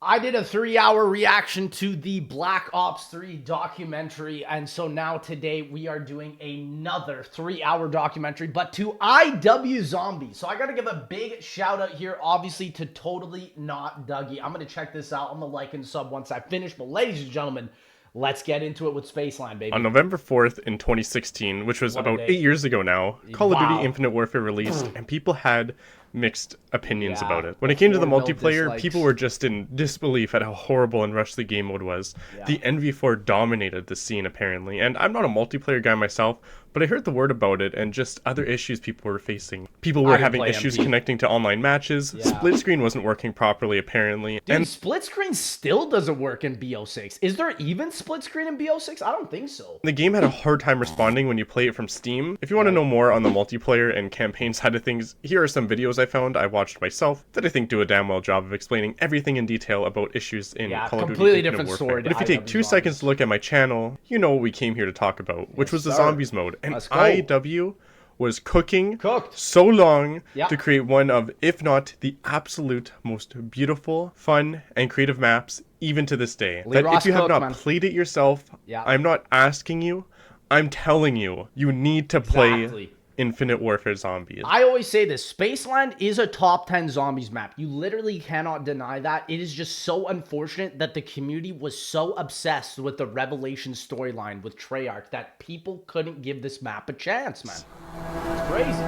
I did a 3-hour reaction to the Black Ops 3 documentary, and so now today we are doing another 3-hour documentary, but to IW Zombies. So I gotta give a big shout out here, obviously, to Totally Not Dougie. I'm gonna check this out on the like and sub once I finish, but ladies and gentlemen, let's get into it with Spaceland, baby. On November 4th in 2016, which was about 8 years ago now, Call of Duty Infinite Warfare released, and people had mixed opinions about it. When it came to the multiplayer, people were just in disbelief at how horrible and rushed the game mode was. The NV4 dominated the scene, apparently, and I'm not a multiplayer guy myself, but I heard the word about it and just other issues people were facing. People were having issues connecting to online matches, split screen wasn't working properly, apparently. Dude, and split screen still doesn't work in BO6. Is there even split screen in BO6? I don't think so. The game had a hard time responding when you play it from Steam. If you want to know more on the multiplayer and campaign side of things, here are some videos I watched myself that I think do a damn well job of explaining everything in detail about issues in Call of Duty completely Infinite different Warfare. story. But if you take 2 seconds to look at my channel, you know what we came here to talk about, which was the zombies mode. And IW was cooking so long to create one of, if not the absolute most beautiful, fun, and creative maps, even to this day. That if you have not played it yourself, I'm not asking you, I'm telling you, you need to play Infinite Warfare Zombies. I always say this, Spaceland is a top 10 zombies map. You literally cannot deny that. It is just so unfortunate that the community was so obsessed with the Revelation storyline with Treyarch that people couldn't give this map a chance, man. It's crazy.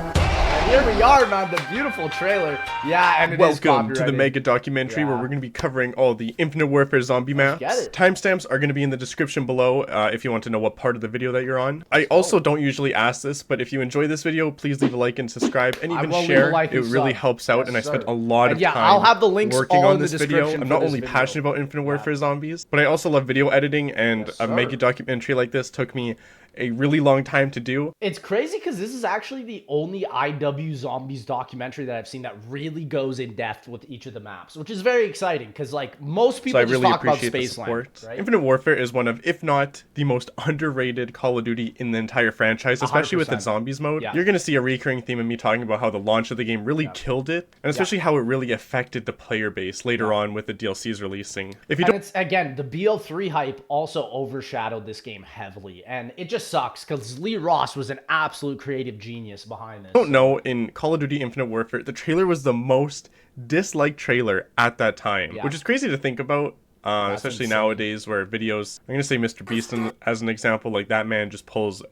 And here we are, man, the beautiful trailer. Yeah, and it is Welcome to the mega documentary where we're going to be covering all the Infinite Warfare zombie maps. Timestamps are going to be in the description below if you want to know what part of the video that you're on. I also don't usually ask this, but if you enjoy this video, please leave a like and subscribe and even share. It really helps out, and I spent a lot of time I'll have the links working all on in this the video. I'm not only passionate about Infinite Warfare Zombies, but I also love video editing, and a mega documentary like this took me a really long time to do. It's crazy because this is actually the only IW Zombies documentary that I've seen that really goes in depth with each of the maps, which is very exciting because like most people just talk about Spaceland. Right? Infinite Warfare is one of, if not the most underrated Call of Duty in the entire franchise, especially 100%. With the zombies mode. You're going to see a recurring theme of me talking about how the launch of the game really killed it, and especially how it really affected the player base later on with the DLCs releasing. If you don't, it's, again, the BO3 hype also overshadowed this game heavily, and it just sucks because Lee Ross was an absolute creative genius behind this. I don't know, in Call of Duty Infinite Warfare, the trailer was the most disliked trailer at that time, which is crazy to think about. Especially nowadays where videos, I'm going to say Mr. Beast as an example, like that man just pulls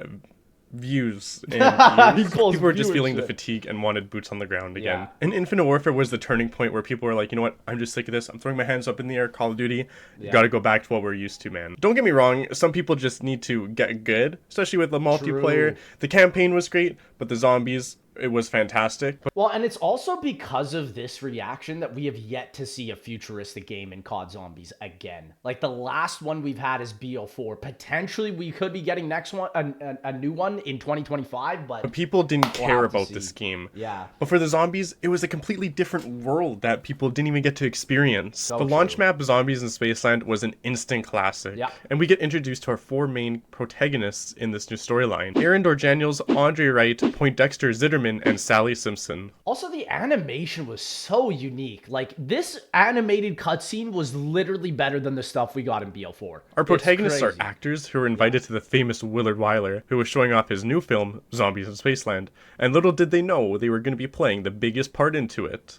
views and people were just feeling the fatigue and wanted boots on the ground again. And Infinite Warfare was the turning point where people were like, you know what, I'm just sick of this, I'm throwing my hands up in the air, Call of Duty, you gotta go back to what we're used to, man. Don't get me wrong, some people just need to get good, especially with the multiplayer. The campaign was great, but the zombies, it was fantastic. Well, and it's also because of this reaction that we have yet to see a futuristic game in COD Zombies again. Like the last one we've had is BO4. Potentially we could be getting next one, a new one in 2025, but people didn't care about this game. But for the zombies, it was a completely different world that people didn't even get to experience. The launch map Zombies in Spaceland was an instant classic. And we get introduced to our 4 main protagonists in this new storyline. Aaron Dorjaniels, Andre Wright, Poindexter Zitterman, and Sally Simpson. Also, the animation was so unique. Like, this animated cutscene was literally better than the stuff we got in BO4. Our protagonists are actors who were invited to the famous Willard Wyler, who was showing off his new film, Zombies in Spaceland. And little did they know they were going to be playing the biggest part into it.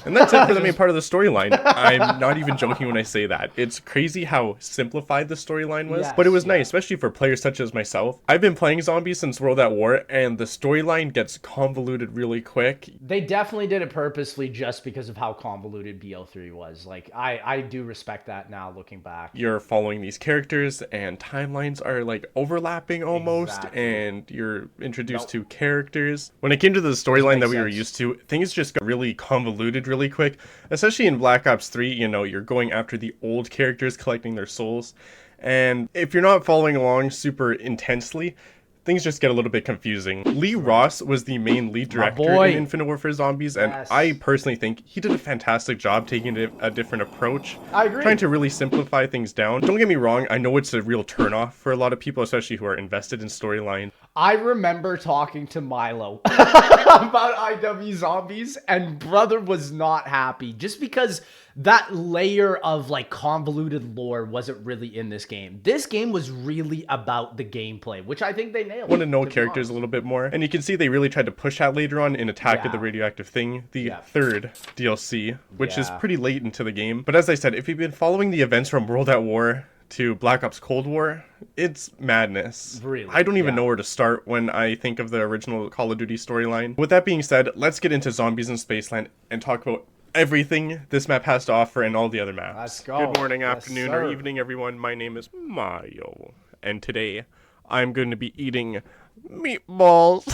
And that's it for the main part of the storyline. I'm not even joking when I say that. It's crazy how simplified the storyline was, but it was nice, especially for players such as myself. I've been playing zombies since World at War, and the storyline gets convoluted really quick. They definitely did it purposely just because of how convoluted BO3 was. Like, I do respect that now, looking back. You're following these characters, and timelines are, like, overlapping almost, and you're introduced to characters. When it came to the storyline that we were used to, things just got really convoluted really quick, especially in Black Ops 3. You know, you're going after the old characters, collecting their souls, and if you're not following along super intensely, things just get a little bit confusing. Lee Ross was the main lead director in Infinite Warfare Zombies, and I personally think he did a fantastic job taking a different approach. I agree. Trying to really simplify things down. Don't get me wrong, I know it's a real turnoff for a lot of people, especially who are invested in storyline. I remember talking to Milo about IW Zombies, and brother was not happy just because that layer of like convoluted lore wasn't really in this game. This game was really about the gameplay, which I think they nailed. Want to know characters a little bit more, and you can see they really tried to push that later on in Attack of the Radioactive Thing, the third DLC, which is pretty late into the game. But as I said, if you've been following the events from World at War to Black Ops Cold War, it's madness. Really? I don't even know where to start when I think of the original Call of Duty storyline. With that being said, let's get into Zombies in Spaceland and talk about everything this map has to offer and all the other maps. Let's go. Good morning, afternoon, or evening, everyone. My name is Mayo, and today I'm going to be eating meatballs.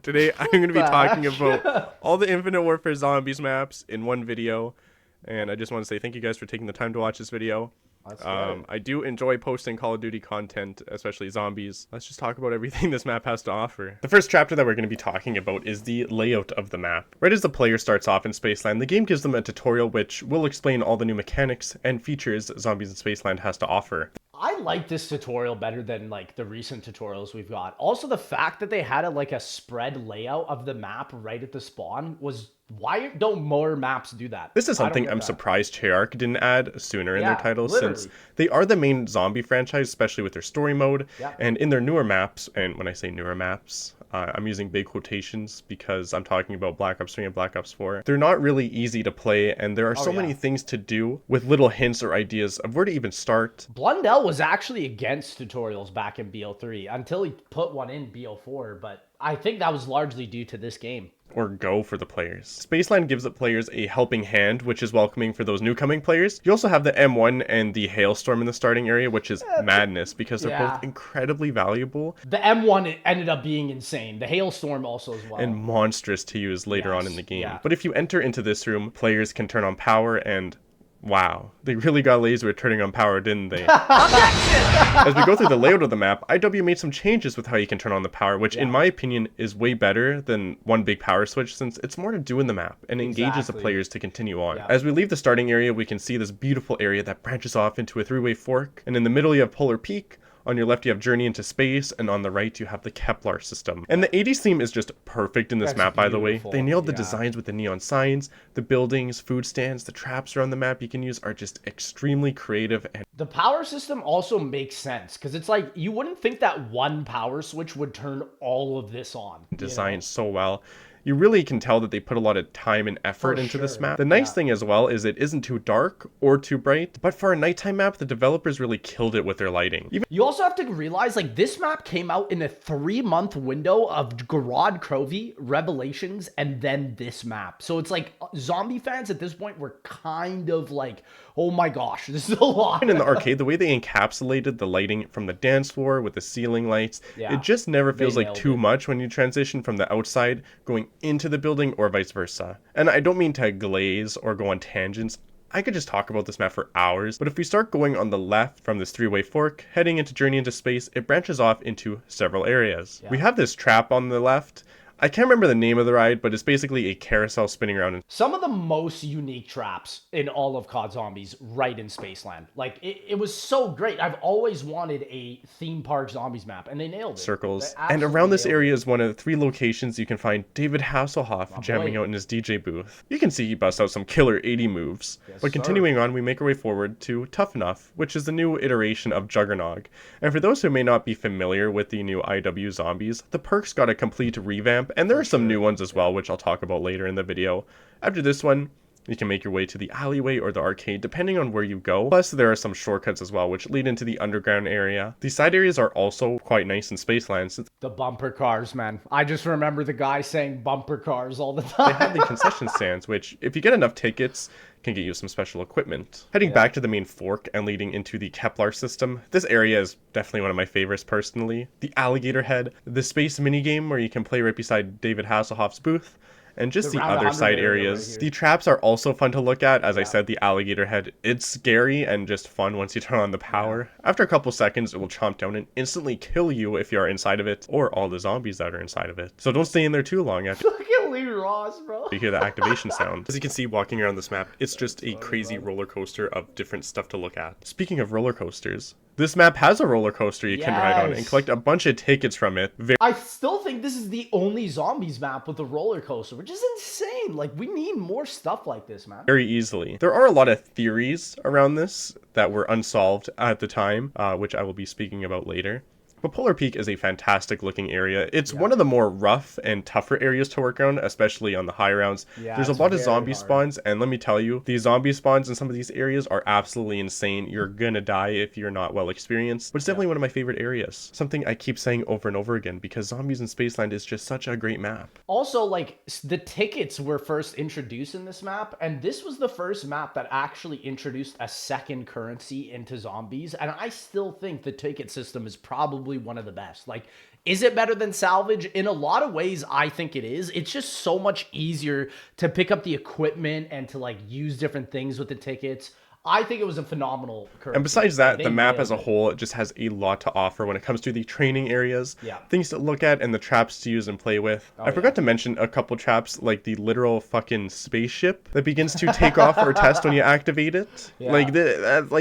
Today I'm going to be talking about all the Infinite Warfare Zombies maps in one video, and I just want to say thank you guys for taking the time to watch this video. I do enjoy posting Call of Duty content, especially zombies. Let's just talk about everything this map has to offer. The first chapter that we're going to be talking about is the layout of the map. Right as the player starts off in Spaceland, the game gives them a tutorial which will explain all the new mechanics and features Zombies in Spaceland has to offer. I like this tutorial better than like the recent tutorials we've got. Also, the fact that they had a spread layout of the map right at the spawn was, why don't more maps do that? This is something I'm surprised Treyarch didn't add sooner in their titles, since they are the main zombie franchise, especially with their story mode, and in their newer maps. And when I say newer maps, I'm using big quotations because I'm talking about Black Ops 3 and Black Ops 4. They're not really easy to play, and there are so many things to do with little hints or ideas of where to even start. Blundell was actually against tutorials back in BO3 until he put one in BO4, but I think that was largely due to this game. Or go for the players. Spaceland gives the players a helping hand, which is welcoming for those newcoming players. You also have the M1 and the Hailstorm in the starting area, which is madness because they're both incredibly valuable. The M1 ended up being insane. The Hailstorm also as well. And monstrous to use later on in the game. But if you enter into this room, players can turn on power and... wow, they really got lazy with turning on power, didn't they? As we go through the layout of the map, IW made some changes with how you can turn on the power, which in my opinion is way better than one big power switch, since it's more to do in the map and engages the players to continue on. As we leave the starting area, we can see this beautiful area that branches off into a three-way fork, and in the middle you have Polar Peak. On your left, you have Journey into Space, and on the right, you have the Kepler system. And the 80s theme is just perfect in this map, by the way. They nailed the designs with the neon signs, the buildings, food stands, the traps around the map you can use are just extremely creative. And the power system also makes sense, because it's like, you wouldn't think that one power switch would turn all of this on. Designed so well. You really can tell that they put a lot of time and effort into this map. The nice thing as well is it isn't too dark or too bright, but for a nighttime map, the developers really killed it with their lighting. You also have to realize, like, this map came out in a 3-month window of Garad Crovy, Revelations, and then this map. So it's like, zombie fans at this point were kind of like, oh my gosh, this is a lot. And in the arcade, the way they encapsulated the lighting from the dance floor with the ceiling lights, it just never feels like too much when you transition from the outside going into the building or vice versa. And I don't mean to glaze or go on tangents. I could just talk about this map for hours, but if we start going on the left from this three-way fork, heading into Journey into Space, it branches off into several areas. We have this trap on the left. I can't remember the name of the ride, but it's basically a carousel spinning around. Some of the most unique traps in all of COD Zombies right in Spaceland. Like, it was so great. I've always wanted a theme park zombies map, and they nailed it. Circles. And around this area is one of the 3 locations you can find David Hasselhoff jamming out in his DJ booth. You can see he busts out some killer 80 moves. But continuing on, we make our way forward to Tough Enough, which is the new iteration of Juggernog. And for those who may not be familiar with the new IW Zombies, the Perk's got a complete revamp, and there are some new ones as well, which I'll talk about later in the video. After this one, you can make your way to the alleyway or the arcade, depending on where you go. Plus, there are some shortcuts as well, which lead into the underground area. The side areas are also quite nice in Spaceland. The bumper cars, man. I just remember the guy saying bumper cars all the time. They have the concession stands, which, if you get enough tickets, can get you some special equipment. Heading back to the main fork and leading into the Kepler system, this area is definitely one of my favorites personally. The alligator head, the space minigame where you can play right beside David Hasselhoff's booth, and just the other side areas. The traps are also fun to look at. As I said, the alligator head, it's scary and just fun once you turn on the power. After a couple seconds, it will chomp down and instantly kill you if you are inside of it, or all the zombies that are inside of it. So don't stay in there too long after Look at Lee Ross, bro. you hear the activation sound. As you can see walking around this map, it's just a crazy roller coaster of different stuff to look at. Speaking of roller coasters, This map has a roller coaster you can ride on and collect a bunch of tickets from it. I still think this is the only zombies map with a roller coaster, which is insane. Like, we need more stuff like this, man. Very easily. There are a lot of theories around this that were unsolved at the time, which I will be speaking about later. But Polar Peak is a fantastic looking area. It's one of the more rough and tougher areas to work on, especially on the high rounds. There's a lot of zombie spawns, and let me tell you, these zombie spawns in some of these areas are absolutely insane. You're gonna die if you're not well experienced, but it's definitely one of my favorite areas. Something I keep saying over and over again, because Zombies in Spaceland is just such a great map. Also, like, the tickets were first introduced in this map, and this was the first map that actually introduced a second currency into zombies, and I still think the ticket system is probably one of the best. Like, is it better than salvage? In a lot of ways, I think it is. It's just so much easier to pick up the equipment and to, like, use different things with the tickets. I think it was a phenomenal currency. And besides that, the map as a whole just has a lot to offer when it comes to the training areas, things to look at, and the traps to use and play with. I forgot to mention a couple traps, like the literal fucking spaceship that begins to take off or test when you activate it. Like,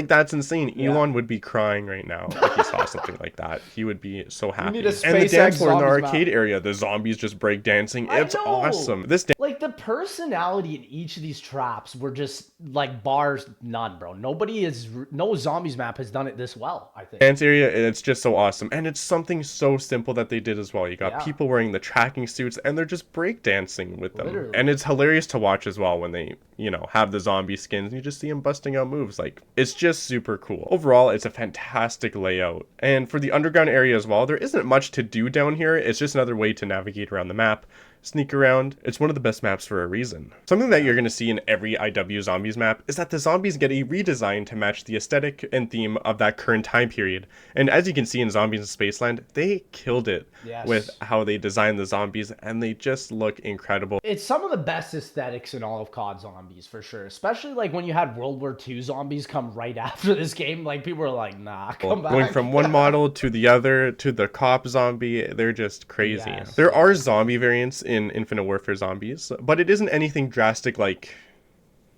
that's insane. Elon would be crying right now if he saw something like that. He would be so happy. And the dance floor in the arcade area, the zombies just break dancing. It's awesome. Like, the personality in each of these traps were just, like, bars none. Bro, no zombies map has done it this well, I think. Dance area, it's just so awesome, and it's something so simple that they did as well. You got people wearing the tracking suits, and they're just breakdancing with them. Literally. And it's hilarious to watch as well when they, you know, have the zombie skins, and you just see them busting out moves. Like, it's just super cool. Overall, it's a fantastic layout, and for the underground area as well, there isn't much to do down here. It's just another way to navigate around the map, sneak around. It's one of the best maps for a reason. Something that you're going to see in every IW Zombies map is that the zombies get a redesign to match the aesthetic and theme of that current time period. And as you can see in Zombies in Spaceland, they killed it with how they designed the zombies, and they just look incredible. It's some of the best aesthetics in all of COD Zombies, for sure. Especially, like, when you had World War II zombies come right after this game. Like, people were like, nah, come back. Going from one model to the other, to the cop zombie, they're just crazy. There are zombie variants in Infinite Warfare Zombies, but it isn't anything drastic like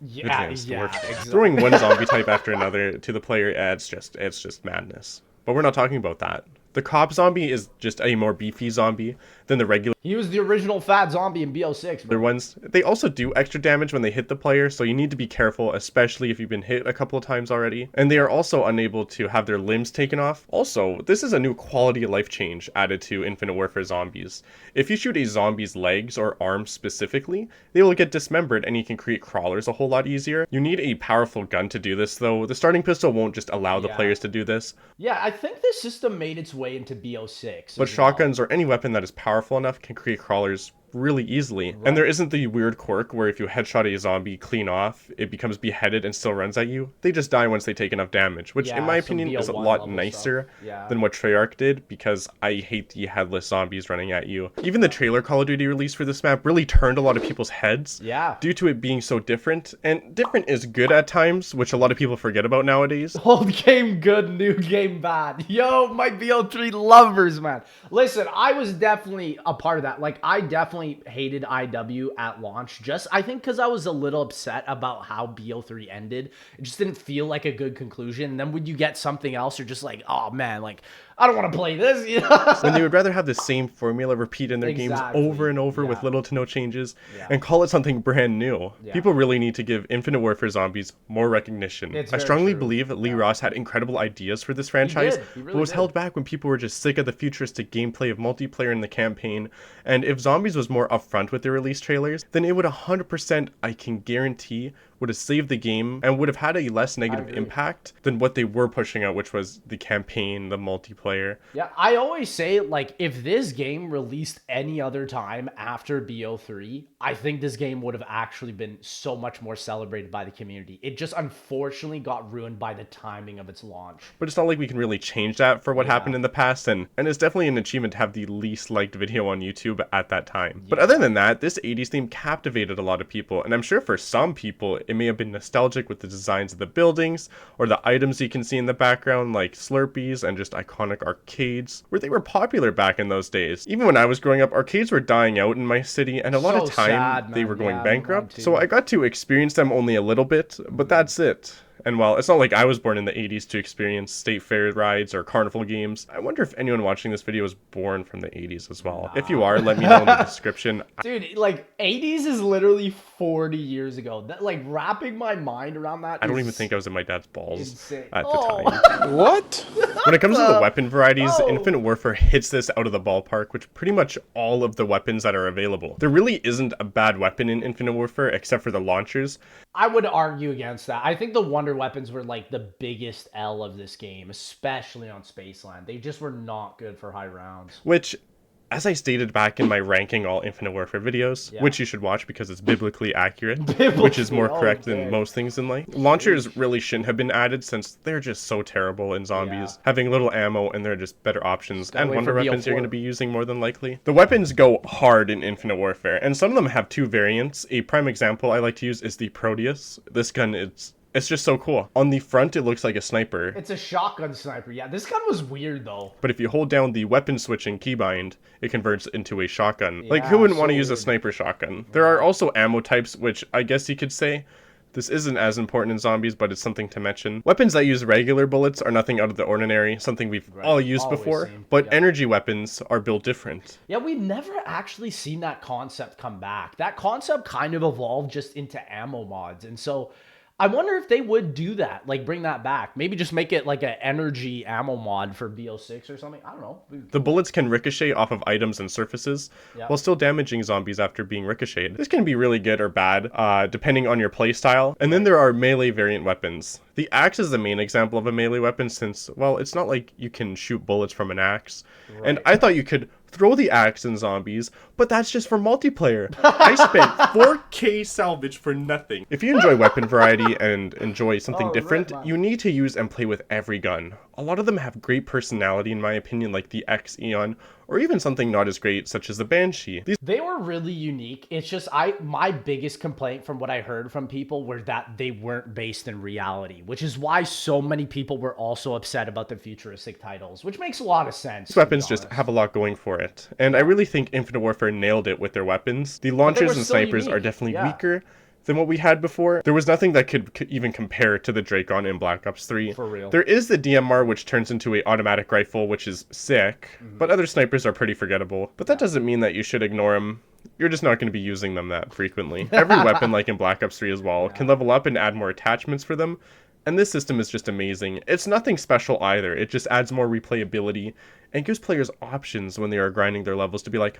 Advanced Warfare. Exactly. Throwing one zombie type after another to the player, it's just madness. But we're not talking about that. The cop zombie is just a more beefy zombie than the regular. He was the original fat zombie in BO6. Other ones, they also do extra damage when they hit the player, so you need to be careful, especially if you've been hit a couple of times already. And they are also unable to have their limbs taken off. Also, this is a new quality of life change added to Infinite Warfare Zombies. If you shoot a zombie's legs or arms specifically, they will get dismembered, and you can create crawlers a whole lot easier. You need a powerful gun to do this, though. The starting pistol won't just allow the players to do this. Yeah, I think this system made its way into BO6. But shotguns or any weapon that is powerful enough can create crawlers really easily. Right. And there isn't the weird quirk where if you headshot a zombie clean off, it becomes beheaded and still runs at you. They just die once they take enough damage, which in my opinion is a lot nicer than what Treyarch did, because I hate the headless zombies running at you. Even the trailer Call of Duty release for this map really turned a lot of people's heads due to it being so different. And different is good at times, which a lot of people forget about nowadays. Old game good, new game bad. Yo, my BO3 lovers, man. Listen, I was definitely a part of that. Like, I definitely hated IW at launch. Just, I think because I was a little upset about how BO3 ended. It just didn't feel like a good conclusion. And then when you get something else, you're just like, oh man, like, I don't want to play this, you know? When they would rather have the same formula repeat in their games over and over with little to no changes and call it something brand new. People really need to give Infinite Warfare Zombies more recognition. I strongly believe Lee Ross had incredible ideas for this franchise, but was held back when people were just sick of the futuristic gameplay of multiplayer in the campaign. And if Zombies was more upfront with their release trailers, then it would 100%, I can guarantee, would have saved the game and would have had a less negative impact than what they were pushing out, which was the campaign, the multiplayer. Yeah, I always say, like, if this game released any other time after BO3, I think this game would have actually been so much more celebrated by the community. It just unfortunately got ruined by the timing of its launch. But it's not like we can really change that for what happened in the past, and it's definitely an achievement to have the least liked video on YouTube at that time. But other than that, this 80s theme captivated a lot of people, and I'm sure for some people, it may have been nostalgic with the designs of the buildings or the items you can see in the background, like Slurpees and just iconic arcades, where they were popular back in those days. Even when I was growing up, arcades were dying out in my city, and a lot of time they were going bankrupt. So I got to experience them only a little bit, but that's it. And while it's not like I was born in the 80s to experience state fair rides or carnival games, I wonder if anyone watching this video was born from the 80s as well. If you are, let me know in the description. Dude, like 80s is literally 40 years ago. That, like, wrapping my mind around that I don't even think I was in my dad's balls insane. at the time. What? When it comes to the weapon varieties, Infinite Warfare hits this out of the ballpark with pretty much all of the weapons that are available. There really isn't a bad weapon in Infinite Warfare except for the launchers. I would argue against that. I think the wonder weapons were like the biggest L of this game, especially on Spaceland. They just were not good for high rounds. Which, as I stated back in my ranking all Infinite Warfare videos, which you should watch because it's biblically accurate, which is more correct than most things in life. Launchers really shouldn't have been added since they're just so terrible in zombies. Having little ammo and they're just better options. And wonder weapons you're going to be using more than likely. The weapons go hard in Infinite Warfare, and some of them have 2 variants. A prime example I like to use is the Proteus. This gun it's just so cool. On the front, it looks like a sniper. It's a shotgun sniper. Yeah, this gun was weird, though. But if you hold down the weapon switch and keybind, it converts into a shotgun. Yeah, like, who wouldn't want to use a sniper shotgun? There are also ammo types, which I guess you could say this isn't as important in zombies, but it's something to mention. Weapons that use regular bullets are nothing out of the ordinary, something we've all used before. But energy weapons are built different. Yeah, we've never actually seen that concept come back. That concept kind of evolved just into ammo mods. And so I wonder if they would do that, like bring that back. Maybe just make it like an energy ammo mod for BO6 or something. I don't know. The bullets can ricochet off of items and surfaces while still damaging zombies after being ricocheted. This can be really good or bad, depending on your playstyle. And then there are melee variant weapons. The axe is the main example of a melee weapon since, well, it's not like you can shoot bullets from an axe. And I thought you could throw the axe in zombies, but that's just for multiplayer. I spent 4K salvage for nothing. If you enjoy weapon variety and enjoy something different, you need to use and play with every gun. A lot of them have great personality in my opinion, like the X-Eon, or even something not as great, such as the Banshee. They were really unique. It's just my biggest complaint from what I heard from people were that they weren't based in reality, which is why so many people were also upset about the futuristic titles, which makes a lot of sense. These weapons just have a lot going for it, and I really think Infinite Warfare nailed it with their weapons. The launchers and snipers are definitely weaker than what we had before. There was nothing that could even compare to the Dracon in Black Ops 3. For real. There is the DMR, which turns into a automatic rifle, which is sick, but other snipers are pretty forgettable. But that doesn't mean that you should ignore them. You're just not going to be using them that frequently. Every weapon, like in Black Ops 3 as well, can level up and add more attachments for them. And this system is just amazing. It's nothing special either. It just adds more replayability and gives players options when they are grinding their levels to be like,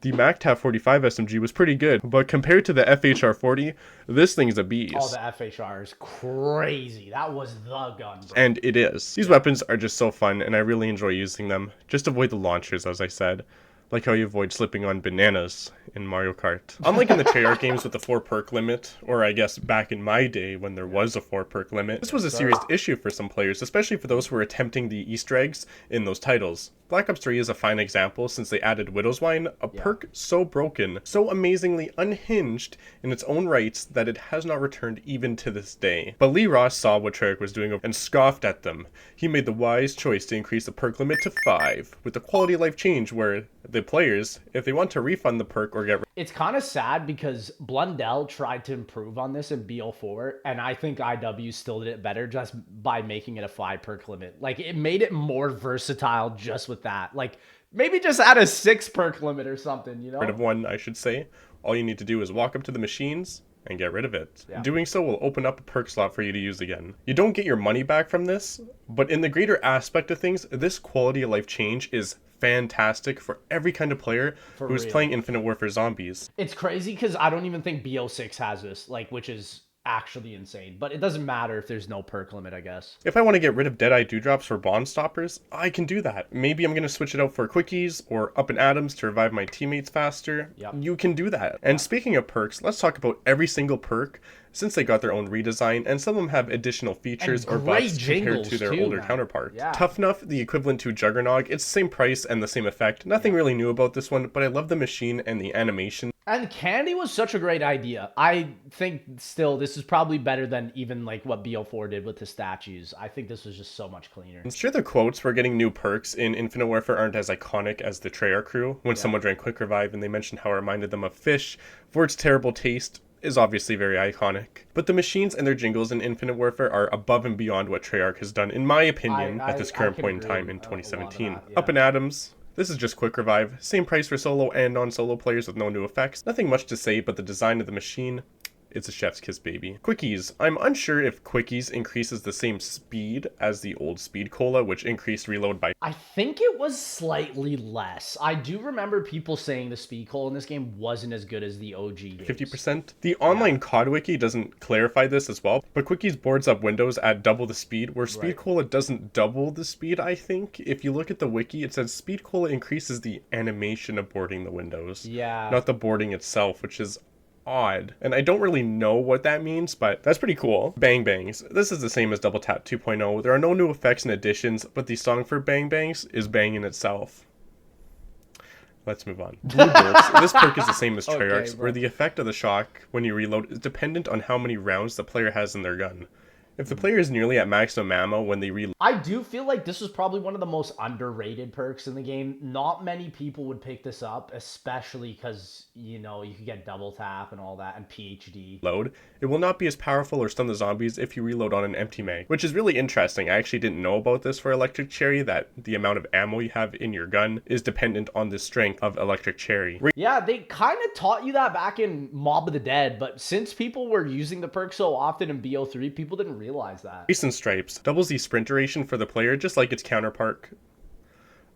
the MACTAF 45 SMG was pretty good, but compared to the FHR 40, this thing's a beast. Oh, the FHR is crazy. That was the gun, bro. And it is. These weapons are just so fun, and I really enjoy using them. Just avoid the launchers, as I said. Like how you avoid slipping on bananas in Mario Kart. Unlike in the Treyarch games with the 4 perk limit, or I guess back in my day when there was a 4 perk limit, this was a serious issue for some players, especially for those who were attempting the Easter eggs in those titles. Black Ops 3 is a fine example since they added Widow's Wine, a perk so broken, so amazingly unhinged in its own rights that it has not returned even to this day. But Lee Ross saw what Treyarch was doing and scoffed at them. He made the wise choice to increase the perk limit to 5, with the quality of life change where the players, if they want to refund the perk or get... It's kind of sad because Blundell tried to improve on this in BO4, and I think IW still did it better just by making it a 5 perk limit. Like, it made it more versatile just with that. Like, maybe just add a 6 perk limit or something, you know? Rid of one, I should say. All you need to do is walk up to the machines and get rid of it. Doing so will open up a perk slot for you to use again. You don't get your money back from this, but in the greater aspect of things, this quality of life change is fantastic for every kind of player who's playing Infinite Warfare Zombies. It's crazy because I don't even think BO6 has this, like, which is actually insane, but it doesn't matter if there's no perk limit, I guess. If I want to get rid of Deadeye Dewdrops for Bond Stoppers, I can do that. Maybe I'm going to switch it out for Quickies or Up and Atoms to revive my teammates faster. You can do that. And speaking of perks, let's talk about every single perk since they got their own redesign, and some of them have additional features or buffs compared to their older counterpart. Tough Enough, the equivalent to Juggernog, it's the same price and the same effect. Nothing really new about this one, but I love the machine and the animation. And Candy was such a great idea. I think still this is probably better than even like what BO4 did with the statues. I think this was just so much cleaner. I'm sure the quotes for getting new perks in Infinite Warfare aren't as iconic as the Treyarch crew when someone drank Quick Revive and they mentioned how it reminded them of fish for its terrible taste. is obviously very iconic. But the machines and their jingles in Infinite Warfare are above and beyond what Treyarch has done, in my opinion, at this current point in time in 2017. That, yeah. Up and Adams. This is just Quick Revive. Same price for solo and non-solo players with no new effects. Nothing much to say, but the design of the machine, it's a chef's kiss, baby. Quickies. I'm unsure if Quickies increases the same speed as the old Speed Cola, which increased reload by... I think it was slightly less. I do remember people saying the Speed Cola in this game wasn't as good as the OG days. 50%. The online COD wiki doesn't clarify this as well, but Quickies boards up windows at double the speed, where Speed Cola doesn't double the speed, I think. If you look at the wiki, it says Speed Cola increases the animation of boarding the windows. Yeah. Not the boarding itself, which is odd, and I don't really know what that means, but that's pretty cool. Bang Bangs. This is the same as Double Tap 2.0. There are no new effects and additions, but the song for Bang Bangs is bang in itself. Let's move on. Blue Bolts. This perk is the same as Treyarch's, where the effect of the shock when you reload is dependent on how many rounds the player has in their gun. If the player is nearly at maximum ammo when they reload... I do feel like this was probably one of the most underrated perks in the game. Not many people would pick this up, especially because, you know, you could get double tap and all that, and PhD. Load. It will not be as powerful or stun the zombies if you reload on an empty mag, which is really interesting. I actually didn't know about this for Electric Cherry, that the amount of ammo you have in your gun is dependent on the strength of Electric Cherry. Yeah, they kind of taught you that back in Mob of the Dead, but since people were using the perk so often in BO3, people didn't realize that. Race and Stripes doubles the sprint duration for the player, just like its counterpart.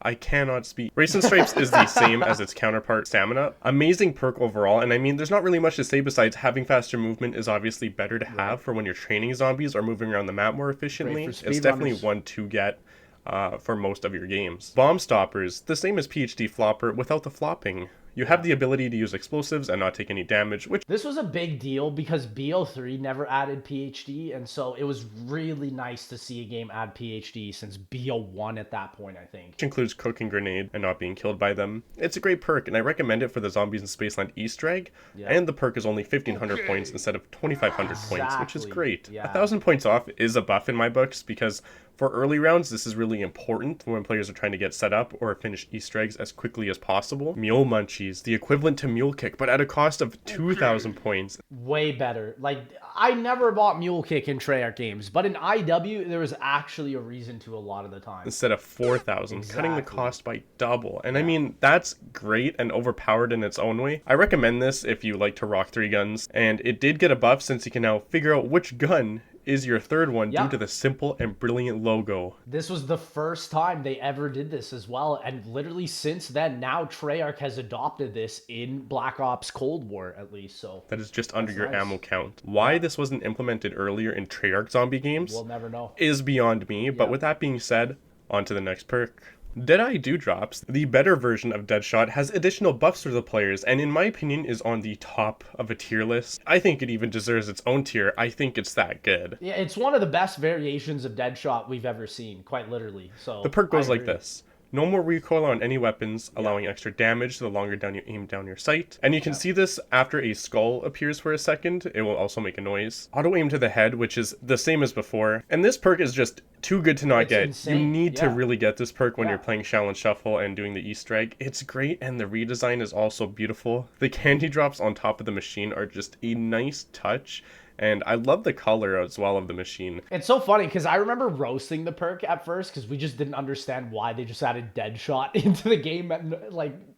I cannot speak. Race and Stripes is the same as its counterpart, Stamina. Amazing perk overall, and I mean, there's not really much to say besides having faster movement is obviously better to have for when you're training zombies or moving around the map more efficiently. It's definitely one to get for most of your games. Bomb Stoppers, the same as PhD Flopper without the flopping. You have the ability to use explosives and not take any damage, which... This was a big deal because BO3 never added PhD, and so it was really nice to see a game add PhD since BO1 at that point, I think. Which includes cooking grenade and not being killed by them. It's a great perk, and I recommend it for the Zombies in Spaceland Easter Egg, and the perk is only 1,500 points instead of 2,500 points, which is great. 1,000 points off is a buff in my books, because for early rounds, this is really important when players are trying to get set up or finish Easter eggs as quickly as possible. Mule Munchies, the equivalent to Mule Kick, but at a cost of 2,000 points. Way better. Like, I never bought Mule Kick in Treyarch games, but in IW, there was actually a reason to a lot of the time. Instead of 4,000, cutting the cost by double. And I mean, that's great and overpowered in its own way. I recommend this if you like to rock 3 guns, and it did get a buff since you can now figure out which gun is your third one due to the simple and brilliant logo. This was the first time they ever did this as well, and literally since then, now Treyarch has adopted this in Black Ops Cold War, at least. So that is just under your ammo count. Why this wasn't implemented earlier in Treyarch zombie games, we'll never know, is beyond me. But with that being said, on to the next perk. Deadeye Dewdrops, the better version of Deadshot, has additional buffs for the players, and in my opinion is on the top of a tier list. I think it even deserves its own tier. I think it's that good. Yeah, it's one of the best variations of Deadshot we've ever seen, quite literally. So the perk goes like this. No more recoil on any weapons, allowing extra damage the longer down you aim down your sight. And you can see this after a skull appears for a second. It will also make a noise. Auto aim to the head, which is the same as before. And this perk is just too good to not get. Insane. You need to really get this perk when you're playing Shaolin Shuffle and doing the Easter egg. It's great, and the redesign is also beautiful. The candy drops on top of the machine are just a nice touch. And I love the color as well of the machine. It's so funny because I remember roasting the perk at first because we just didn't understand why they just added Deadshot into the game. And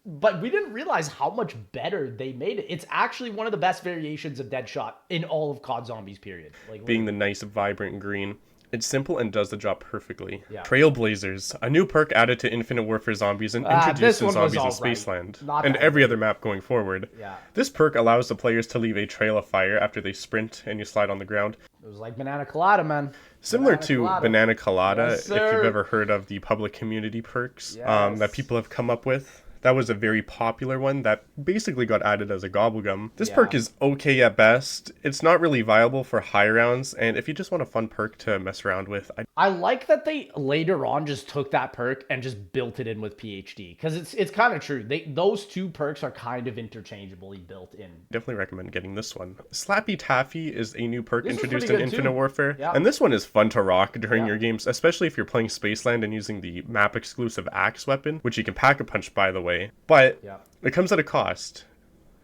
but we didn't realize how much better they made it. It's actually one of the best variations of Deadshot in all of COD Zombies, period. Being the nice, vibrant green. It's simple and does the job perfectly. Trailblazers, a new perk added to Infinite Warfare Zombies and introduced in Zombies in Spaceland, and every other map going forward. This perk allows the players to leave a trail of fire after they sprint and you slide on the ground. It was like Banana Colada, man. Similar to Banana Colada, if you've ever heard of the public community perks that people have come up with. That was a very popular one that basically got added as a gobblegum. This perk is okay at best. It's not really viable for high rounds, and if you just want a fun perk to mess around with, I like that they later on just took that perk and just built it in with PhD, because it's kind of true. Those two perks are kind of interchangeably built in. Definitely recommend getting this one. Slappy Taffy is a new perk introduced in Infinite Warfare, and this one is fun to rock during your games, especially if you're playing Spaceland and using the map-exclusive axe weapon, which you can pack a punch, by the way. But it comes at a cost.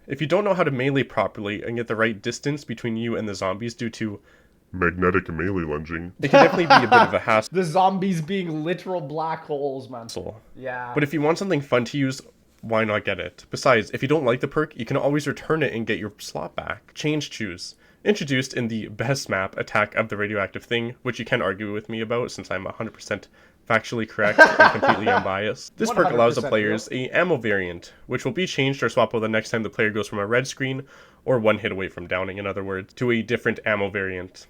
If you don't know how to melee properly and get the right distance between you and the zombies due to magnetic melee lunging, it can definitely be a bit of a hassle. The zombies being literal black holes, man. Yeah. But if you want something fun to use, why not get it? Besides, if you don't like the perk, you can always return it and get your slot back. Change choose. Introduced in the best map, Attack of the Radioactive Thing, which you can argue with me about since I'm 100% factually correct and completely unbiased. This perk allows the players a ammo variant, which will be changed or swappable the next time the player goes from a red screen, or one hit away from downing in other words, to a different ammo variant.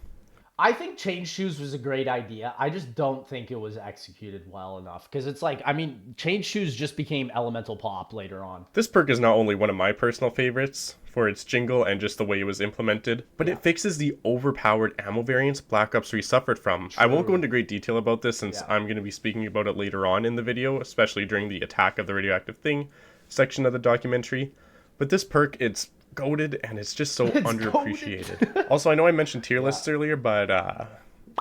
I think change shoes was a great idea. I just don't think it was executed well enough. Because it's like, I mean, change shoes just became elemental pop later on. This perk is not only one of my personal favorites for its jingle and just the way it was implemented, but it fixes the overpowered ammo variants Black Ops 3 suffered from. True. I won't go into great detail about this since I'm going to be speaking about it later on in the video, especially during the Attack of the Radioactive Thing section of the documentary. But this perk, it's goated and it's just so underappreciated. Also, I know I mentioned tier lists earlier, but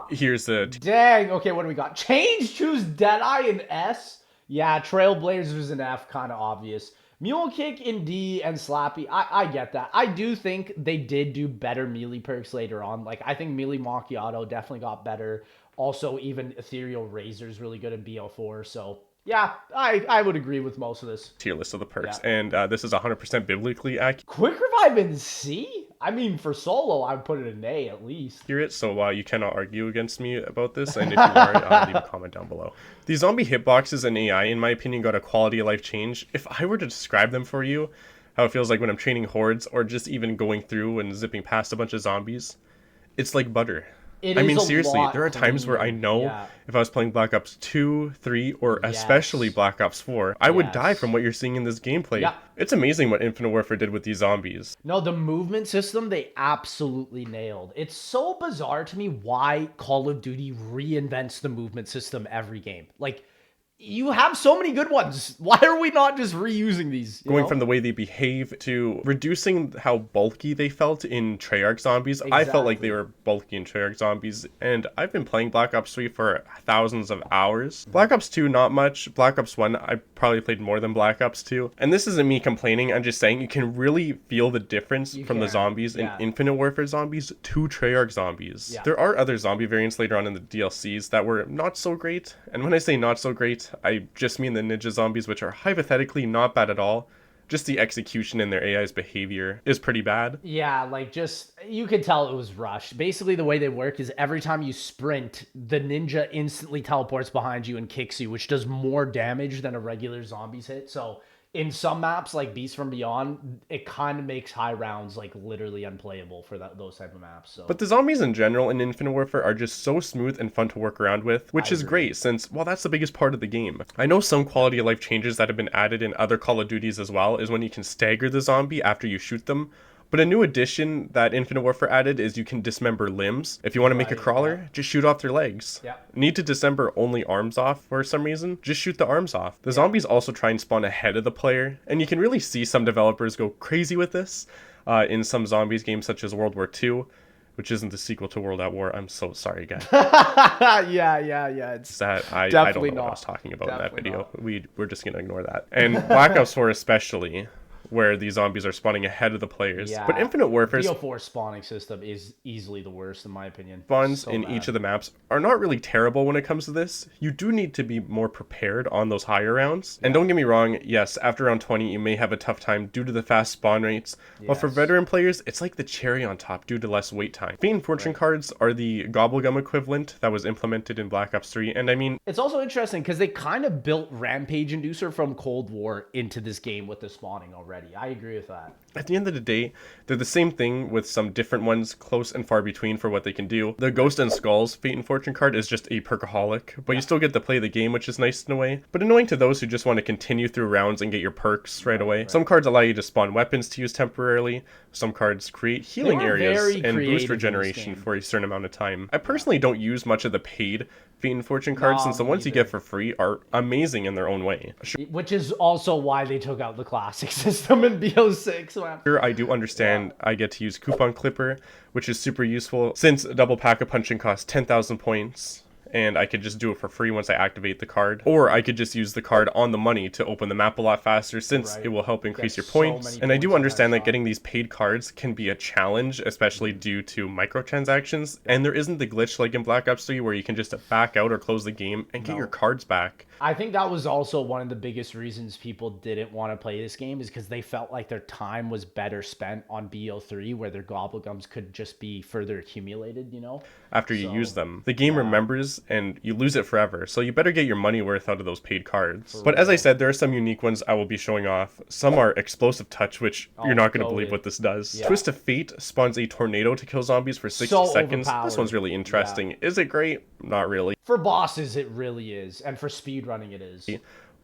here's the dang. Okay, what do we got? Change, choose Deadeye in S. Yeah, Trailblazers in F, kind of obvious. Mule Kick in D and Slappy. I get that. I do think they did do better melee perks later on. Like, I think Melee Macchiato definitely got better. Also, even Ethereal Razor's really good at BO4, so yeah, I would agree with most of this. Tier list of the perks, and this is 100% biblically accurate. Quick Revive in C? I mean, for solo, I would put it in A at least. So you cannot argue against me about this, and if you are, leave a comment down below. The zombie hitboxes and AI, in my opinion, got a quality of life change. If I were to describe them for you, how it feels like when I'm training hordes, or just even going through and zipping past a bunch of zombies, it's like butter. I mean, seriously, there are times where I know if I was playing Black Ops 2, 3, or especially Black Ops 4, I would die from what you're seeing in this gameplay. Yeah. It's amazing what Infinite Warfare did with these zombies. No, the movement system, they absolutely nailed. It's so bizarre to me why Call of Duty reinvents the movement system every game. Like, you have so many good ones. Why are we not just reusing these? Going from the way they behave to reducing how bulky they felt in Treyarch zombies. Exactly. I felt like they were bulky in Treyarch zombies, and I've been playing Black Ops 3 for thousands of hours. Black Ops 2, not much. Black Ops 1, I probably played more than Black Ops 2. And this isn't me complaining, I'm just saying you can really feel the difference from the zombies in Infinite Warfare zombies to Treyarch zombies. Yeah. There are other zombie variants later on in the DLCs that were not so great, and when I say not so great, I just mean the ninja zombies, which are hypothetically not bad at all. Just the execution and their AI's behavior is pretty bad. Yeah, like just, you could tell it was rushed. Basically, the way they work is every time you sprint, the ninja instantly teleports behind you and kicks you, which does more damage than a regular zombies hit. So in some maps like Beast from Beyond, it kind of makes high rounds like literally unplayable for those type of maps. So. But the zombies in general in Infinite Warfare are just so smooth and fun to work around with, which is great since, well, that's the biggest part of the game. I know some quality of life changes that have been added in other Call of Duties as well is when you can stagger the zombie after you shoot them. But a new addition that Infinite Warfare added is you can dismember limbs. If you want to make a crawler, just shoot off their legs. Yeah. Need to dismember only arms off for some reason? Just shoot the arms off. The zombies also try and spawn ahead of the player, and you can really see some developers go crazy with this in some zombies games such as World War II, which isn't the sequel to World at War. I'm so sorry, guys. Yeah. It's that I don't know what I was talking about in that video. We're just going to ignore that. And Black Ops 4 especially, where these zombies are spawning ahead of the players. Yeah. But Infinite Warfare's BO4 spawning system is easily the worst, in my opinion. Spawns in each of the maps are not really terrible when it comes to this. You do need to be more prepared on those higher rounds. Yeah. And don't get me wrong, yes, after round 20, you may have a tough time due to the fast spawn rates. Yes. But for veteran players, it's like the cherry on top due to less wait time. Fate and Fortune cards are the Gobblegum equivalent that was implemented in Black Ops 3. And I mean, it's also interesting because they kind of built Rampage Inducer from Cold War into this game with the spawning already. I agree with that. At the end of the day, they're the same thing with some different ones close and far between for what they can do. The Ghost and Skulls Fate and Fortune card is just a perkaholic, but you still get to play the game, which is nice in a way, but annoying to those who just want to continue through rounds and get your perks right away. Some cards allow you to spawn weapons to use temporarily. Some cards create healing areas and boost regeneration for a certain amount of time. I personally don't use much of the paid Fate and Fortune cards since the ones you get for free are amazing in their own way. Which is also why they took out the classic system in BO6. Sure, I do understand I get to use Coupon Clipper, which is super useful since a double pack of punching costs 10,000 points. and I could just do it for free once I activate the card. Or I could just use the card on the money to open the map a lot faster, since it will help increase your points. And I do understand that getting these paid cards can be a challenge, especially due to microtransactions, and there isn't the glitch like in Black Ops 3 where you can just back out or close the game and get your cards back. I think that was also one of the biggest reasons people didn't want to play this game, is because they felt like their time was better spent on BO3, where their gobblegums could just be further accumulated, you know? After you use them. The game remembers and you lose it forever, so you better get your money worth out of those paid cards. But as I said, there are some unique ones I will be showing off. Some are Explosive Touch, which you're not going to believe what this does. Twist of Fate spawns a tornado to kill zombies for 60 seconds. This one's really interesting. Is it great? Not really. For bosses, it really is. And for speedrunning, it is.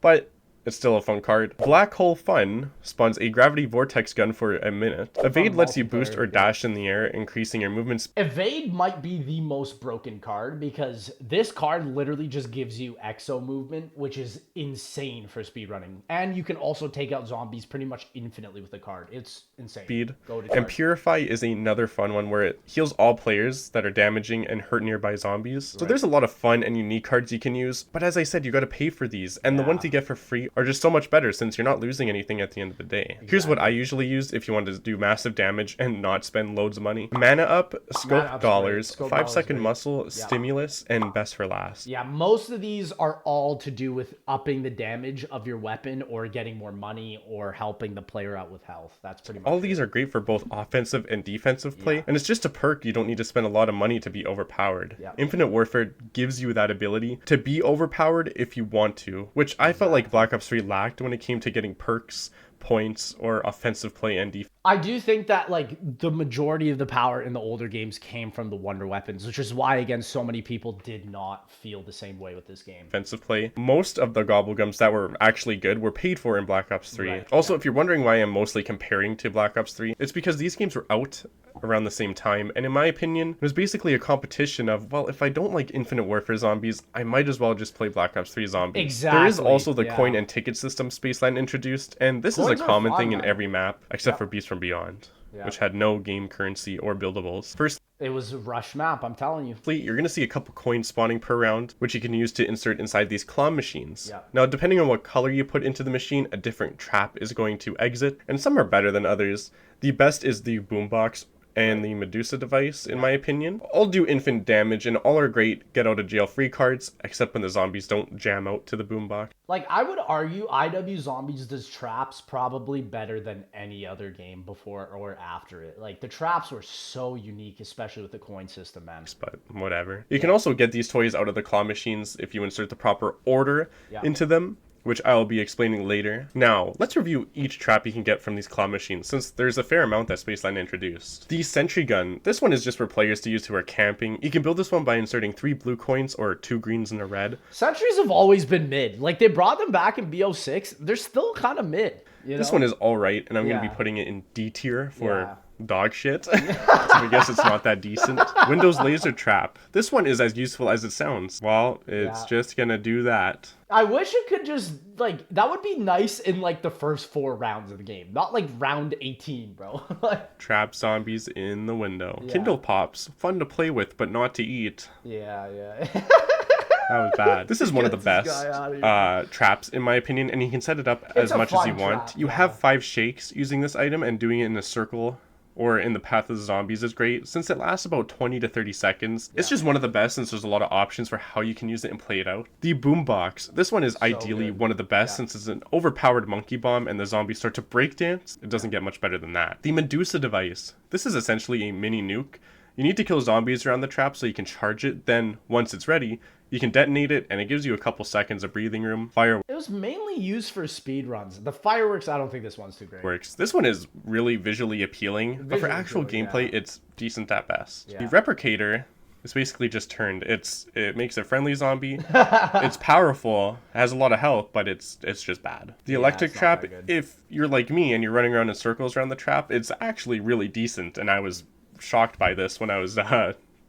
But it's still a fun card. Black Hole Fun spawns a gravity vortex gun for a minute. Evade lets you boost or dash in the air, increasing your movement speed. Evade might be the most broken card, because this card literally just gives you exo movement, which is insane for speedrunning. And you can also take out zombies pretty much infinitely with the card. It's insane. Speed. And Purify is another fun one where it heals all players that are damaging and hurt nearby zombies. So there's a lot of fun and unique cards you can use, but as I said, you got to pay for these, and the ones you get for free are just so much better, since you're not losing anything at the end of the day. Here's what I usually use if you want to do massive damage and not spend loads of money. Mana Up, Scope Dollars, 5-second Muscle, Stimulus, and Best for Last. Yeah, most of these are all to do with upping the damage of your weapon, or getting more money, or helping the player out with health. That's pretty much all these are great for both offensive and defensive play, and it's just a perk. You don't need to spend a lot of money to be overpowered. Infinite Warfare gives you that ability to be overpowered if you want to, which I felt like Black Ops 3 lacked when it came to getting perks, points, or offensive play and defense. I do think that like the majority of the power in the older games came from the wonder weapons, which is why, again, so many people did not feel the same way with this game. Offensive play. Most of the gobblegums that were actually good were paid for in Black Ops 3. Also, if you're wondering why I'm mostly comparing to Black Ops 3, it's because these games were out around the same time, and in my opinion, it was basically a competition of, well, if I don't like Infinite Warfare zombies, I might as well just play Black Ops 3 zombies. Exactly. There is also the coin and ticket system Spaceland introduced, and this is a common thing in every map, except for Beast from Beyond, which had no game currency or buildables. First, it was a rush map, I'm telling you. You're going to see a couple coins spawning per round, which you can use to insert inside these claw machines. Now, depending on what color you put into the machine, a different trap is going to exit, and some are better than others. The best is the boombox and the Medusa device, in my opinion. All do infinite damage, and all are great get out of jail free cards, except when the zombies don't jam out to the boombox. Like, I would argue IW Zombies does traps probably better than any other game before or after it. Like, the traps were so unique, especially with the coin system, man. But whatever. You can also get these toys out of the claw machines if you insert the proper order into them, which I'll be explaining later. Now, let's review each trap you can get from these claw machines, since there's a fair amount that Spaceland introduced. The Sentry Gun. This one is just for players to use who are camping. You can build this one by inserting 3 blue coins or 2 greens and a red. Sentries have always been mid. Like, they brought them back in BO6. They're still kind of mid. You know? This one is alright, and I'm going to be putting it in D tier for dog shit. So I guess it's not that decent. Windows Laser Trap. This one is as useful as it sounds. Well, it's just gonna do that. I wish it could just, like, that would be nice in, like, the first 4 rounds of the game. Not, like, round 18, bro. Trap zombies in the window. Kindle Pops. Fun to play with, but not to eat. That was bad. This is one of the best traps, in my opinion, and you can set it up as much as you want. You have 5 shakes using this item, and doing it in a circle or in the path of the zombies is great, since it lasts about 20 to 30 seconds. It's just one of the best, since there's a lot of options for how you can use it and play it out. The Boombox. This one is ideally one of the best, since it's an overpowered monkey bomb and the zombies start to breakdance. It doesn't get much better than that. The Medusa device. This is essentially a mini nuke. You need to kill zombies around the trap so you can charge it. Then, once it's ready, you can detonate it, and it gives you a couple seconds of breathing room. Fireworks. It was mainly used for speed runs. The fireworks, I don't think this one's too great. This one is really visually appealing, but for actual gameplay, it's decent at best. The Replicator is basically just turned. It makes a friendly zombie. It's powerful, it has a lot of health, but it's just bad. The electric trap, if you're like me and you're running around in circles around the trap, it's actually really decent, and I was shocked by this when I was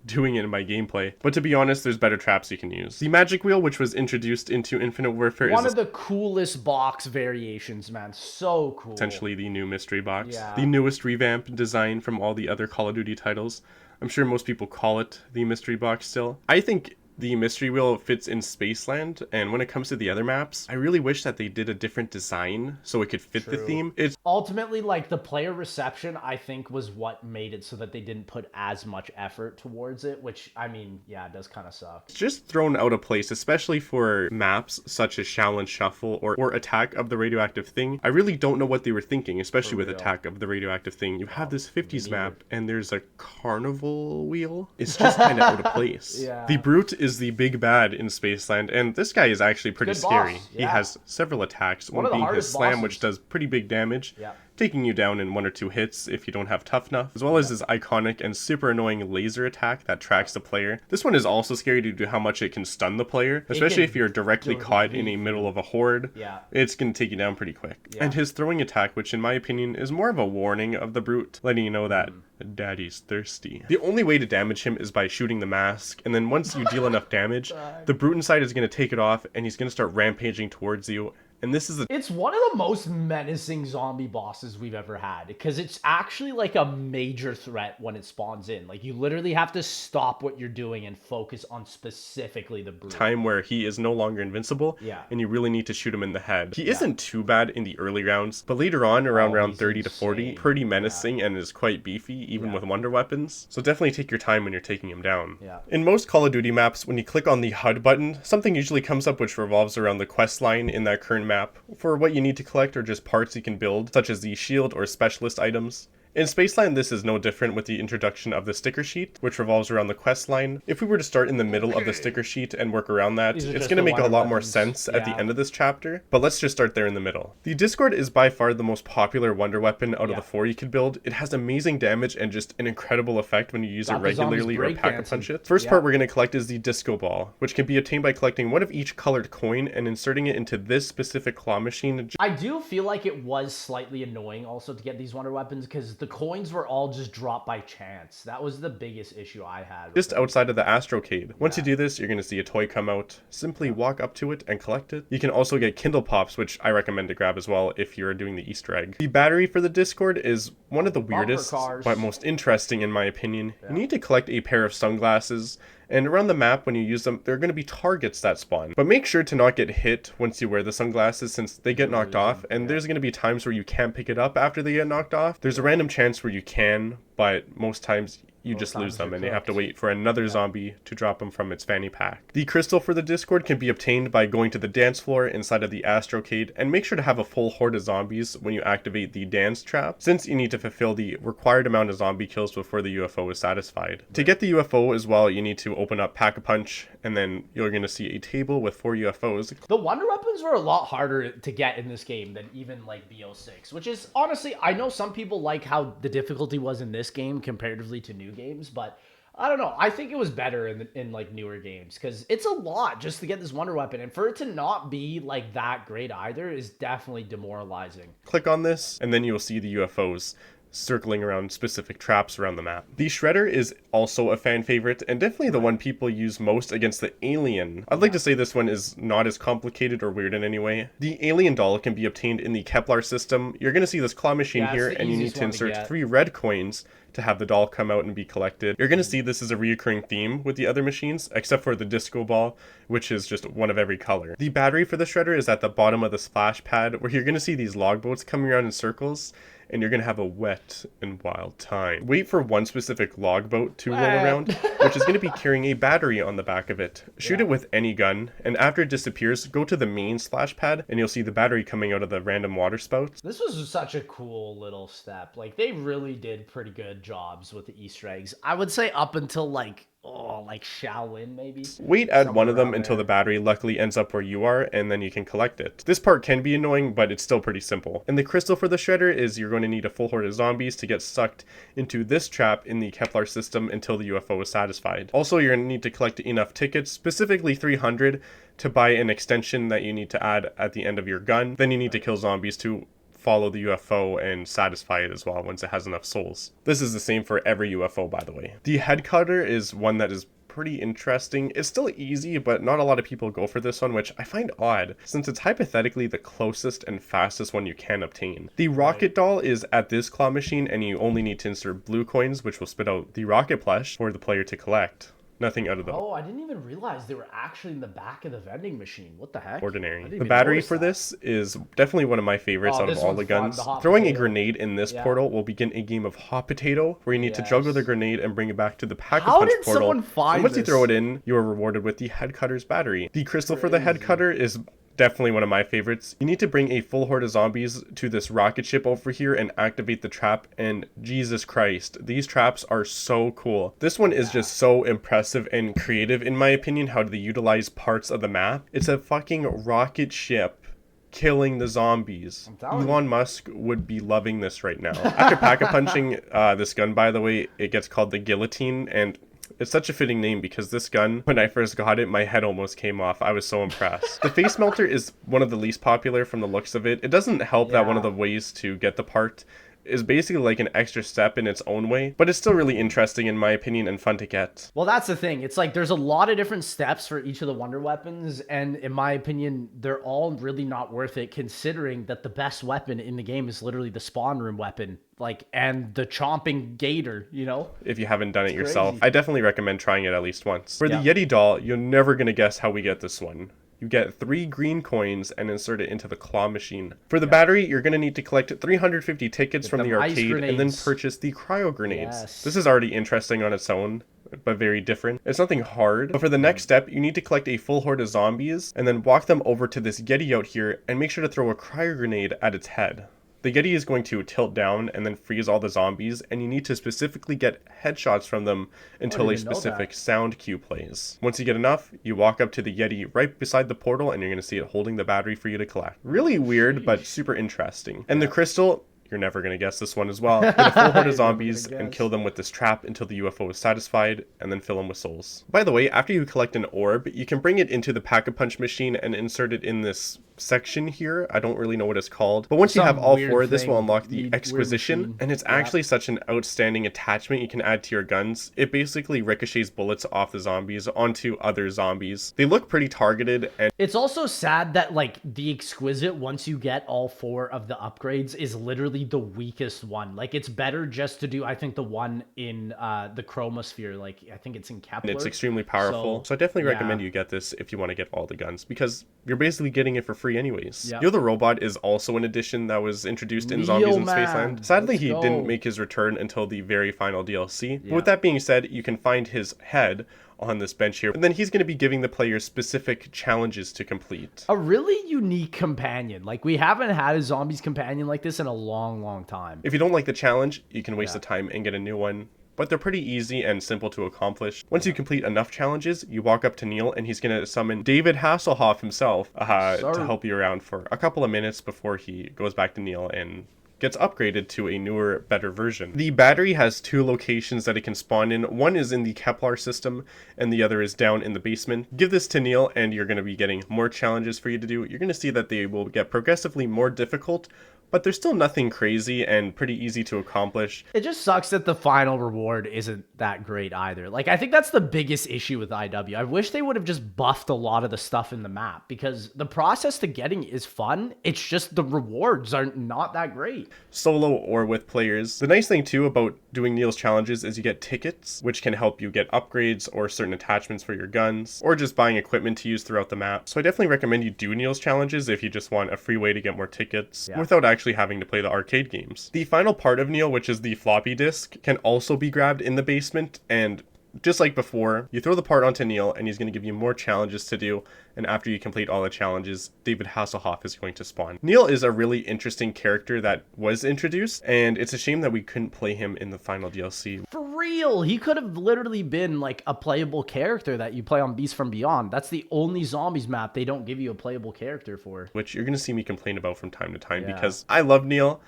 doing it in my gameplay. But to be honest, there's better traps you can use. The Magic Wheel, which was introduced into Infinite Warfare, one of the coolest box variations, man. So cool. Essentially the new mystery box. The newest revamp design from all the other Call of Duty titles. I'm sure most people call it the mystery box still. I think The mystery wheel fits in Spaceland, and when it comes to the other maps, I really wish that they did a different design so it could fit the theme. It's ultimately like the player reception, I think, was what made it so that they didn't put as much effort towards it, which, I mean, yeah, it does kind of suck. just thrown out of place, especially for maps such as Shaolin Shuffle or Attack of the Radioactive Thing. I really don't know what they were thinking, especially with Attack of the Radioactive Thing. You have this 50s map, and there's a carnival wheel. It's just kind of out of place. The Brute is the big bad in Spaceland, and this guy is actually pretty scary. He has several attacks, one being his slam, which does pretty big damage, taking you down in 1 or 2 hits if you don't have tough enough, as well as his iconic and super annoying laser attack that tracks the player. This one is also scary due to how much it can stun the player, especially if you're directly caught in the middle of a horde. It's going to take you down pretty quick. And his throwing attack, which in my opinion is more of a warning of the Brute, letting you know that Daddy's thirsty. The only way to damage him is by shooting the mask, and then once you deal enough damage, the Brute inside is going to take it off, and he's going to start rampaging towards you. And this is it's one of the most menacing zombie bosses we've ever had, because it's actually like a major threat when it spawns in. Like, you literally have to stop what you're doing and focus on specifically the Brute. Time where he is no longer invincible, and you really need to shoot him in the head. He isn't too bad in the early rounds, but later on, around round 30 to 40, pretty menacing and is quite beefy, even with wonder weapons. So definitely take your time when you're taking him down. In most Call of Duty maps, when you click on the HUD button, something usually comes up which revolves around the quest line in that current map for what you need to collect or just parts you can build, such as the shield or specialist items. In Spaceland, this is no different with the introduction of the sticker sheet, which revolves around the quest line. If we were to start in the middle of the sticker sheet and work around that, it's going to make a lot more sense at the end of this chapter, but let's just start there in the middle. The Discord is by far the most popular wonder weapon out of the 4 you could build. It has amazing damage and just an incredible effect when you use it regularly or pack-a-punch it. First part we're going to collect is the disco ball, which can be obtained by collecting one of each colored coin and inserting it into this specific claw machine. I do feel like it was slightly annoying also to get these wonder weapons, because the coins were all just dropped by chance. That was the biggest issue I had. Just outside of the Astrocade. Once you do this, you're going to see a toy come out. Simply walk up to it and collect it. You can also get Kindle Pops, which I recommend to grab as well if you're doing the Easter egg. The battery for the Discord is one of the weirdest, but most interesting in my opinion. You need to collect a pair of sunglasses, and around the map when you use them, there are going to be targets that spawn. But make sure to not get hit once you wear the sunglasses, since they get knocked off, and there's going to be times where you can't pick it up after they get knocked off. There's a random chance where you can, but most times you just lose them and you have to wait for another zombie to drop them from its fanny pack. The crystal for the Discord can be obtained by going to the dance floor inside of the Astrocade, and make sure to have a full horde of zombies when you activate the dance trap, since you need to fulfill the required amount of zombie kills before the UFO is satisfied. To get the UFO as well, you need to open up Pack-a-Punch, and then you're going to see a table with 4 UFOs. The wonder weapons were a lot harder to get in this game than even like BO6, which is honestly, I know some people like how the difficulty was in this game comparatively to new games, but I don't know. I think it was better in like newer games, because it's a lot just to get this wonder weapon, and for it to not be like that great either is definitely demoralizing. Click on this, and then you'll see the UFOs circling around specific traps around the map. The Shredder is also a fan favorite, and definitely the one people use most against the alien. I'd like to say this one is not as complicated or weird in any way. The alien doll can be obtained in the Kepler system. You're going to see this claw machine here, and you need to insert 3 red coins to have the doll come out and be collected. You're going to see this is a reoccurring theme with the other machines, except for the disco ball, which is just one of every color. The battery for the Shredder is at the bottom of the splash pad, where you're going to see these log boats coming around in circles, and you're going to have a wet and wild time. Wait for one specific log boat to roll around, which is going to be carrying a battery on the back of it. Shoot it with any gun, and after it disappears, go to the main splash pad, and you'll see the battery coming out of the random water spouts. This was such a cool little step. Like, they really did pretty good jobs with the Easter eggs. I would say up until like Shaolin maybe. Wait at one of them until the battery luckily ends up where you are, and then you can collect it. This part can be annoying, but it's still pretty simple. And the crystal for the Shredder is you're going to need a full horde of zombies to get sucked into this trap in the Kepler system until the UFO is satisfied. Also, you're going to need to collect enough tickets, specifically 300, to buy an extension that you need to add at the end of your gun. Then you need to kill zombies to follow the UFO and satisfy it as well once it has enough souls. This is the same for every UFO, by the way. The head cutter is one that is pretty interesting. It's still easy, but not a lot of people go for this one, which I find odd, since it's hypothetically the closest and fastest one you can obtain. The rocket doll is at this claw machine, and you only need to insert blue coins, which will spit out the rocket plush for the player to collect. Nothing out of the Oh, I didn't even realize they were actually in the back of the vending machine. What the heck? ordinary. The battery for this is definitely one of my favorites out of all the guns. Throwing a grenade in this portal will begin a game of hot potato, where you need to juggle the grenade and bring it back to the pack-a-punch portal. Someone find and once you this? throw it in, you are rewarded with the head cutter's battery. The crystal for the head cutter is definitely one of my favorites. You need to bring a full horde of zombies to this rocket ship over here and activate the trap, and Jesus Christ, these traps are so cool. This one is just so impressive and creative in my opinion, how they utilize parts of the map. It's a fucking rocket ship killing the zombies. Elon Musk would be loving this right now. After pack-a-punching this gun, by the way, it gets called the guillotine, and it's such a fitting name because this gun, when I first got it, my head almost came off. I was so impressed. The face melter is one of the least popular from the looks of it. It doesn't help that one of the ways to get the part is basically like an extra step in its own way, but it's still really interesting in my opinion and fun to get. Well, that's the thing. It's like there's a lot of different steps for each of the wonder weapons, and in my opinion, they're all really not worth it, considering that the best weapon in the game is literally the spawn room weapon, like, and the chomping gator, you know? If you haven't done it yourself, I definitely recommend trying it at least once. For the Yeah. Yeti doll, you're never gonna guess how we get this one. You get 3 green coins and insert it into the claw machine. For the battery, you're going to need to collect 350 tickets from the arcade and then purchase the cryo grenades. Yes. This is already interesting on its own, but very different. It's nothing hard, but for the next step, you need to collect a full horde of zombies and then walk them over to this Yeti out here and make sure to throw a cryo grenade at its head. The Yeti is going to tilt down and then freeze all the zombies, and you need to specifically get headshots from them until a specific sound cue plays. Once you get enough, you walk up to the Yeti right beside the portal, and you're going to see it holding the battery for you to collect. Really weird, but super interesting. And the crystal, you're never going to guess this one as well. Get a full horde of zombies and kill them with this trap until the UFO is satisfied, and then fill them with souls. By the way, after you collect an orb, you can bring it into the pack-a-punch machine and insert it in this section here. I don't really know what it's called, but once you have all 4, this will unlock the exquisition, and it's actually such an outstanding attachment you can add to your guns. It basically ricochets bullets off the zombies onto other zombies. They look pretty targeted, and it's also sad that like the exquisite, once you get all 4 of the upgrades, is literally the weakest one. Like, it's better just to do, I think, the one in the chromosphere, like I think it's in Kepler. And it's extremely powerful, so I definitely recommend you get this if you want to get all the guns, because you're basically getting it for free anyways. Yo the Robot is also an addition that was introduced in Zombies in Spaceland. Sadly, he didn't make his return until the very final DLC. But with that being said, you can find his head on this bench here, and then he's going to be giving the players specific challenges to complete. A really unique companion. Like, we haven't had a zombies companion like this in a long time. If you don't like the challenge, you can waste the time and get a new one, but they're pretty easy and simple to accomplish. Once you complete enough challenges, you walk up to Neil, and he's going to summon David Hasselhoff himself to help you around for a couple of minutes before he goes back to Neil and gets upgraded to a newer, better version. The battery has 2 locations that it can spawn in. One is in the Kepler system, and the other is down in the basement. Give this to Neil, and you're going to be getting more challenges for you to do. You're going to see that they will get progressively more difficult, but there's still nothing crazy and pretty easy to accomplish. It just sucks that the final reward isn't that great either. Like, I think that's the biggest issue with IW. I wish they would have just buffed a lot of the stuff in the map, because the process to getting is fun. It's just the rewards are not that great. Solo or with players. The nice thing too about doing Neil's challenges is you get tickets, which can help you get upgrades or certain attachments for your guns, or just buying equipment to use throughout the map. So I definitely recommend you do Neil's challenges if you just want a free way to get more tickets without actually having to play the arcade games. The final part of Neil, which is the floppy disk, can also be grabbed in the basement, and just like before, you throw the part onto Neil, and he's going to give you more challenges to do, and after you complete all the challenges, David Hasselhoff is going to spawn. Neil is a really interesting character that was introduced, and it's a shame that we couldn't play him in the final DLC. For real, he could have literally been like a playable character that you play on Beast from Beyond. That's the only zombies map they don't give you a playable character for. Which you're going to see me complain about from time to time, because I love Neil.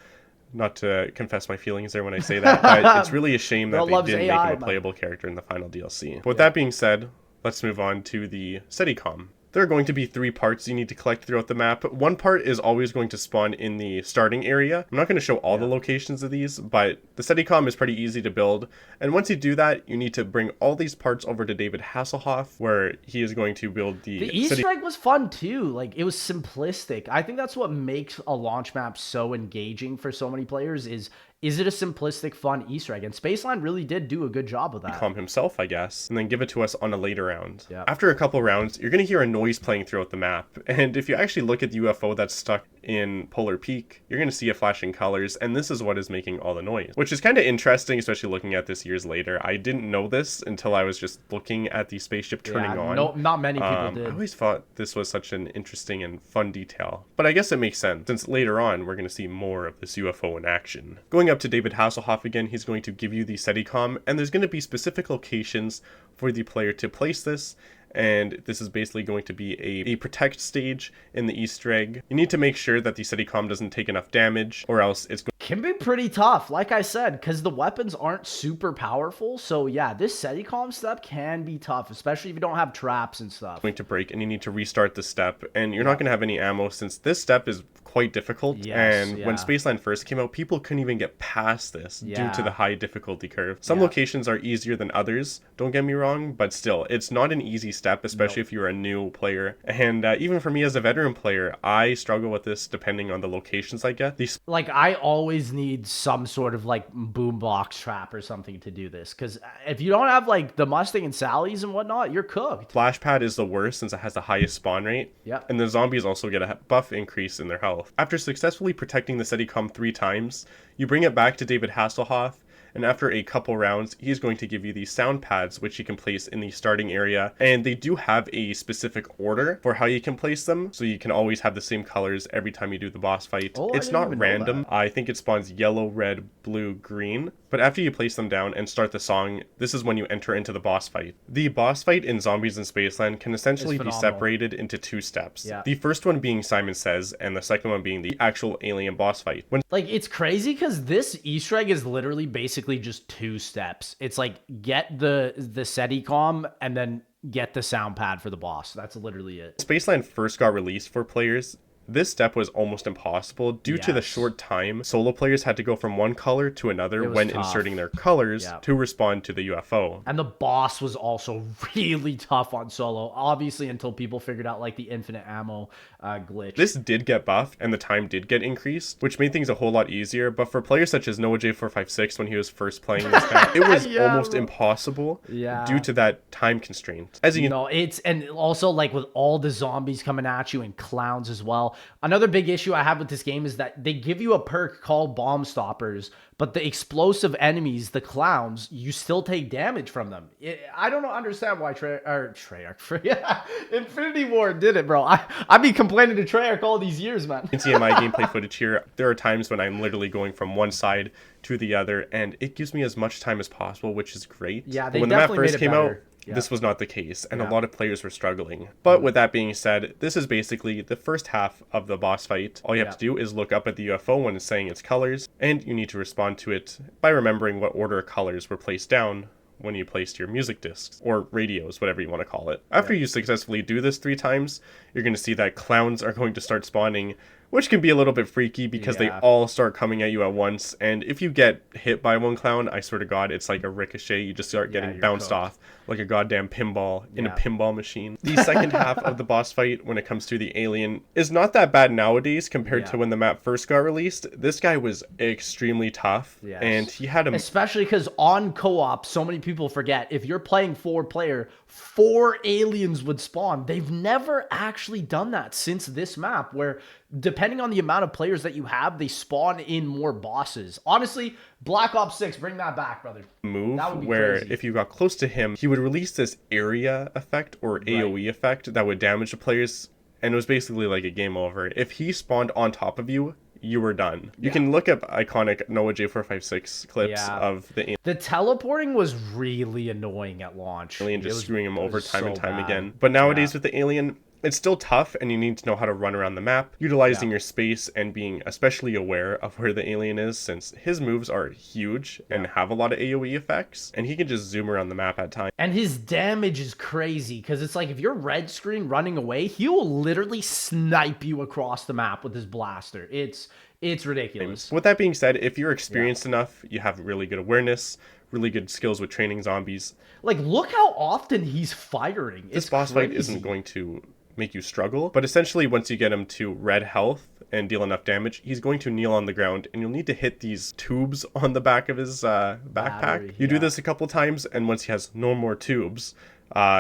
Not to confess my feelings there when I say that, but it's really a shame that they didn't make him a playable character in the final DLC. But with that being said, let's move on to the SETICOM. There are going to be 3 parts you need to collect throughout the map. One part is always going to spawn in the starting area. I'm not going to show all the locations of these, but the SETICOM is pretty easy to build. And once you do that, you need to bring all these parts over to David Hasselhoff, where he is going to build the Easter egg was fun too. Like, it was simplistic. I think that's what makes a launch map so engaging for so many players is is it a simplistic, fun Easter egg? And Spaceland really did do a good job of that. Calm himself, I guess, and then give it to us on a later round. Yeah. After a couple rounds, you're going to hear a noise playing throughout the map, and if you actually look at the UFO that's stuck in Polar Peak, you're going to see it flashing colors, and this is what is making all the noise, which is kind of interesting, especially looking at this years later. I didn't know this until I was just looking at the spaceship turning on. No, not many people did. I always thought this was such an interesting and fun detail, but I guess it makes sense, since later on we're going to see more of this UFO in action. Going up to David Hasselhoff again, he's going to give you the SETICOM, and there's going to be specific locations for the player to place this, and this is basically going to be a protect stage in the Easter egg. You need to make sure that the SETICOM doesn't take enough damage, or else it's can be pretty tough, like I said, because the weapons aren't super powerful. So yeah, this SETICOM step can be tough, especially if you don't have traps and stuff. Going to break, and you need to restart the step, and you're not going to have any ammo since this step is quite difficult. When Spaceland first came out, people couldn't even get past this due to the high difficulty curve. Some locations are easier than others, don't get me wrong, but still, it's not an easy step, especially if you're a new player. And even for me as a veteran player, I struggle with this depending on the locations I get. Like, I always need some sort of like boombox trap or something to do this, because if you don't have like the Mustang and Sally's and whatnot, you're cooked. Splash pad is the worst since it has the highest spawn rate. And the zombies also get a buff increase in their health. After successfully protecting the SETICOM 3 times, you bring it back to David Hasselhoff, and after a couple rounds, he's going to give you these sound pads, which you can place in the starting area. And they do have a specific order for how you can place them, so you can always have the same colors every time you do the boss fight. It's not random. I think it spawns yellow, red, blue, green. But after you place them down and start the song, this is when you enter into the boss fight. The boss fight in Zombies in Spaceland can essentially be separated into 2 steps. The first one being Simon Says, and the second one being the actual alien boss fight. Like, it's crazy because this Easter egg is literally basically just 2 steps. It's like, get the SETICOM and then get the sound pad for the boss. That's literally it. Spaceland first got released for players. This step was almost impossible due to the short time. Solo players had to go from one color to another when inserting their colors to respond to the UFO. And the boss was also really tough on solo, obviously, until people figured out like the infinite ammo glitch. This did get buffed and the time did get increased, which made things a whole lot easier. But for players such as NoahJ456 when he was first playing this map, it was almost impossible due to that time constraint. As you know, and also like with all the zombies coming at you and clowns as well. Another big issue I have with this game is that they give you a perk called Bomb Stoppers, but the explosive enemies, the clowns, you still take damage from them. I don't understand why Infinity Ward did it, bro. I've been complaining to Treyarch all these years, man. You can see in my gameplay footage here, there are times when I'm literally going from one side to the other, and it gives me as much time as possible, which is great. Yeah, they when definitely the map first came out, Yeah. This was not the case, and a lot of players were struggling. But with that being said, this is basically the first half of the boss fight. All you have to do is look up at the UFO when it's saying its colors, and you need to respond to it by remembering what order colors were placed down when you placed your music discs, or radios, whatever you want to call it. After you successfully do this 3 times, you're going to see that clowns are going to start spawning, which can be a little bit freaky because they all start coming at you at once. And if you get hit by one clown, I swear to God, it's like a ricochet. You just start getting bounced off like a goddamn pinball in a pinball machine. The second half of the boss fight, when it comes to the alien, is not that bad nowadays compared to when the map first got released. This guy was extremely tough, and he had especially because on co-op, so many people forget, if you're playing 4-player, 4 aliens would spawn. They've never actually done that since this map, where depending on the amount of players that you have, they spawn in more bosses. Honestly, Black Ops 6, bring that back, brother. Move where crazy. If you got close to him, he would release this area effect or AoE effect that would damage the players, and it was basically like a game over. If he spawned on top of you, you were done. You can look up iconic NoahJ456 clips of the alien. The teleporting was really annoying at launch. Alien just screwing him over time and time again. But nowadays with the alien, it's still tough, and you need to know how to run around the map, utilizing your space and being especially aware of where the alien is, since his moves are huge and have a lot of AoE effects, and he can just zoom around the map at times. And his damage is crazy, because it's like if you're red screen running away, he will literally snipe you across the map with his blaster. It's ridiculous. With that being said, if you're experienced enough, you have really good awareness, really good skills with training zombies. Like, look how often he's firing. This boss fight isn't going to make you struggle, but essentially once you get him to red health, and deal enough damage, he's going to kneel on the ground, and you'll need to hit these tubes on the back of his backpack. Battery, You do this a couple times, and once he has no more tubes,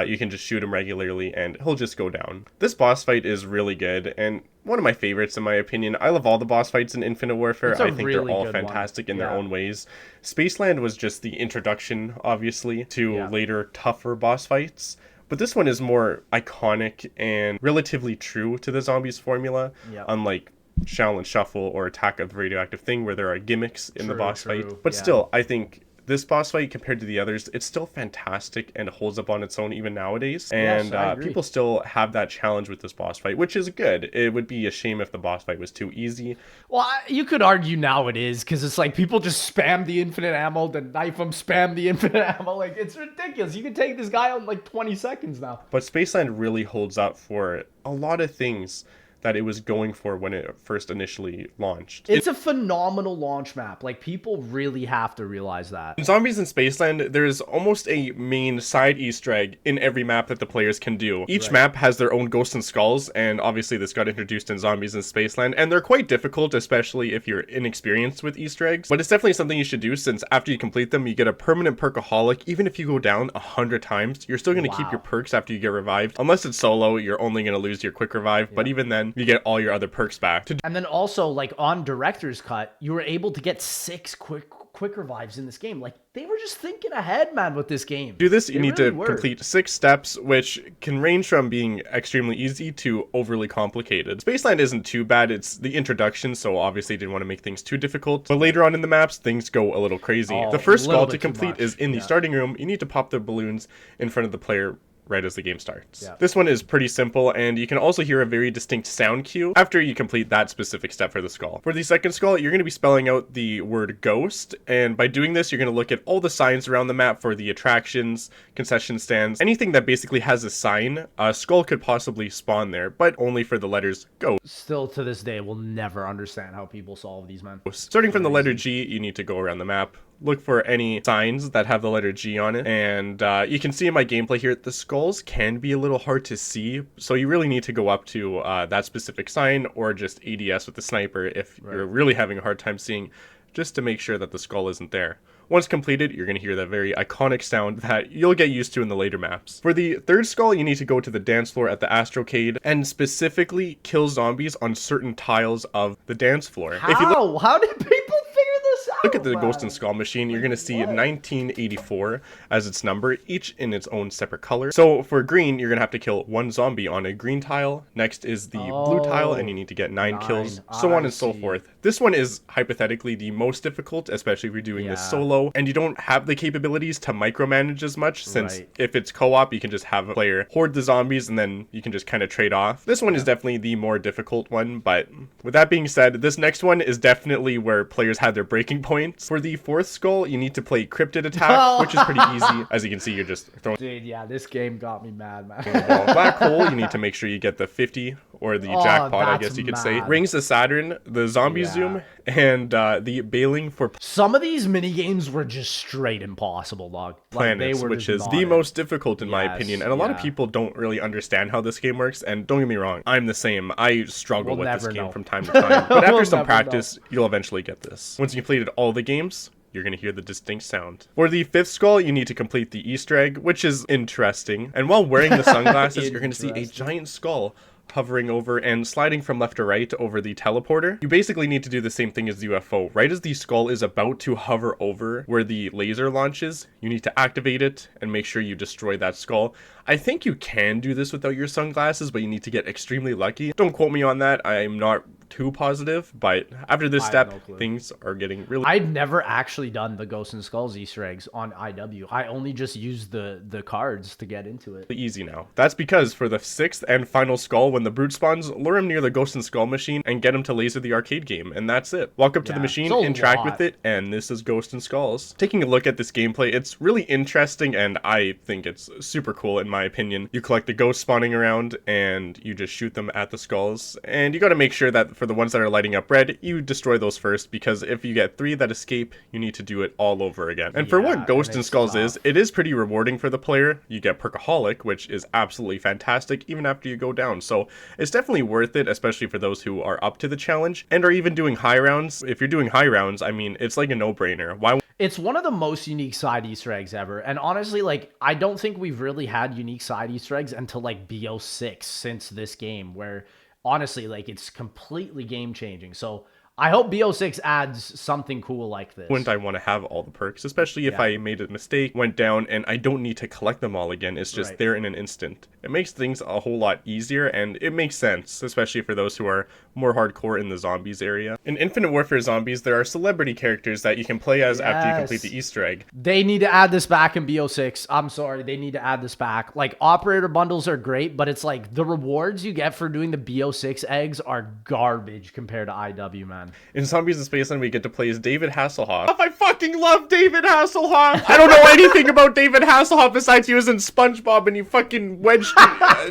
you can just shoot him regularly and he'll just go down. This boss fight is really good and one of my favorites in my opinion. I love all the boss fights in Infinite Warfare. I think they're all fantastic in their own ways. Spaceland was just the introduction, obviously, to later tougher boss fights. But this one is more iconic and relatively true to the zombies formula, unlike Shaolin Shuffle or Attack of the Radioactive Thing, where there are gimmicks in the boss fight. But still, I think this boss fight compared to the others, it's still fantastic and holds up on its own even nowadays. And people still have that challenge with this boss fight, which is good. It would be a shame if the boss fight was too easy. Well, you could argue now it is, because it's like people just spam the infinite ammo, then knife him, spam the infinite ammo. Like, it's ridiculous. You can take this guy out in like 20 seconds now. But Spaceland really holds up for a lot of things that it was going for when it first initially launched. It's a phenomenal launch map. Like, people really have to realize that. In Zombies in Spaceland, there's almost a main side Easter egg in every map that the players can do. Each map has their own ghosts and skulls, and obviously this got introduced in Zombies in Spaceland, and they're quite difficult, especially if you're inexperienced with Easter eggs. But it's definitely something you should do, since after you complete them, you get a permanent perkaholic. Even if you go down 100 times, you're still going to keep your perks after you get revived. Unless it's solo, you're only going to lose your quick revive, but even then, you get all your other perks back. And then also, like, on Director's Cut, you were able to get 6 quick revives in this game. Like, they were just thinking ahead, man, with this game. Do this, you need to complete 6 steps, which can range from being extremely easy to overly complicated. Spaceland isn't too bad. It's the introduction, so obviously didn't want to make things too difficult. But later on in the maps, things go a little crazy. The first skull to complete is in the starting room. You need to pop the balloons in front of the player right as the game starts. This one is pretty simple, and you can also hear a very distinct sound cue after you complete that specific step for the skull. For the second skull, you're going to be spelling out the word ghost, and by doing this, you're going to look at all the signs around the map for the attractions, concession stands, anything that basically has a sign. A skull could possibly spawn there, but only for the letters ghost. Still to this day, we'll never understand how people solve these, man. Starting from the letter G, you need to go around the map. Look for any signs that have the letter G on it, and you can see in my gameplay here, the skulls can be a little hard to see, so you really need to go up to that specific sign, or just ADS with the sniper if you're really having a hard time seeing, just to make sure that the skull isn't there. Once completed, you're going to hear that very iconic sound that you'll get used to in the later maps. For the third skull, you need to go to the dance floor at the Astrocade and specifically kill zombies on certain tiles of the dance floor. How? How did people figure this out? Look at the Ghost and Skull machine. You're going to see 1984 as its number, each in its own separate color. So for green, you're going to have to kill 1 zombie on a green tile. Next is the blue tile, and you need to get 9 kills, so on and so forth. This one is hypothetically the most difficult, especially if you're doing this solo, and you don't have the capabilities to micromanage as much, since if it's co-op, you can just have a player hoard the zombies, and then you can just kind of trade off. This one is definitely the more difficult one, but with that being said, this next one is definitely where players had their breaking points. For the fourth skull, you need to play Cryptid Attack, which is pretty easy. As you can see, you're just throwing... Dude, yeah, this game got me mad, man. Black hole, you need to make sure you get the 50, or the jackpot, I guess you could say. Rings of Saturn, the zombie zoom, and the bailing for... Some of these mini games were just straight impossible, dog. Planets, which is the most difficult in my opinion, and a lot of people don't really understand how this game works, and don't get me wrong, I'm the same. I struggle with this game from time to time, but after some practice, you'll eventually get this. Once you completed all the games, you're going to hear the distinct sound. For the fifth skull, you need to complete the Easter egg, which is interesting, and while wearing the sunglasses, you're going to see a giant skull hovering over and sliding from left to right over the teleporter. You basically need to do the same thing as the UFO. Right as the skull is about to hover over where the laser launches, you need to activate it and make sure you destroy that skull. I think you can do this without your sunglasses, but you need to get extremely lucky. Don't quote me on that. I'm not too positive, but after this step, things are getting really... I'd never actually done the Ghosts and Skulls Easter eggs on IW. I only just used the cards to get into it. Easy now. That's because for the sixth and final skull, when the brute spawns, lure him near the Ghost and Skull machine and get him to laser the arcade game, and that's it. Walk up to the machine, interact with it, and this is Ghost and Skulls. Taking a look at this gameplay, it's really interesting, and I think it's super cool in my my opinion. You collect the ghosts spawning around and you just shoot them at the skulls. And you got to make sure that for the ones that are lighting up red, you destroy those first, because if you get 3 that escape, you need to do it all over again. And for what Ghost and Skulls is, it is pretty rewarding for the player. You get Perkaholic, which is absolutely fantastic even after you go down. So it's definitely worth it, especially for those who are up to the challenge and are even doing high rounds. If you're doing high rounds, I mean, it's like a no-brainer. Why? It's one of the most unique side Easter eggs ever. And honestly, like, I don't think we've really had unique side Easter eggs until like BO6 since this game, where honestly, like, it's completely game changing. So I hope BO6 adds something cool like this. Wouldn't I want to have all the perks, especially if I made a mistake, went down, and I don't need to collect them all again. It's just there in an instant. It makes things a whole lot easier, and it makes sense, especially for those who are more hardcore in the zombies area. In Infinite Warfare Zombies, there are celebrity characters that you can play as after you complete the Easter egg. They need to add this back in BO6. I'm sorry, they need to add this back. Like, operator bundles are great, but it's like the rewards you get for doing the BO6 eggs are garbage compared to IW, man. In Zombies in Spaceland, we get to play as David Hasselhoff. I fucking love David Hasselhoff! I don't know anything about David Hasselhoff besides he was in SpongeBob and he fucking wedged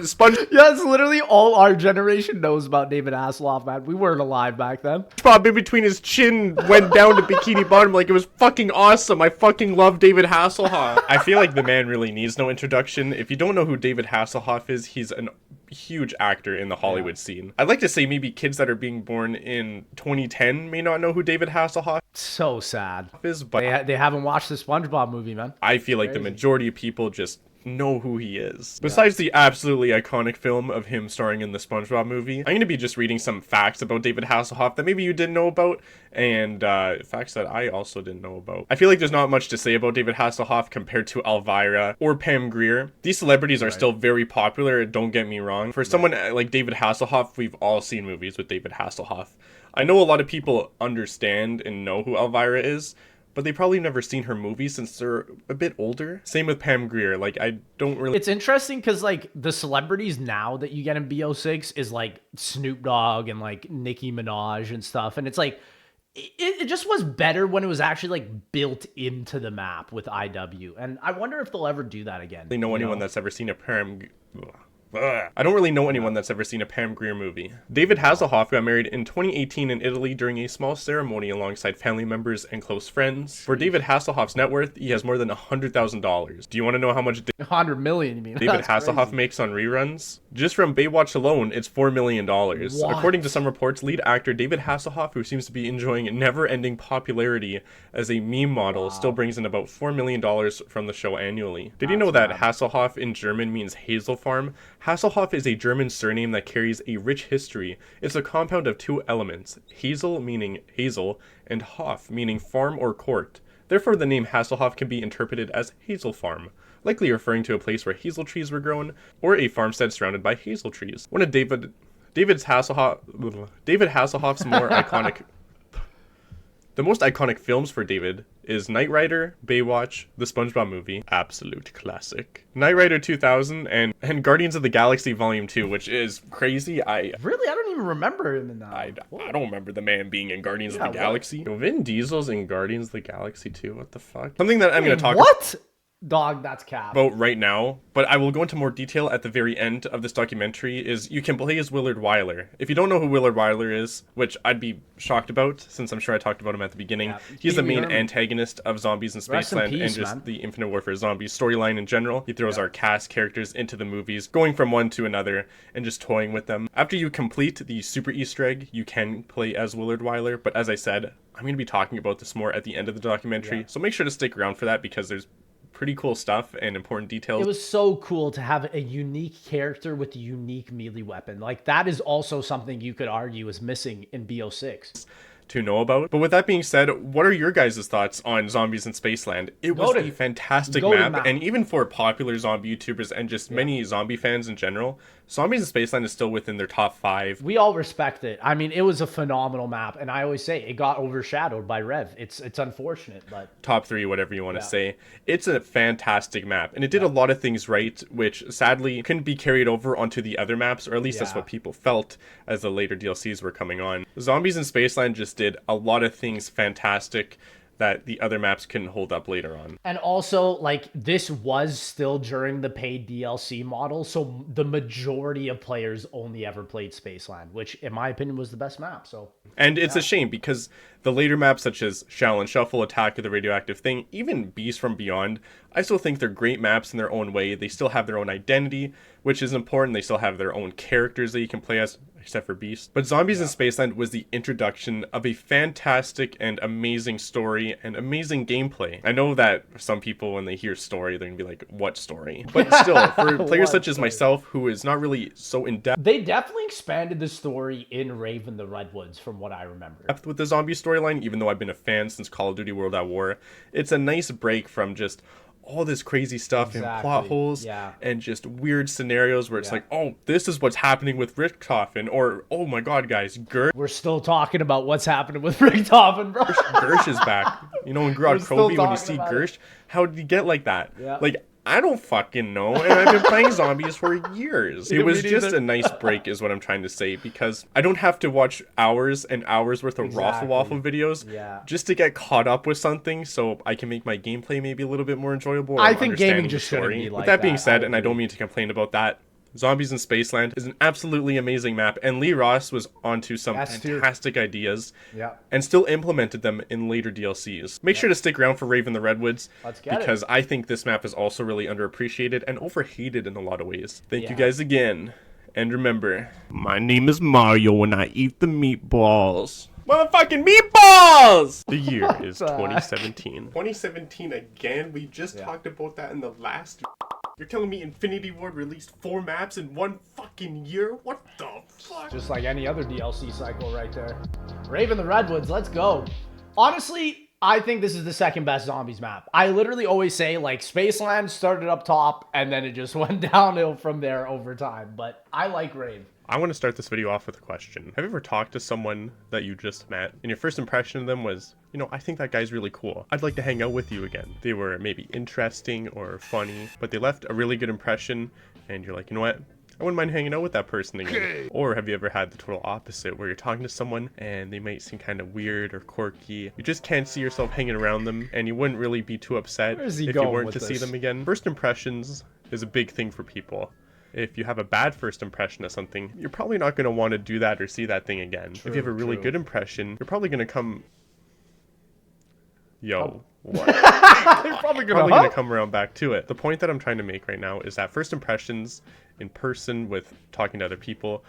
Sponge. Yeah, that's literally all our generation knows about David Hasselhoff, man. We weren't alive back then. SpongeBob in between his chin went down to Bikini Bottom. Like, it was fucking awesome. I fucking love David Hasselhoff. I feel like the man really needs no introduction. If you don't know who David Hasselhoff is, he's an huge actor in the Hollywood scene. I'd like to say maybe kids that are being born in 2010 may not know who David Hasselhoff So sad. is, but They haven't watched the SpongeBob movie, man. I feel like the majority of people just know who he is. Besides the absolutely iconic film of him starring in the SpongeBob movie, I'm going to be just reading some facts about David Hasselhoff that maybe you didn't know about, and facts that I also didn't know about. I feel like there's not much to say about David Hasselhoff compared to Elvira or Pam Grier. These celebrities are still very popular, don't get me wrong. For someone like David Hasselhoff, we've all seen movies with David Hasselhoff. I know a lot of people understand and know who Elvira is, but they probably never seen her movies since they're a bit older. Same with Pam Grier. Like, I don't really... It's interesting because, like, the celebrities now that you get in BO6 is, like, Snoop Dogg and, like, Nicki Minaj and stuff. And it's, like, it just was better when it was actually, like, built into the map with IW. And I wonder if they'll ever do that again. I don't know anyone that's ever seen a Pam... I don't really know anyone that's ever seen a Pam Grier movie. David Hasselhoff got married in 2018 in Italy during a small ceremony alongside family members and close friends. For David Hasselhoff's net worth, he has more than $100,000. Do you want to know how much 100 million, you mean? David Hasselhoff makes on reruns? Just from Baywatch alone, it's $4 million. What? According to some reports, lead actor David Hasselhoff, who seems to be enjoying never-ending popularity as a meme model, still brings in about $4 million from the show annually. Did you know that Hasselhoff in German means hazel farm? Hasselhoff is a German surname that carries a rich history. It's a compound of two elements, hazel meaning hazel, and Hof meaning farm or court. Therefore, the name Hasselhoff can be interpreted as hazel farm, likely referring to a place where hazel trees were grown, or a farmstead surrounded by hazel trees. One of David Hasselhoff's more iconic... The most iconic films for David is Knight Rider, Baywatch, the SpongeBob movie, absolute classic, Knight Rider 2000, and Guardians of the Galaxy Volume 2, which is crazy. Really? I don't even remember him in that. I don't remember the man being in Guardians of the Galaxy. Vin Diesel's in Guardians of the Galaxy 2, what the fuck? Something that I'm going to talk What? Dog, that's cap. About right now, but I will go into more detail at the very end of this documentary, is you can play as Willard Wyler. If you don't know who Willard Wyler is, which I'd be shocked about, since I'm sure I talked about him at the beginning, he's the main antagonist of Zombies in Spaceland and just the Infinite Warfare Zombies storyline in general. He throws our cast characters into the movies, going from one to another, and just toying with them. After you complete the Super Easter Egg, you can play as Willard Wyler, but as I said, I'm going to be talking about this more at the end of the documentary, so make sure to stick around for that, because there's pretty cool stuff and important details. It was so cool to have a unique character with a unique melee weapon. Like, that is also something you could argue is missing in BO6. To know about. But with that being said, what are your guys' thoughts on Zombies in Spaceland? It was a fantastic map, and even for popular zombie YouTubers and just many zombie fans in general, Zombies in Spaceland is still within their top 5. We all respect it. I mean, it was a phenomenal map, and I always say it got overshadowed by Rev. It's unfortunate, but top 3, whatever you want to say. It's a fantastic map, and it did a lot of things right, which sadly couldn't be carried over onto the other maps, or at least that's what people felt as the later DLCs were coming on. Zombies in Spaceland just did a lot of things fantastic. that the other maps couldn't hold up later on. And also, like, this was still during the paid DLC model, so the majority of players only ever played Spaceland, which, in my opinion, was the best map. So, and it's a shame because the later maps such as Shaolin Shuffle, Attack of the Radioactive Thing, even Beast from Beyond, I still think they're great maps in their own way. They still have their own identity, which is important. They still have their own characters that you can play as, except for Beast. But Zombies in Spaceland was the introduction of a fantastic and amazing story and amazing gameplay. I know that some people, when they hear story, they're gonna be like, what story? But still, for players such as myself, who is not really so in-depth, they definitely expanded the story in Rave in the Redwoods, from what I remember. With the zombie storyline, even though I've been a fan since Call of Duty World at War, it's a nice break from just all this crazy stuff and plot holes and just weird scenarios where it's like, oh, this is what's happening with Richthofen, or oh my god, guys, Gersh. We're still talking about what's happening with Richthofen, bro. Gersh is back. You know, in Grod Kobe, when you see Gersh, how did he get like that? Like, I don't fucking know, and I've been playing zombies for years. It was just a nice break is what I'm trying to say, because I don't have to watch hours and hours worth of Raffle Waffle videos just to get caught up with something, so I can make my gameplay maybe a little bit more enjoyable. I think gaming just shouldn't be like that. With that being said, and I don't mean to complain about that, Zombies in Spaceland is an absolutely amazing map, and Lee Ross was onto some fantastic ideas and still implemented them in later DLCs. Make sure to stick around for Rave in the Redwoods, because I think this map is also really underappreciated and overhated in a lot of ways. Thank you guys again, and remember, my name is Mario and I eat the meatballs. Motherfucking meatballs! The year is 2017. 2017 again? We just talked about that in the last... You're telling me Infinity Ward released 4 maps in 1 fucking year? What the fuck? Just like any other DLC cycle right there. Rave in the Redwoods, let's go. Honestly, I think this is the second best Zombies map. I literally always say, like, Spaceland started up top, and then it just went downhill from there over time. But I like Rave. I want to start this video off with a question. Have you ever talked to someone that you just met, and your first impression of them was, you know, I think that guy's really cool. I'd like to hang out with you again. They were maybe interesting or funny, but they left a really good impression, and you're like, you know what? I wouldn't mind hanging out with that person again. Or have you ever had the total opposite, where you're talking to someone and they might seem kind of weird or quirky. You just can't see yourself hanging around them, and you wouldn't really be too upset if you weren't to see them again. First impressions is a big thing for people. If you have a bad first impression of something, you're probably not going to want to do that or see that thing again. If you have a really good impression, you're probably going to come... What? You're probably going to come around back to it. The point that I'm trying to make right now is that first impressions in person with talking to other people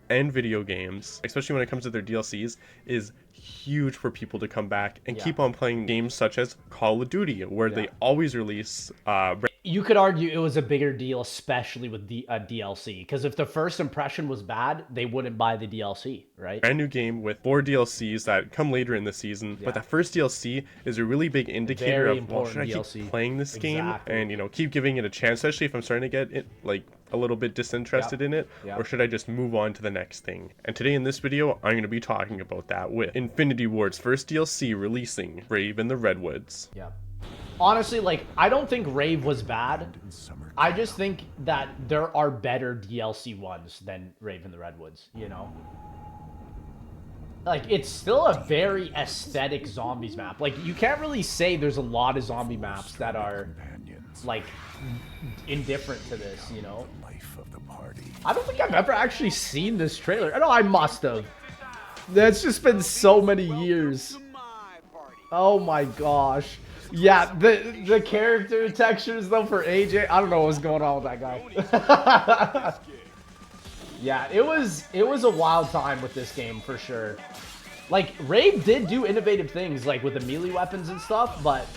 and video games, especially when it comes to their DLCs, is huge for people to come back and keep on playing games such as Call of Duty, where they always release... You could argue it was a bigger deal, especially with the DLC, because if the first impression was bad, they wouldn't buy the DLC, right? Brand new game with 4 DLCs that come later in the season, but that first DLC is a really big indicator of, well, should I keep playing this game and, you know, keep giving it a chance, especially if I'm starting to get it, like, a little bit disinterested in it, or should I just move on to the next thing? And today in this video, I'm going to be talking about that with Infinity Ward's first DLC releasing, Rave in the Redwoods. Honestly, like, I don't think Rave was bad. I just think that there are better DLC ones than Rave in the Redwoods, you know? Like, it's still a very aesthetic zombies map. Like, you can't really say there's a lot of zombie maps that are, like, indifferent to this, you know? I don't think I've ever actually seen this trailer. I know I must have. That's just been so many years. Oh my gosh. Yeah, the character textures though for AJ, I don't know what's going on with that guy. Yeah, it was a wild time with this game for sure. Like, Rave did do innovative things like with the melee weapons and stuff, but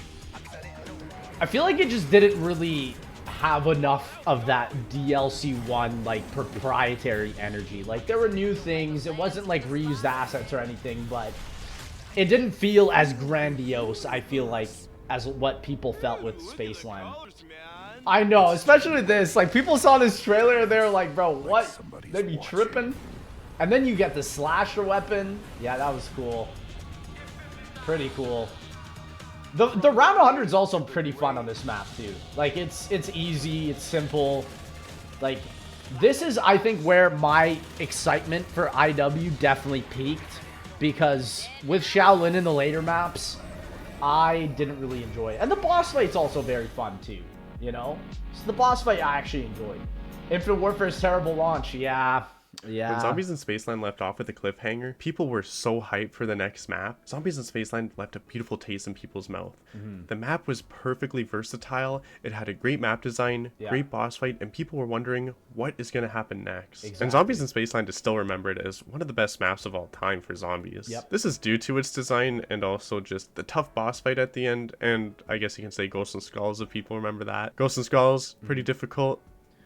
I feel like it just didn't really have enough of that DLC 1 like proprietary energy. Like, there were new things, it wasn't like reused assets or anything, but it didn't feel as grandiose, I feel like, as what people felt with Spaceland. I know, especially with this. Like, people saw this trailer and they were like, bro, what? They'd be tripping. And then you get the slasher weapon. Yeah, that was cool. Pretty cool. The round 100 is also pretty fun on this map too. Like, it's easy, it's simple. Like, this is, I think, where my excitement for IW definitely peaked, because with Shaolin in the later maps, I didn't really enjoy it. And the boss fight's also very fun too, you know? So the boss fight I actually enjoyed. Infinite Warfare's terrible launch, yeah. When Zombies in Spaceland left off with a cliffhanger, people were so hyped for the next map. Zombies in Spaceland left a beautiful taste in people's mouth. The map was perfectly versatile, it had a great map design, great boss fight, and people were wondering what is going to happen next. And Zombies in Spaceland is still remembered as one of the best maps of all time for zombies. This is due to its design and also just the tough boss fight at the end, and I guess you can say Ghosts and Skulls if people remember that. Ghosts and Skulls, pretty difficult.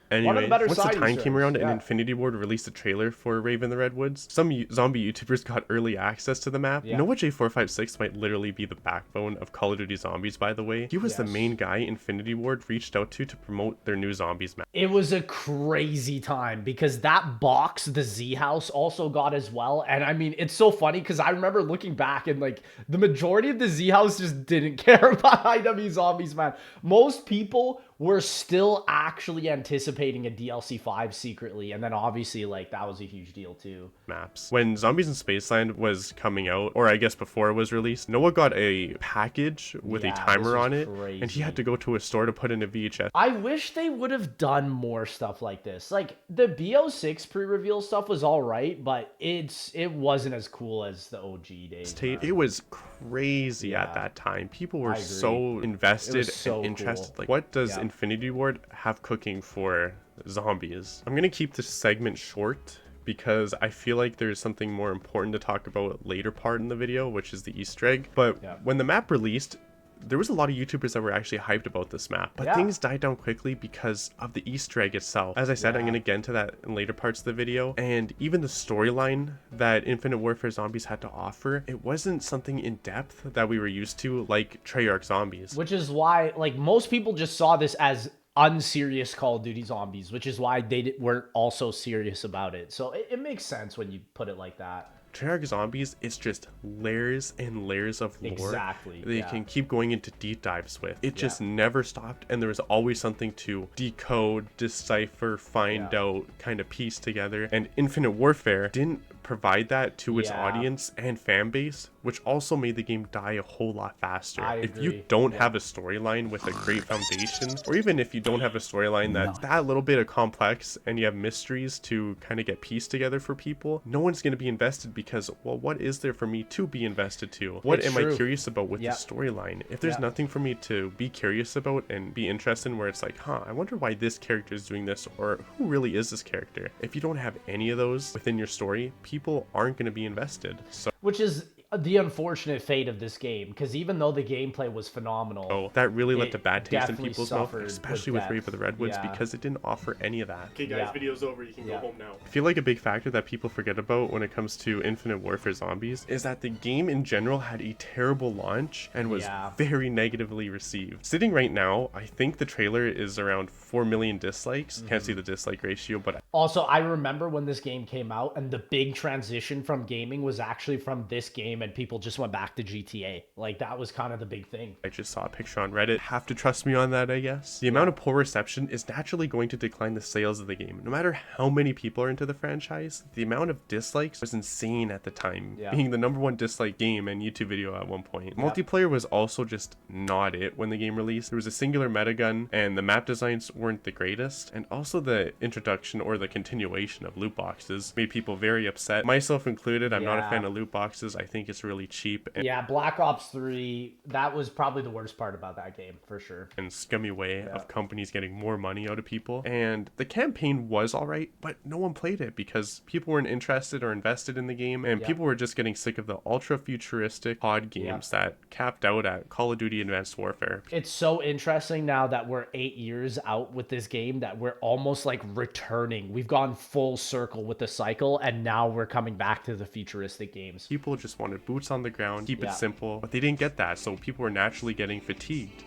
Anyway, once the time came around and Infinity Ward released a trailer for Rave in the Redwoods, some zombie YouTubers got early access to the map. Noah J456 might literally be the backbone of Call of Duty Zombies, by the way. He was the main guy Infinity Ward reached out to promote their new Zombies map. It was a crazy time because that box, the Z House, also got as well. And I mean, it's so funny because I remember looking back and like the majority of the Z House just didn't care about IW Zombies, man. Most people were still actually anticipating a DLC 5 secretly, and then obviously like that was a huge deal too. Maps. When Zombies in Spaceland was coming out, or I guess before it was released, Noah got a package with a timer on it, and he had to go to a store to put in a VHS. I wish they would have done more stuff like this. Like the BO6 pre-reveal stuff was all right, but it wasn't as cool as the OG days. It was crazy at that time. People were so invested and interested. Cool. Like, what does Infinity Ward have cooking for zombies? I'm gonna keep this segment short because I feel like there's something more important to talk about later part in the video, which is the Easter egg. But when the map released, there was a lot of YouTubers that were actually hyped about this map, but things died down quickly because of the Easter egg itself. As I said, I'm going to get into that in later parts of the video, and even the storyline that Infinite Warfare Zombies had to offer, it wasn't something in depth that we were used to, like Treyarch Zombies. Which is why, like, most people just saw this as unserious Call of Duty Zombies, which is why they weren't also serious about it. So it makes sense when you put it like that. Treyarch Zombies, it's just layers and layers of lore they can keep going into deep dives with. It just never stopped, and there was always something to decode, decipher, find out, kind of piece together. And Infinite Warfare didn't provide that to its audience and fan base, which also made the game die a whole lot faster. If you don't have a storyline with a great foundation, or even if you don't have a storyline that's that little bit of complex and you have mysteries to kind of get pieced together for people, no one's going to be invested because, well, what is there for me to be invested to? What am I curious about with the storyline? If there's nothing for me to be curious about and be interested in, where it's like, I wonder why this character is doing this, or who really is this character? If you don't have any of those within your story, people aren't going to be invested. So, which is the unfortunate fate of this game, because even though the gameplay was phenomenal, that really left a bad taste in people's mouth, especially with Rave of the Redwoods, because it didn't offer any of that. Okay guys, video's over, you can go home now. I feel like a big factor that people forget about when it comes to Infinite Warfare Zombies is that the game in general had a terrible launch and was very negatively received. Sitting right now, I think the trailer is around 4 million dislikes. Can't see the dislike ratio, but also I remember when this game came out and the big transition from gaming was actually from this game, and people just went back to GTA. Like, that was kind of the big thing. I just saw a picture on Reddit. Have to trust me on that, I guess. The amount of poor reception is naturally going to decline the sales of the game. No matter how many people are into the franchise, the amount of dislikes was insane at the time, being the #1 dislike game and YouTube video at one point. Multiplayer was also just not it when the game released. There was a singular metagun, and the map designs weren't the greatest, and also the introduction or the continuation of loot boxes made people very upset, myself included. I'm not a fan of loot boxes. I think it's really cheap. And Black Ops 3, that was probably the worst part about that game, for sure. And scummy way of companies getting more money out of people. And the campaign was alright, but no one played it because people weren't interested or invested in the game, and people were just getting sick of the ultra futuristic COD games that capped out at Call of Duty Advanced Warfare. It's so interesting now that we're 8 years out with this game that we're almost like returning. We've gone full circle with the cycle, and now we're coming back to the futuristic games. People just wanted boots on the ground, keep it simple, but they didn't get that, so people were naturally getting fatigued.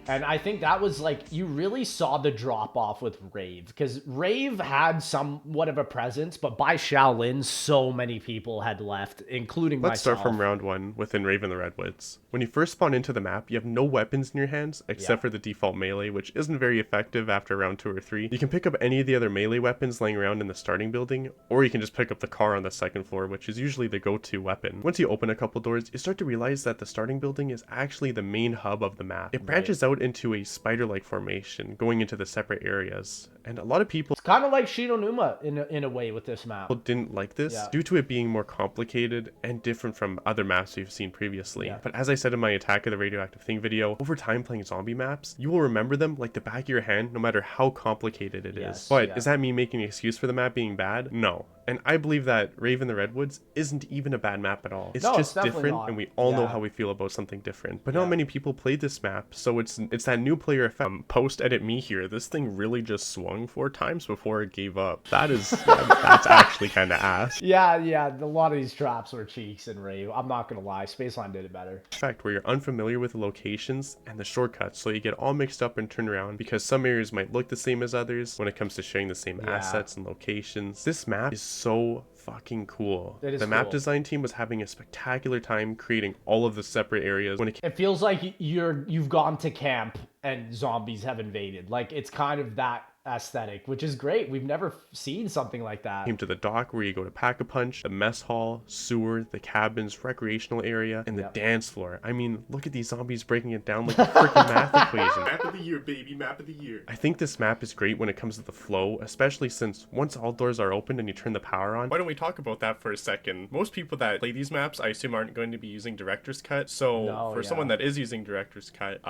And I think that was like, you really saw the drop off with Rave, because Rave had somewhat of a presence, but by Shaolin, so many people had left, including Let's myself. start from round 1 within Rave in the Redwoods. When you first spawn into the map, you have no weapons in your hands except for the default melee, which isn't very effective after round 2 or 3. You can pick up any of the other melee weapons laying around in the starting building, or you can just pick up the car on the second floor, which is usually the go-to weapon. Once you open a couple doors, you start to realize that the starting building is actually the main hub of the map. It branches out into a spider-like formation, going into the separate areas. And a lot of people... It's kind of like Shironuma in a way with this map. Didn't like this due to it being more complicated and different from other maps we've seen previously. But as I said in my Attack of the Radioactive Thing video, over time playing zombie maps, you will remember them like the back of your hand no matter how complicated it is. But is that me making an excuse for the map being bad? No. And I believe that Rave in the Redwoods isn't even a bad map at all. It's just different, and we all know how we feel about something different. But not many people played this map, so it's that new player effect. Post-edit me here, this thing really just swung 4 times before it gave up. That is, that's actually kind of ass. Yeah, a lot of these traps were cheeks in Rave. I'm not gonna lie, Spaceland did it better. In fact, where you're unfamiliar with the locations and the shortcuts, so you get all mixed up and turned around because some areas might look the same as others when it comes to sharing the same assets and locations. This map is so fucking cool. The map design team was having a spectacular time creating all of the separate areas. When it feels like you've gone to camp and zombies have invaded. Like, it's kind of that aesthetic, which is great. We've never seen something like that. Came to the dock where you go to Pack-a-Punch, the mess hall, sewer, the cabins, recreational area, and the dance floor. I mean, look at these zombies breaking it down like a freaking math equation. Map of the year, baby, map of the year. I think this map is great when it comes to the flow, especially since once all doors are opened and you turn the power on. Why don't we talk about that for a second? Most people that play these maps, I assume, aren't going to be using Director's Cut. So for someone that is using Director's Cut,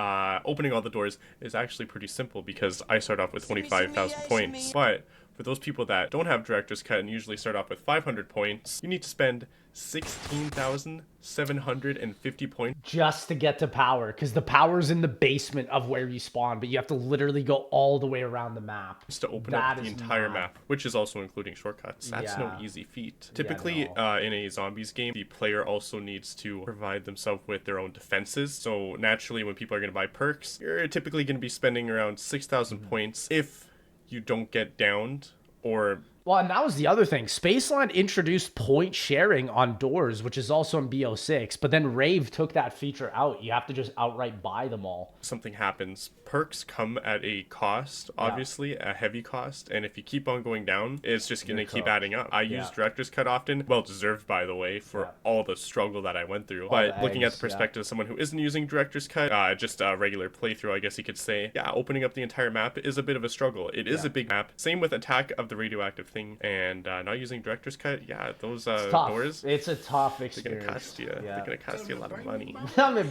opening all the doors is actually pretty simple because I start off with 25,000 points. But for those people that don't have Director's Cut and usually start off with 500 points, you need to spend 16,750 points just to get to power, because the power's in the basement of where you spawn, but you have to literally go all the way around the map to open up the entire map, which is also including shortcuts. That's no easy feat. Typically in a zombies game, the player also needs to provide themselves with their own defenses. So naturally, when people are going to buy perks, you're typically going to be spending around 6,000 points if you don't get downed or... Well, and that was the other thing. Spaceland introduced point sharing on doors, which is also in BO6, but then Rave took that feature out. You have to just outright buy them all. Something happens. Perks come at a cost, obviously, a heavy cost, and if you keep on going down, it's just going to keep adding up. I use Director's Cut often, well deserved, by the way, for all the struggle that I went through. But looking at the perspective of someone who isn't using Director's Cut, just a regular playthrough, I guess you could say, opening up the entire map is a bit of a struggle. It is a big map. Same with Attack of the Radioactive Thing, and not using Director's Cut, those doors. It's a tough experience. They're gonna cost you. They're gonna cost you a lot of money.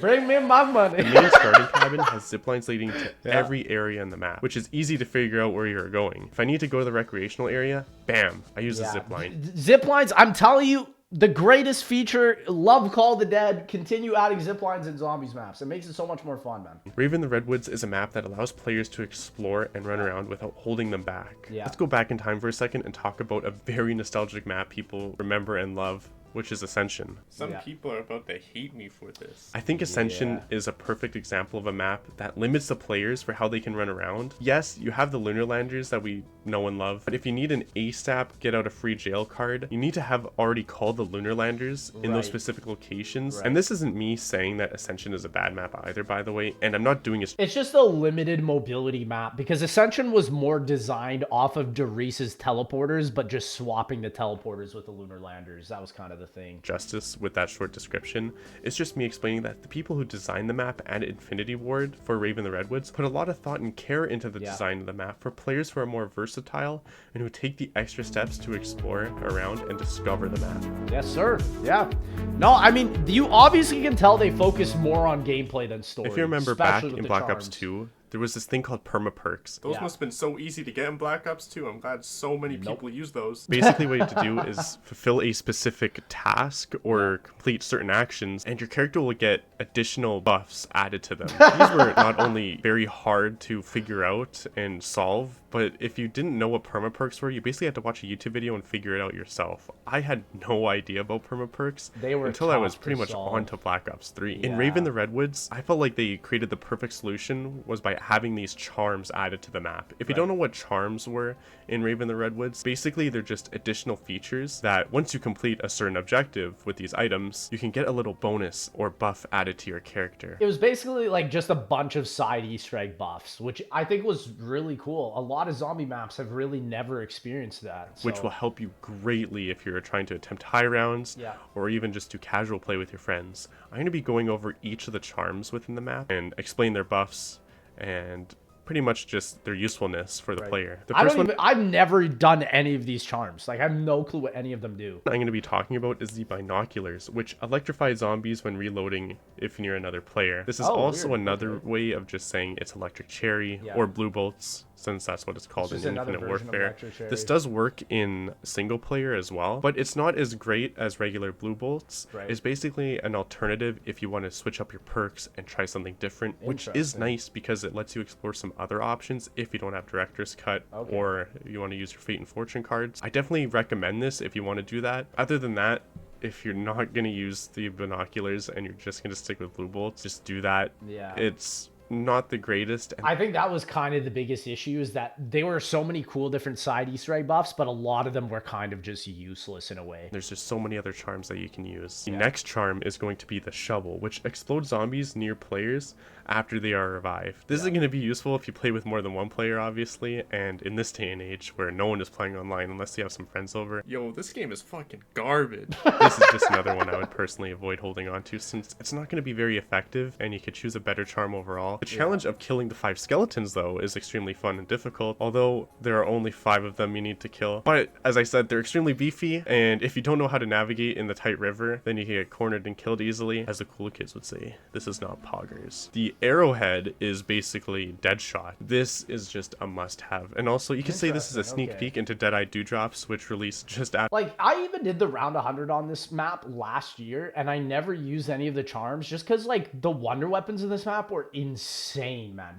Bring me my money. The main starting cabin has zip lines leading to every area in the map, which is easy to figure out where you're going. If I need to go to the recreational area, bam, I use a zip line. Zip lines, I'm telling you, the greatest feature. Love Call of the Dead. Continue adding zip lines in zombies maps. It makes it so much more fun, man. Rave in the Redwoods is a map that allows players to explore and run around without holding them back. Let's go back in time for a second and talk about a very nostalgic map people remember and love, which is Ascension. Some people are about to hate me for this. I think Ascension is a perfect example of a map that limits the players for how they can run around. Yes, you have the Lunar Landers that we know and love, but if you need an ASAP get out of free jail card, you need to have already called the Lunar Landers in those specific locations. And this isn't me saying that Ascension is a bad map either, by the way, and I'm not doing it. It's just a limited mobility map because Ascension was more designed off of Doris's teleporters, but just swapping the teleporters with the Lunar Landers. That was kind of the thing. Justice with that short description. It's just me explaining that the people who designed the map and Infinity Ward for Rave in the Redwoods put a lot of thought and care into the design of the map for players who are more versatile and who take the extra steps to explore around and discover the map. Yes, sir. Yeah. No, I mean, you obviously can tell they focus more on gameplay than story. If you remember back in Black Ops 2, there was this thing called perma-perks. Those Yeah. must have been so easy to get in Black Ops 2. I'm glad so many people use those. Basically, what you have to do is fulfill a specific task or complete certain actions, and your character will get additional buffs added to them. These were not only very hard to figure out and solve, but if you didn't know what perma-perks were, you basically had to watch a YouTube video and figure it out yourself. I had no idea about perma-perks until I was pretty much on to Black Ops 3. In Rave in the Redwoods, I felt like they created the perfect solution was by having these charms added to the map. If you don't know what charms were in Rave in the Redwoods, basically they're just additional features that once you complete a certain objective with these items, you can get a little bonus or buff added to your character. It was basically like just a bunch of side Easter egg buffs, which I think was really cool. A lot of zombie maps have really never experienced that. So. Which will help you greatly if you're trying to attempt high rounds or even just do casual play with your friends. I'm going to be going over each of the charms within the map and explain their buffs and pretty much just their usefulness for the player. The first one I've never done any of these charms. Like, I have no clue what any of them do. I'm going to be talking about is the binoculars, which electrify zombies when reloading if you're another player. This is also another way of just saying it's electric cherry or blue bolts, since that's what it's called in Infinite Warfare. This does work in single player as well, but it's not as great as regular blue bolts. It's basically an alternative if you want to switch up your perks and try something different, which is nice because it lets you explore some other options if you don't have director's cut or you want to use your fate and fortune cards. I definitely recommend this if you want to do that. Other than that, if you're not going to use the binoculars and you're just going to stick with blue bolts, just do that. It's not the greatest. I think that was kind of the biggest issue, is that there were so many cool different side Easter egg buffs, but a lot of them were kind of just useless in a way. There's just so many other charms that you can use. The next charm is going to be the shovel, which explodes zombies near players after they are revived. This is going to be useful if you play with more than one player, obviously, and in this day and age where no one is playing online unless you have some friends over. Yo, this game is fucking garbage. This is just another one I would personally avoid holding on to, since it's not going to be very effective and you could choose a better charm overall. The challenge of killing the 5 skeletons, though, is extremely fun and difficult, although there are only 5 of them you need to kill. But as I said, they're extremely beefy, and if you don't know how to navigate in the tight river, then you can get cornered and killed easily. As the cool kids would say, this is not poggers. The arrowhead is basically Deadshot. This is just a must-have, and also you could say this is a sneak peek into Deadeye Dewdrops, which released just after. Like, I even did the round 100 on this map last year, and I never used any of the charms just because, like, the wonder weapons in this map were insane, man.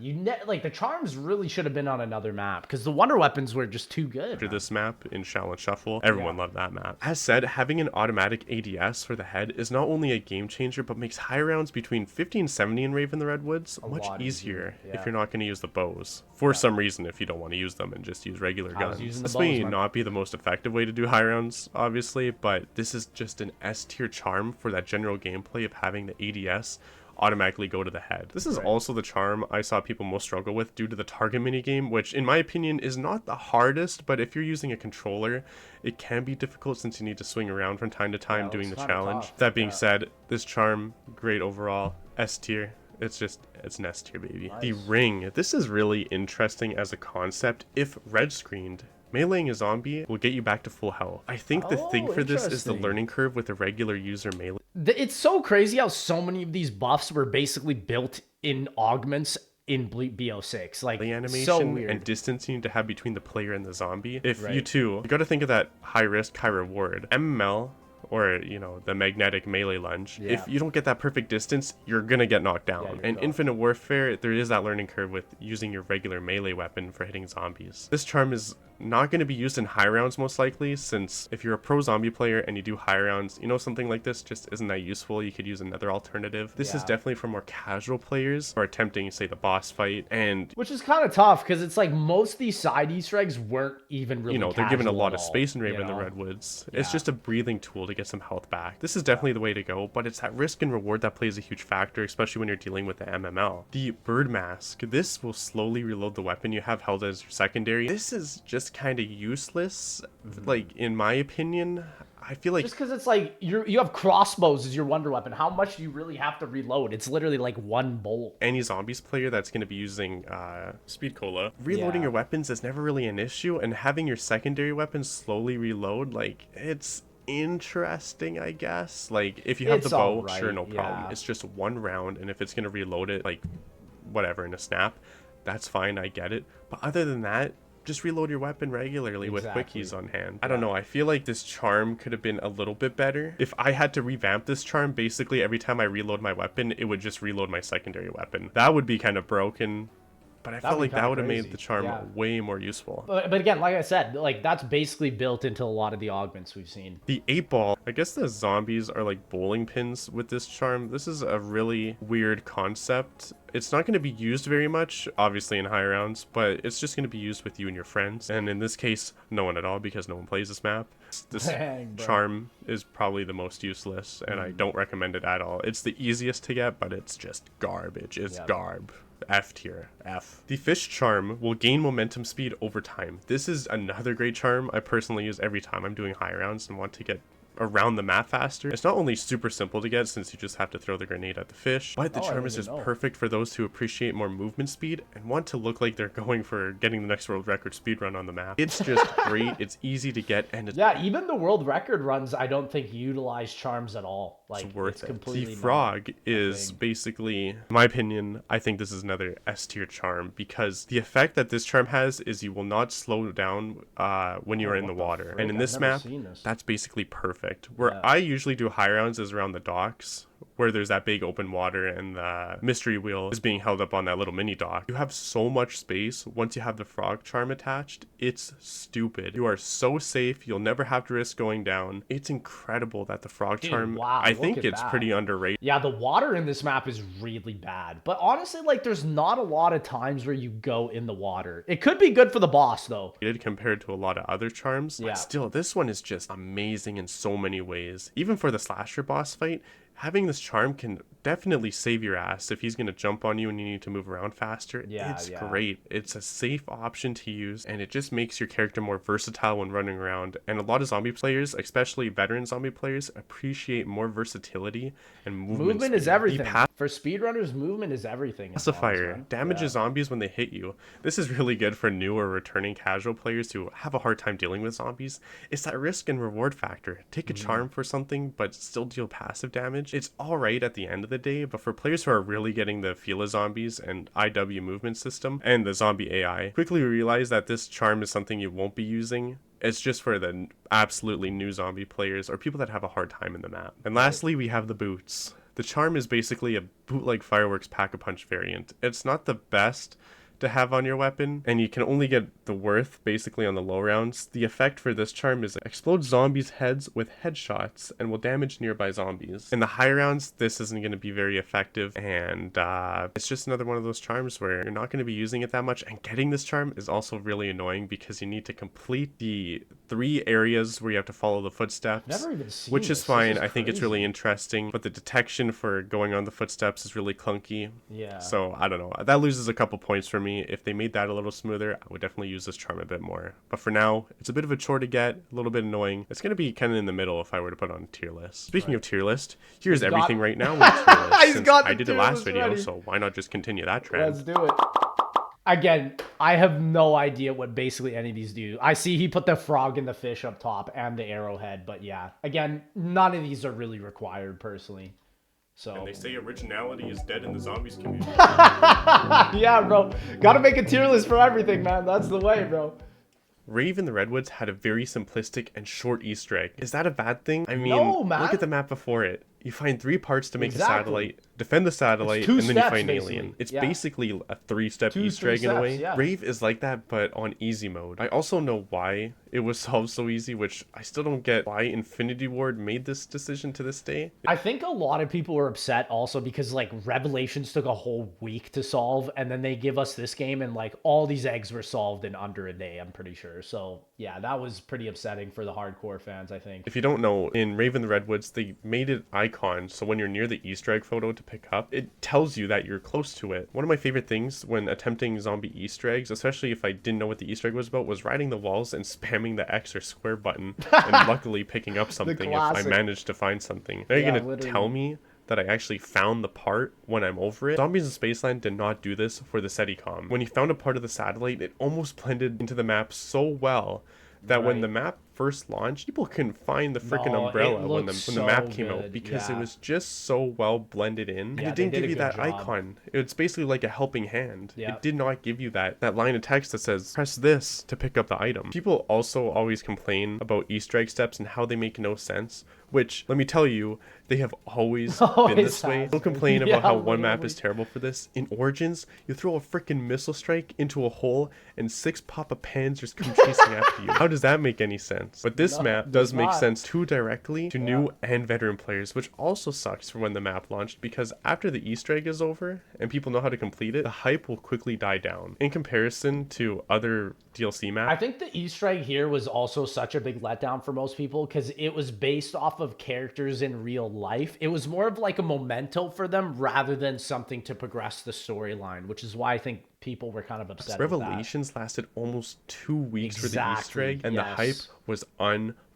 Like, the charms really should have been on another map because the wonder weapons were just too good. After this map in Shaolin Shuffle, everyone loved that map. As said, having an automatic ADS for the head is not only a game changer, but makes high rounds between 50 and 70 in Rave in the Redwoods much easier if you're not going to use the bows. For some reason, if you don't want to use them and just use regular guns. This may not be the most effective way to do high rounds, obviously, but this is just an S tier charm for that general gameplay of having the ADS automatically go to the head. This is also the charm I saw people most struggle with due to the target minigame, which in my opinion is not the hardest, but if you're using a controller, it can be difficult since you need to swing around from time to time doing the challenge. That being said, this charm, great overall, S tier. It's an S tier, baby. Nice. The ring. This is really interesting as a concept. If red screened, meleeing a zombie will get you back to full health. I think the thing for this is the learning curve with a regular user melee. It's so crazy how so many of these buffs were basically built in augments in BO6. Like, the animation so weird. And distance you need to have between the player and the zombie. If you got to think of that high risk, high reward. MML, or, you know, the magnetic melee lunge. If you don't get that perfect distance, you're gonna get knocked down. And Infinite Warfare, there is that learning curve with using your regular melee weapon for hitting zombies. This charm is not going to be used in high rounds most likely, since if you're a pro zombie player and you do high rounds, you know, something like this just isn't that useful. You could use another alternative. This is definitely for more casual players who are attempting, say, the boss fight, and which is kind of tough because it's like most of these side Easter eggs weren't even really, you know, they're given a lot of space in Rave in the know? Redwoods. It's just a breathing tool to get some health back. This is definitely the way to go, but it's that risk and reward that plays a huge factor, especially when you're dealing with the MML. The bird mask. This will slowly reload the weapon you have held as your secondary. This is just kind of useless, like, in my opinion. I feel like just because it's like you have crossbows as your wonder weapon, how much do you really have to reload? It's literally like one bolt. Any zombies player that's going to be using speed cola, reloading your weapons is never really an issue, and having your secondary weapons slowly reload, like, it's interesting, I guess. Like, if you have the bow, sure, no problem. It's just one round, and if it's going to reload it, like, whatever, in a snap, that's fine, I get it. But other than that, just reload your weapon regularly with quickies on hand. I don't know, I feel like this charm could have been a little bit better. If I had to revamp this charm, basically every time I reload my weapon, it would just reload my secondary weapon. That would be kind of broken. But I felt like that would have made the charm way more useful. But again, like I said, like that's basically built into a lot of the augments we've seen. The 8-ball, I guess the zombies are like bowling pins with this charm. This is a really weird concept. It's not going to be used very much, obviously in high rounds, but it's just going to be used with you and your friends. And in this case, no one at all, because no one plays this map. This charm is probably the most useless, and I don't recommend it at all. It's the easiest to get, but it's just garbage. It's garb. F tier. F. The fish charm will gain momentum speed over time. This is another great charm I personally use every time I'm doing high rounds and want to get around the map faster. It's not only super simple to get since you just have to throw the grenade at the fish, but the charm is just perfect for those who appreciate more movement speed and want to look like they're going for getting the next world record speed run on the map. It's just great. It's easy to get, and it's even the world record runs I don't think utilize charms at all. Like it's worth it. Completely the frog is basically, in my opinion, I think this is another S tier charm because the effect that this charm has is you will not slow down when you are in the water. And in this map, that's basically perfect. Where I usually do high rounds is around the docks, where there's that big open water and the mystery wheel is being held up on that little mini dock. You have so much space once you have the frog charm attached. It's stupid. You are so safe. You'll never have to risk going down. It's incredible that the frog charm, I think it's pretty underrated. Yeah, the water in this map is really bad. But honestly, like there's not a lot of times where you go in the water. It could be good for the boss though. Compared to a lot of other charms. But still, this one is just amazing in so many ways. Even for the slasher boss fight, having this charm can definitely save your ass if he's going to jump on you and you need to move around faster. It's great. It's a safe option to use, and it just makes your character more versatile when running around. And a lot of zombie players, especially veteran zombie players, appreciate more versatility and movement. Movement is everything. For speedrunners, movement is everything. Pacifier damages zombies when they hit you. This is really good for new or returning casual players who have a hard time dealing with zombies. It's that risk and reward factor. Take a charm for something, but still deal passive damage. It's all right at the end of the day, but for players who are really getting the feel of zombies and IW movement system and the zombie AI, quickly realize that this charm is something you won't be using. It's just for the absolutely new zombie players or people that have a hard time in the map. And lastly, we have the boots. The charm is basically a bootleg fireworks pack-a-punch variant. It's not the best to have on your weapon, and you can only get the worth basically on the low rounds. The effect for this charm is it explodes zombies' heads with headshots and will damage nearby zombies. In the high rounds, this isn't going to be very effective, and it's just another one of those charms where you're not going to be using it that much. And getting this charm is also really annoying because you need to complete the 3 areas where you have to follow the footsteps. Never even seen which is this. fine. This is I think it's really interesting, but the detection for going on the footsteps is really clunky. So I don't know. That loses a couple points for me. If they made that a little smoother, I would definitely use this charm a bit more. But for now, it's a bit of a chore to get, a little bit annoying. It's going to be kind of in the middle if I were to put on a tier list. Speaking of tier list, here's everything right now with tier list. Since I did the last video, so why not just continue that trend? Let's do it. Again, I have no idea what basically any of these do. I see he put the frog and the fish up top and the arrowhead, but yeah. Again, none of these are really required personally. So. And they say originality is dead in the zombies community. Yeah, bro. Gotta make a tier list for everything, man. That's the way, bro. Rave in the Redwoods had a very simplistic and short Easter egg. Is that a bad thing? I mean, no, man. Look at the map before it. You find 3 parts to make a satellite, defend the satellite, and then you find an alien. It's basically a 3-step Easter egg in a way. Rave is like that, but on easy mode. I also know why it was solved so easy, which I still don't get why Infinity Ward made this decision to this day. I think a lot of people were upset also because like Revelations took a whole week to solve, and then they give us this game and like all these eggs were solved in under a day, I'm pretty sure. So yeah, that was pretty upsetting for the hardcore fans, I think. If you don't know, in Rave in the Redwoods, they made it icon, so when you're near the Easter egg photo to pick up, it tells you that you're close to it. One of my favorite things when attempting zombie Easter eggs, especially if I didn't know what the Easter egg was about, was riding the walls and spamming the X or square button and luckily picking up something if I managed to find something. They're gonna tell me that I actually found the part when I'm over it. Zombies in Spaceland did not do this for the SETICOM. When you found a part of the satellite, it almost blended into the map so well that when the map first launch, people couldn't find the freaking No, it umbrella when looks the map so came out good, because yeah. it was just so well blended in, and Yeah, it they didn't did give a you good that job. icon. It's basically like a helping hand. Yep. It did not give you that line of text that says press this to pick up the item. People also always complain about Easter egg steps and how they make no sense, which, let me tell you, they have always been this way. Don't complain Yeah, about how one map literally. is terrible for this. In Origins, you throw a freaking missile strike into a hole and 6 Papa Pans just come chasing after you. How does that make any sense? But this No, map it does does make not. sense too directly to new and veteran players, which also sucks for when the map launched, because after the Easter egg is over and people know how to complete it, the hype will quickly die down in comparison to other DLC maps. I think the Easter egg here was also such a big letdown for most people because it was based off of characters in real life. It was more of like a memento for them rather than something to progress the storyline, which is why I think people were kind of upset with that. Revelations lasted almost 2 weeks for the Easter Exactly, egg, and the yes. hype was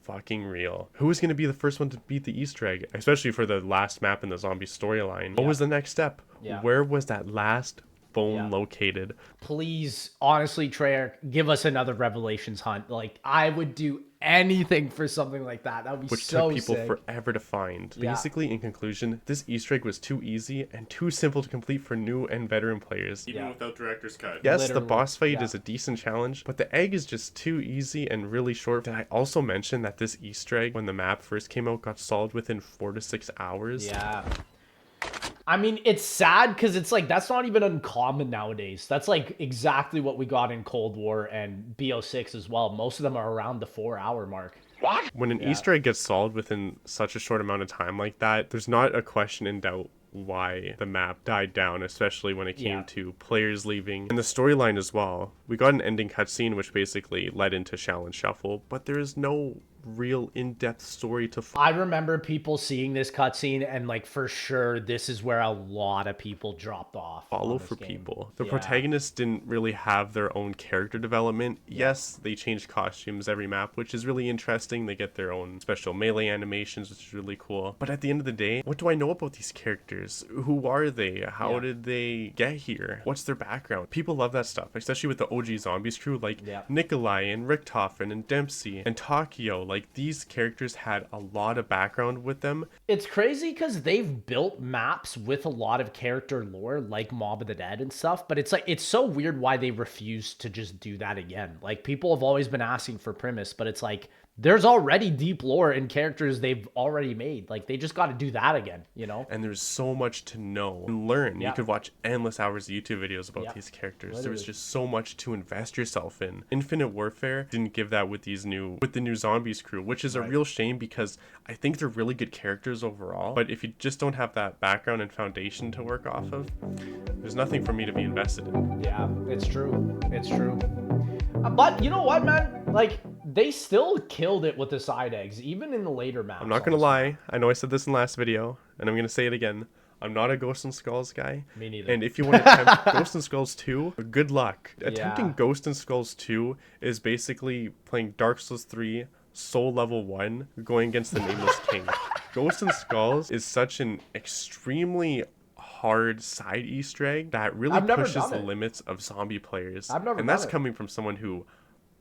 fucking real. Who was going to be the first one to beat the Easter egg, especially for the last map in the zombie storyline? What was the next step? Yeah. Where was that last bone Yeah. located? Please, honestly, Treyarch, give us another Revelations hunt. Like, I would do anything for something like that. That would be Which so took people sick. forever to find. Yeah. Basically, in conclusion, this Easter egg was too easy and too simple to complete for new and veteran players. Even Yeah. without director's cut. Yes, Literally, the boss fight yeah. is a decent challenge, but the egg is just too easy and really short. Did I also mention that this Easter egg, when the map first came out, got solved within 4 to 6 hours? Yeah. I mean, it's sad because it's like, that's not even uncommon nowadays. That's like exactly what we got in Cold War and BO6 as well. Most of them are around the 4-hour mark. When an Easter egg gets solved within such a short amount of time like that, there's not a question in doubt why the map died down, especially when it came Yeah. to players leaving. And the storyline as well. We got an ending cutscene which basically led into Shaolin Shuffle, but there is no real in-depth story to I remember people seeing this cutscene and like for sure this is where a lot of people dropped off. follow on this for game. people. The Yeah. protagonists didn't really have their own character development. Yes, they changed costumes every map, which is really interesting. They get their own special melee animations, which is really cool. But at the end of the day, what do I know about these characters? Who are they? How Yeah. did they get here? What's their background? People love that stuff, especially with the OG Zombies crew like Yeah. Nikolai and Richtofen and Dempsey and Takio. Like, these characters had a lot of background with them. It's crazy because they've built maps with a lot of character lore, like Mob of the Dead and stuff. But it's like, it's so weird why they refuse to just do that again. Like, people have always been asking for premise, but it's like, there's already deep lore and characters they've already made. Like, they just got to do that again, you know? And there's so much to know and learn. Yeah. You could watch endless hours of YouTube videos about Yeah. these characters. There was Literally. just so much to invest yourself in. Infinite Warfare didn't give that with the new Zombies crew, which is a real shame because I think they're really good characters overall. But if you just don't have that background and foundation to work off of, there's nothing for me to be invested in. Yeah, it's true. It's true. But you know what, man? Like, they still killed it with the side eggs, even in the later maps. I'm not gonna lie. I know I said this in the last video, and I'm gonna say it again. I'm not a Ghost and Skulls guy. Me neither. And if you want to attempt Ghost and Skulls 2, good luck. Attempting Yeah. Ghost and Skulls 2 is basically playing Dark Souls 3 Soul Level 1 going against the Nameless King. Ghost and Skulls is such an extremely hard side Easter egg that really I've never pushes done the it. limits of zombie players. I've never and that's done it. coming from someone who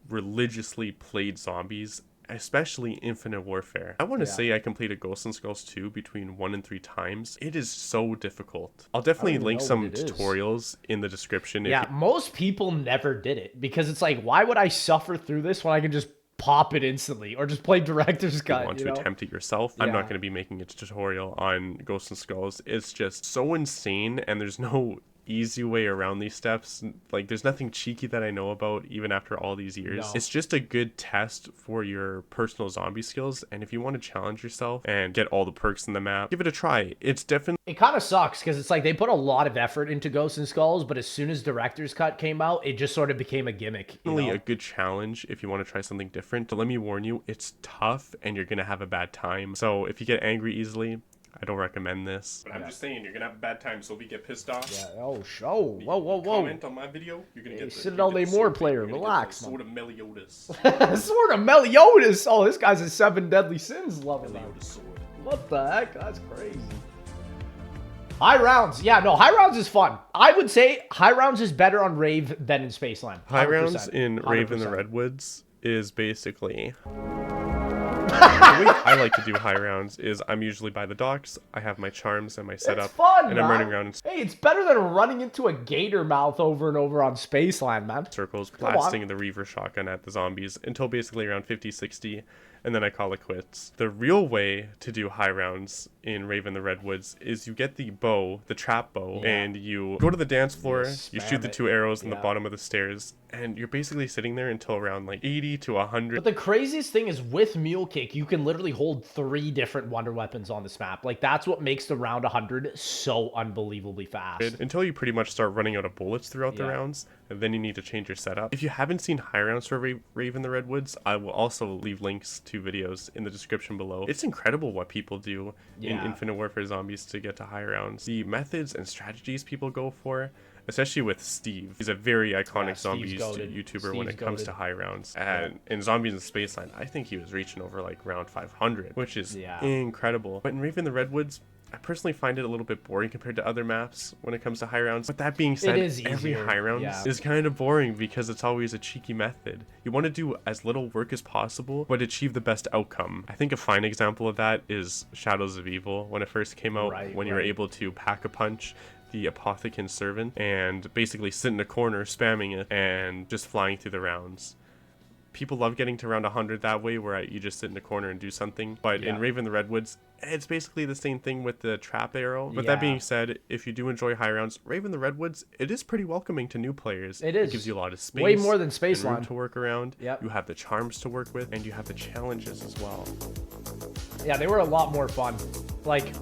religiously played zombies, especially Infinite Warfare. I want to Yeah. say I completed Ghost and Skulls 2 between 1 and 3 times. It is so difficult. I'll definitely even link know some what it is. tutorials in the description. Yeah, most people never did it because it's like, why would I suffer through this when I can just pop it instantly or just play director's If you cut? want You to know? attempt it yourself, I'm not Yeah. going to be making a tutorial on Ghost and Skulls. It's just so insane, and there's no easy way around these steps. Like, there's nothing cheeky that I know about even after all these years. No. It's just a good test for your personal zombie skills, and if you want to challenge yourself and get all the perks in the map, give it a try. It's definitely It kind of sucks because it's like they put a lot of effort into Ghosts and Skulls, but as soon as director's cut came out, it just sort of became a gimmick. You know? a good challenge if you want to try something different. But let me warn you, it's tough and you're going to have a bad time. So if you get angry easily, I don't recommend this. But I'm just saying, you're going to have a bad time, so if you get pissed off, Yeah, oh, show. Whoa, whoa, whoa. comment on my video, you're going to get the Citadel Namor player, you're gonna relax, get the man. sword of Meliodas. Sword of Meliodas. Oh, this guy's a 7 Deadly Sins lover. man. Meliodas sword. What the heck? That's crazy. High rounds. Yeah, no, high rounds is fun. I would say high rounds is better on Rave than in Spaceland. High rounds 100%. in Rave in the 100%. Redwoods is basically... The way I like to do high rounds is I'm usually by the docks, I have my charms and my setup, It's fun, and I'm man. running around in Hey, it's better than running into a gator mouth over and over on Spaceland, man. circles, blasting the Reaver shotgun at the zombies until basically around 50, 60, and then I call it quits. The real way to do high rounds in Rave in the Redwoods is you get the bow, the trap bow, and you go to the dance floor, you shoot the 2 arrows in the bottom of the stairs, and you're basically sitting there until around like 80 to 100. But the craziest thing is with Mule Kick, you can literally hold 3 different wonder weapons on this map. Like, that's what makes the round 100 so unbelievably fast. Until you pretty much start running out of bullets throughout the rounds, and then you need to change your setup. If you haven't seen high rounds for Rave in the Redwoods, I will also leave links to videos in the description below. It's incredible what people do in Infinite Warfare Zombies to get to high rounds. The methods and strategies people go for, especially with Steve. He's a very iconic zombie YouTuber when it comes to high rounds. And in Zombies in Spaceland, I think he was reaching over like round 500, which is incredible. But in Rave in the Redwoods, I personally find it a little bit boring compared to other maps when it comes to high rounds. But that being said, every high round is kind of boring because it's always a cheeky method. You want to do as little work as possible, but achieve the best outcome. I think a fine example of that is Shadows of Evil when it first came out, when you were able to pack a punch the Apothecary Servant and basically sit in a corner spamming it and just flying through the rounds. People love getting to around 100 that way, where you just sit in a corner and do something. But in Rave in the Redwoods, it's basically the same thing with the trap arrow. But that being said, if you do enjoy high rounds, Rave in the Redwoods, it is pretty welcoming to new players. It is. It gives you a lot of space. Way more than Spaceland to work around. You have the charms to work with, and you have the challenges as well. Yeah, they were a lot more fun. Like,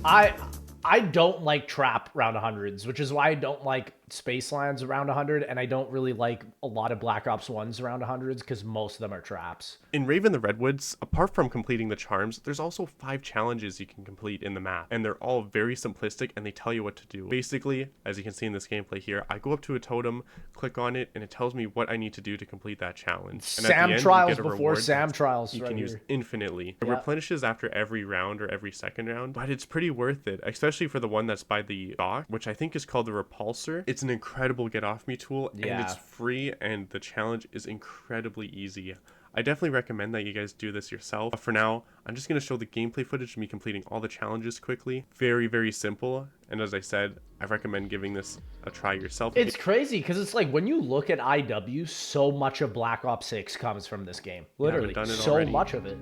I don't like trap round 100s, which is why I don't like Spacelands around 100, and I don't really like a lot of Black Ops 1s around 100s because most of them are traps. In Rave in the Redwoods, apart from completing the charms, there's also 5 challenges you can complete in the map, and they're all very simplistic and they tell you what to do. Basically, as you can see in this gameplay here, I go up to a totem, click on it, and it tells me what I need to do to complete that challenge. And Sam trials before Sam trials. You can use infinitely. It replenishes after every round or every second round, but it's pretty worth it, especially for the one that's by the dock, which I think is called the Repulsor. It's an incredible get off me tool, and it's free, and the challenge is incredibly easy. I definitely recommend that you guys do this yourself. But for now, I'm just going to show the gameplay footage of me completing all the challenges quickly. Very, very simple. And as I said, I recommend giving this a try yourself. It's crazy because it's like when you look at IW, so much of Black Ops 6 comes from this game. Literally, so much of it.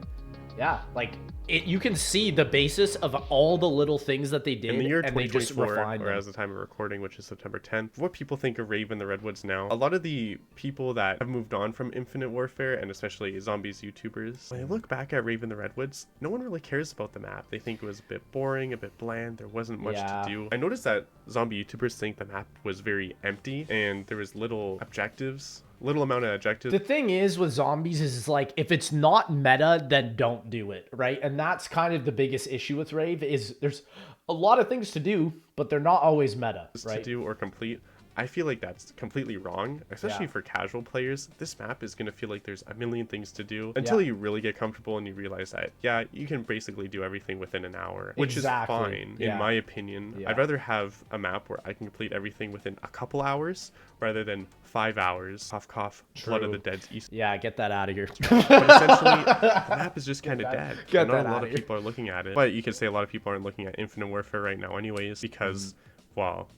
Yeah, like you can see the basis of all the little things that they did in the year and they just 2024, refined or as the time of recording, which is September 10th. What people think of Rave in the Redwoods now, a lot of the people that have moved on from Infinite Warfare, and especially Zombies YouTubers, when they look back at Rave in the Redwoods, no one really cares about the map. They think it was a bit boring, a bit bland, there wasn't much to do. I noticed that zombie YouTubers think the map was very empty and there was little amount of objectives. The thing is with zombies is like, if it's not meta, then don't do it, right? And that's kind of the biggest issue with Rave is there's a lot of things to do, but they're not always meta, right? To do or complete. I feel like that's completely wrong, especially for casual players. This map is going to feel like there's a million things to do until you really get comfortable and you realize that, you can basically do everything within an hour, which is fine, in my opinion. I'd rather have a map where I can complete everything within a couple hours rather than 5 hours. Cough, cough, Blood of the Dead's Easter. Yeah, get that out of here. But essentially, the map is just kind of dead. Not a lot of people are looking at it. But you could say a lot of people aren't looking at Infinite Warfare right now anyways, because, well,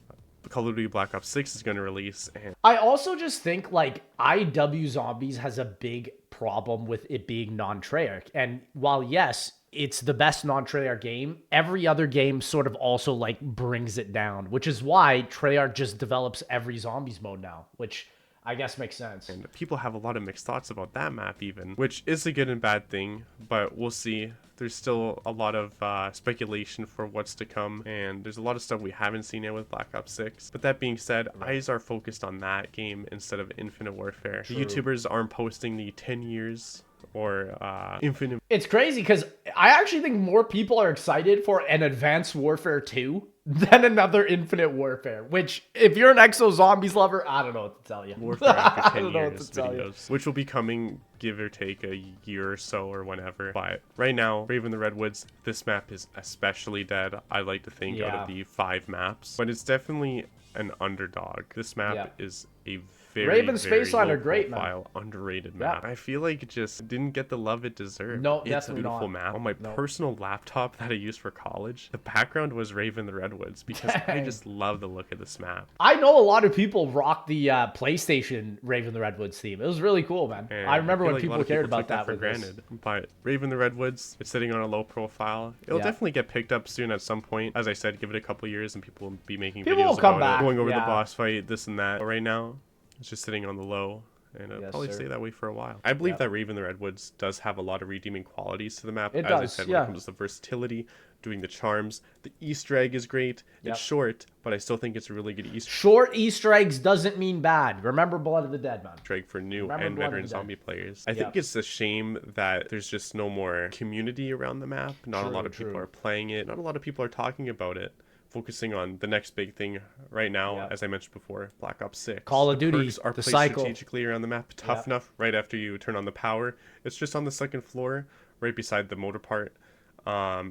Call of Duty Black Ops 6 is going to release. And I also just think like IW Zombies has a big problem with it being non-Treyarch. And while yes, it's the best non-Treyarch game, every other game sort of also like brings it down, which is why Treyarch just develops every Zombies mode now, which I guess makes sense. And people have a lot of mixed thoughts about that map even, which is a good and bad thing, but we'll see. There's still a lot of speculation for what's to come, and there's a lot of stuff we haven't seen yet with Black Ops 6. But that being said, eyes are focused on that game instead of Infinite Warfare. The YouTubers aren't posting the 10 years or Infinite. It's crazy because I actually think more people are excited for an Advanced Warfare 2 than another Infinite Warfare, which if you're an Exo Zombies lover, I don't know what to tell you. Warfare after 10 years videos, which will be coming give or take a year or so or whenever. But right now, Rave in the Redwoods, this map is especially dead, I like to think, out of the 5 maps. But it's definitely an underdog. This map is a very, Rave and very Spaceland low are great, profile, man. underrated Yeah. map. I feel like it just didn't get the love it deserved. No, It's a definitely beautiful not. map. On my personal laptop that I used for college, the background was Rave in the Redwoods because I Dang. just love the look of this map. I know a lot of people rock the PlayStation Rave in the Redwoods theme. It was really cool, man. And I remember feel when like a lot people of cared about took that for with this. granted. But Rave in the Redwoods, it's sitting on a low profile. It'll Yeah. definitely get picked up soon at some point. As I said, give it a couple years and people will be making People videos will come about back, it, going over yeah. the boss fight, this and that. But right now, it's just sitting on the low. And it'll Yes, probably sir. stay that way for a while. I believe Yep. that Rave in the Redwoods does have a lot of redeeming qualities to the map. It As I does, said, yeah. when it comes to the versatility, doing the charms, the Easter egg is great. Yep. It's short, but I still think it's a really good Easter Short Easter eggs doesn't mean bad. Remember Blood of the Dead, man. egg for new Remember and Blood of veteran the Dead. zombie players. I Yep. think it's a shame that there's just no more community around the map. Not a lot of people True. are playing it. Not a lot of people are talking about it. Focusing on the next big thing right now, Yep. as I mentioned before, Black Ops 6. Call of The Duty, perks are the placed cycle. strategically around the map. Tough Yep. enough right after you turn on the power. It's just on the second floor, right beside the motor part.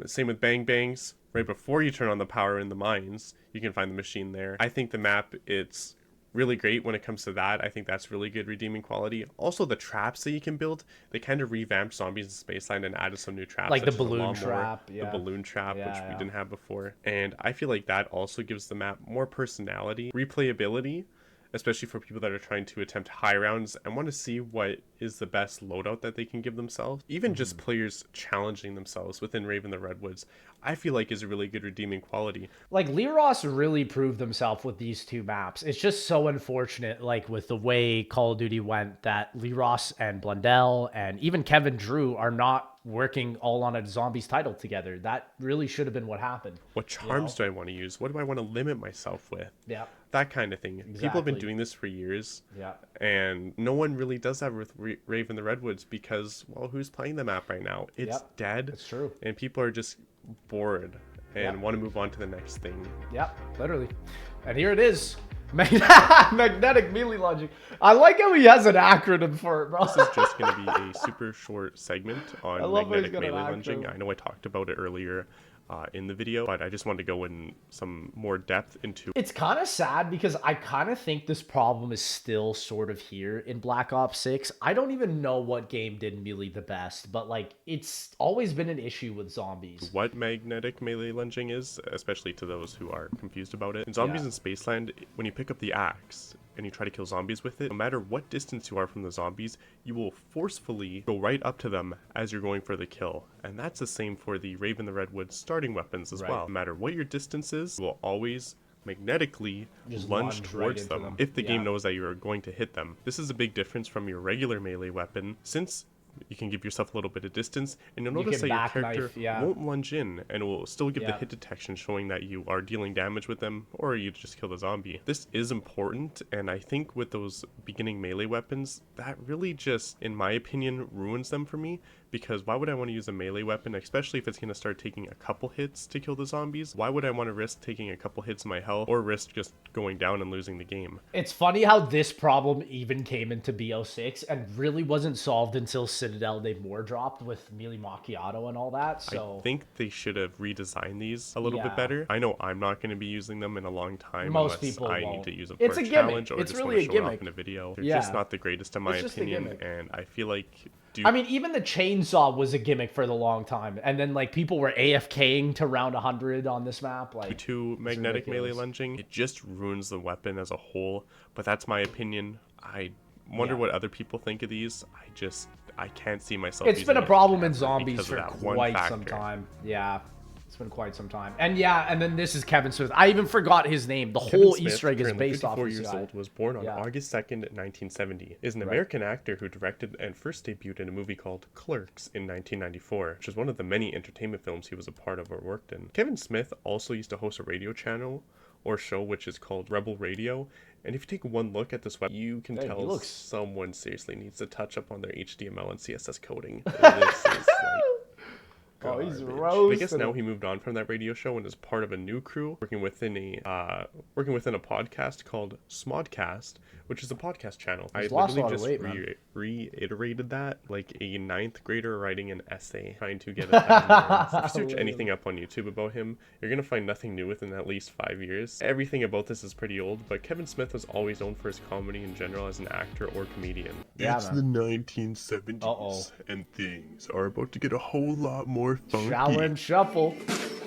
Same with Bang Bangs. Right before you turn on the power in the mines, you can find the machine there. I think the map, it's really great when it comes to that. I think that's really good redeeming quality. Also, the traps that you can build, they kind of revamped Zombies in Spaceland and added some new traps. Like the such as a balloon lawnmower, trap, yeah. The balloon trap, Yeah, which yeah. we didn't have before. And I feel like that also gives the map more personality, replayability, especially for people that are trying to attempt high rounds and want to see what is the best loadout that they can give themselves. Even just players challenging themselves within Rave in the Redwoods, I feel like is a really good redeeming quality. Like Leros really proved himself with these two maps. It's just so unfortunate, like with the way Call of Duty went, that Leros and Blundell and even Kevin Drew are not working all on a Zombies title together. That really should have been what happened. What charms do I want to use? What do I want to limit myself with? Yeah. That kind of thing. People have been Exactly. doing this for years. Yeah. And no one really does that with Rave in the Redwoods because, well, who's playing the map right now? It's Yep. dead. It's true. And people are just bored and Yep. want to move on to the next thing. Yeah, literally. And here it is. Magnetic melee logic. I like how he has an acronym for it, bro. This is just going to be a super short segment on I love how he's magnetic got an melee lunging. acronym. I know I talked about it earlier in the video, but I just wanted to go in some more depth into It's kind of sad because I kind of think this problem is still sort of here in Black Ops 6. I don't even know what game did melee the best, but like it's always been an issue with zombies. what magnetic melee lunging is, especially to those who are confused about it. In Zombies Yeah. in Spaceland, when you pick up the axe and you try to kill zombies with it, no matter what distance you are from the zombies, you will forcefully go right up to them as you're going for the kill. And that's the same for the Rave in the Redwoods starting weapons as Right. well. No matter what your distance is, you will always magnetically Just lunge lunge right towards into them them. if the game Yeah. knows that you're going to hit them. This is a big difference from your regular melee weapon, since you can give yourself a little bit of distance, and you'll notice can that your back character knife, yeah. won't lunge in, and it will still give the Yeah. hit detection showing that you are dealing damage with them, or you just kill the zombie. This is important, and I think with those beginning melee weapons, that really just, in my opinion, ruins them for me, because why would I want to use a melee weapon, especially if it's going to start taking a couple hits to kill the zombies? Why would I want to risk taking a couple hits of my health, or risk just going down and losing the game? It's funny how this problem even came into BO6 and really wasn't solved until Citadel they more dropped with melee macchiato and all that. So I think they should have redesigned these a little Yeah. bit better. I know I'm not going to be using them in a long time Most unless people I won't. need to use them It's for a a gimmick. challenge or It's just really want a to show it off gimmick. in a video. They're Yeah. just not the greatest in my It's just a opinion, gimmick. and I feel like I mean, even the chainsaw was a gimmick for the long time, and then like people were AFKing to round 100 on this map. Like, to magnetic melee ridiculous. lunging, it just ruins the weapon as a whole. But that's my opinion. I wonder Yeah. what other people think of these. I can't see myself. it's been using a it problem in ever zombies because of for that one quite some factor. time. Yeah, it's been quite some time. And yeah, and then this is Kevin Smith. I even forgot his name. The Kevin whole Smith, Easter egg is currently based off 54 of this years guy. old, was born on Yeah. August 2nd, 1970. Is an Right. American actor who directed and first debuted in a movie called Clerks in 1994, which is one of the many entertainment films he was a part of or worked in. Kevin Smith also used to host a radio channel or show which is called Rebel Radio, and if you take one look at this web, you can Dang, he tell looks- someone seriously needs to touch up on their HTML and CSS coding. This is like Oh, he's Garbage. roasting. I guess now he moved on from that radio show and is part of a new crew working within a podcast called Smodcast, which is a podcast channel. He's I lost literally a lot of just weight, man. reiterated that like a 9th grader writing an essay trying to get 1,000 words. If you search anything up on YouTube about him, you're gonna find nothing new within at least 5 years. Everything about this is pretty old, but Kevin Smith was always known for his comedy in general as an actor or comedian. Yeah, It's man. the 1970s, and things are about to get a whole lot more funky. Shaolin Shuffle.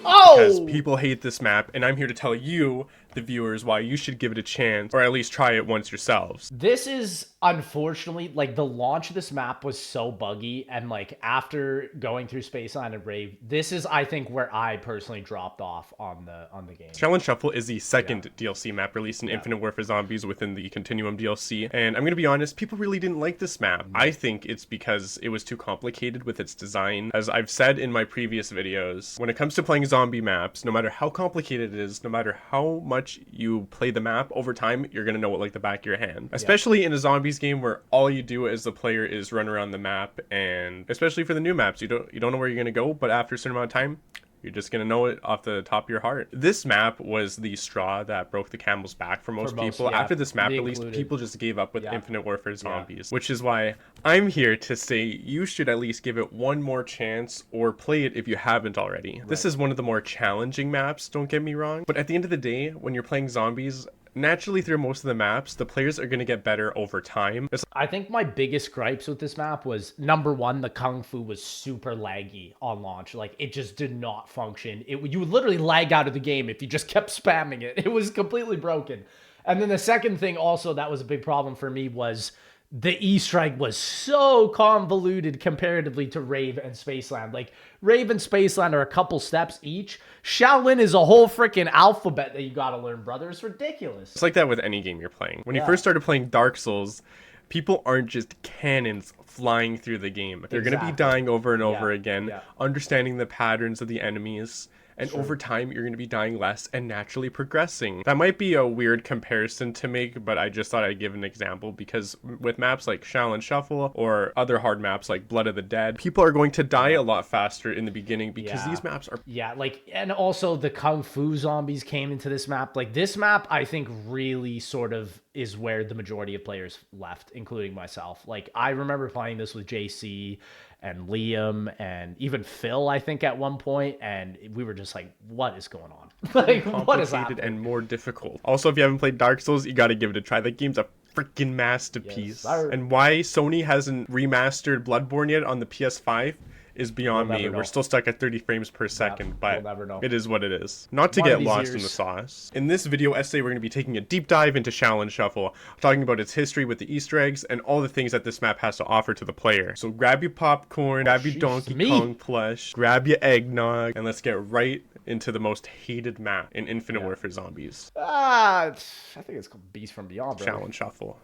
Because Oh! people hate this map, and I'm here to tell you, the viewers, why you should give it a chance, or at least try it once yourselves. This is, unfortunately, like, the launch of this map was so buggy, and, like, after going through Spaceland and Rave, this is, I think, where I personally dropped off on the game. Shaolin Shuffle is the second DLC map released in Infinite Warfare Zombies within the Continuum DLC, and I'm gonna be honest, people really didn't like this map. I think it's because it was too complicated with its design. As I've said in my previous videos, when it comes to playing zombie maps, no matter how complicated it is, no matter how much you play the map over time, you're gonna know it like the back of your hand. Especially in a zombies game where all you do as the player is run around the map, and especially for the new maps, you don't know where you're gonna go, but after a certain amount of time, you're just gonna know it off the top of your heart. This map was the straw that broke the camel's back for most people. yeah, After this map me released, included. people just gave up with Yeah. Infinite Warfare Zombies, which is why I'm here to say you should at least give it one more chance or play it if you haven't already. This is one of the more challenging maps, don't get me wrong, but at the end of the day, when you're playing zombies, naturally through most of the maps, the players are going to get better over time. I think my biggest gripes with this map was, number one, the Kung Fu was super laggy on launch. Like, it just did not function. You would literally lag out of the game if you just kept spamming it. It was completely broken. And then the second thing also that was a big problem for me was the Easter egg was so convoluted comparatively to Rave and Spaceland. Like, Rave and Spaceland are a couple steps each. Shaolin is a whole freaking alphabet that you gotta learn, brother. It's ridiculous. It's like that with any game you're playing. When you first started playing Dark Souls, people aren't just cannons flying through the game. They're going to be dying over and over again, understanding the patterns of the enemies. And over time, you're going to be dying less and naturally progressing. That might be a weird comparison to make, but I just thought I'd give an example because with maps like Shaolin Shuffle or other hard maps like Blood of the Dead, people are going to die a lot faster in the beginning because these maps are... Yeah, like, and also the Kung Fu zombies came into this map. Like, this map, I think, really sort of is where the majority of players left, including myself. Like, I remember playing this with JC and Liam and even Phil, I think, at one point, and we were just like, what is going on? Like, what is happening? And more difficult. Also, if you haven't played Dark Souls, you got to give it a try. That game's a freaking masterpiece. Yes, and why Sony hasn't remastered Bloodborne yet on the PS5 is beyond me. We're still stuck at 30 frames per second, but it is what it is. Not to get lost in the sauce. In this video essay, we're going to be taking a deep dive into Shaolin Shuffle, talking about its history with the Easter eggs and all the things that this map has to offer to the player. So grab your popcorn, grab your Donkey Kong plush, grab your eggnog, and let's get right into the most hated map in Infinite Warfare Zombies. I think it's called Beast from Beyond, bro. Shaolin Shuffle.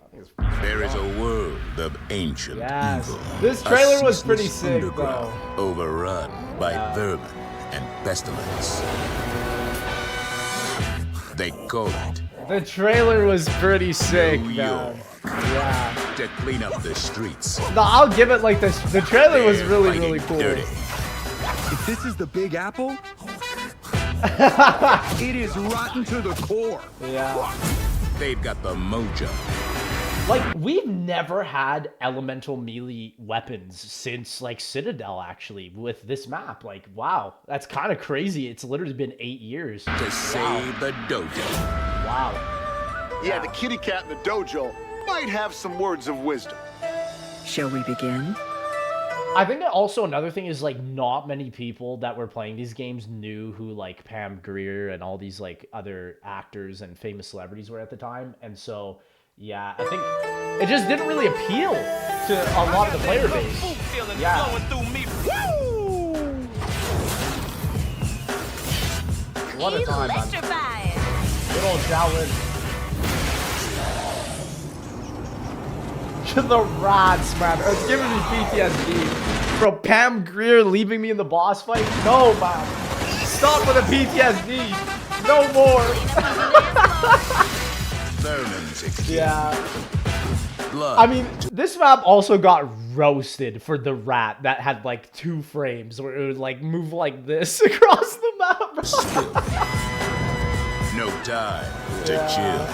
There is a world of ancient evil. This trailer was pretty sick, though. Overrun by vermin and pestilence. They call it The trailer was pretty sick, New man. York. Yeah. To clean up the streets. No, I'll give it like this. The trailer was really, Fighting really cool. dirty. If this is the Big Apple, it is rotten to the core. Yeah. They've got the mojo. Like, we've never had elemental melee weapons since, like, Citadel, actually, with this map. Like, wow, that's kind of crazy. It's literally been 8 years. To save the dojo. Wow. Yeah, the kitty cat in the dojo might have some words of wisdom. Shall we begin? I think that also another thing is, like, not many people that were playing these games knew who, like, Pam Grier and all these, like, other actors and famous celebrities were at the time. And so, yeah, I think it just didn't really appeal to a lot of the player base. Yeah. What a time, man. Good old Shaolin. The rods, man. It's giving me PTSD. Bro, Pam Grier leaving me in the boss fight? No, man. Stop with the PTSD. No more. Vermin's Yeah. blood. I mean, this map also got roasted for the rat that had like 2 frames where it would like move like this across the map. No time to kill.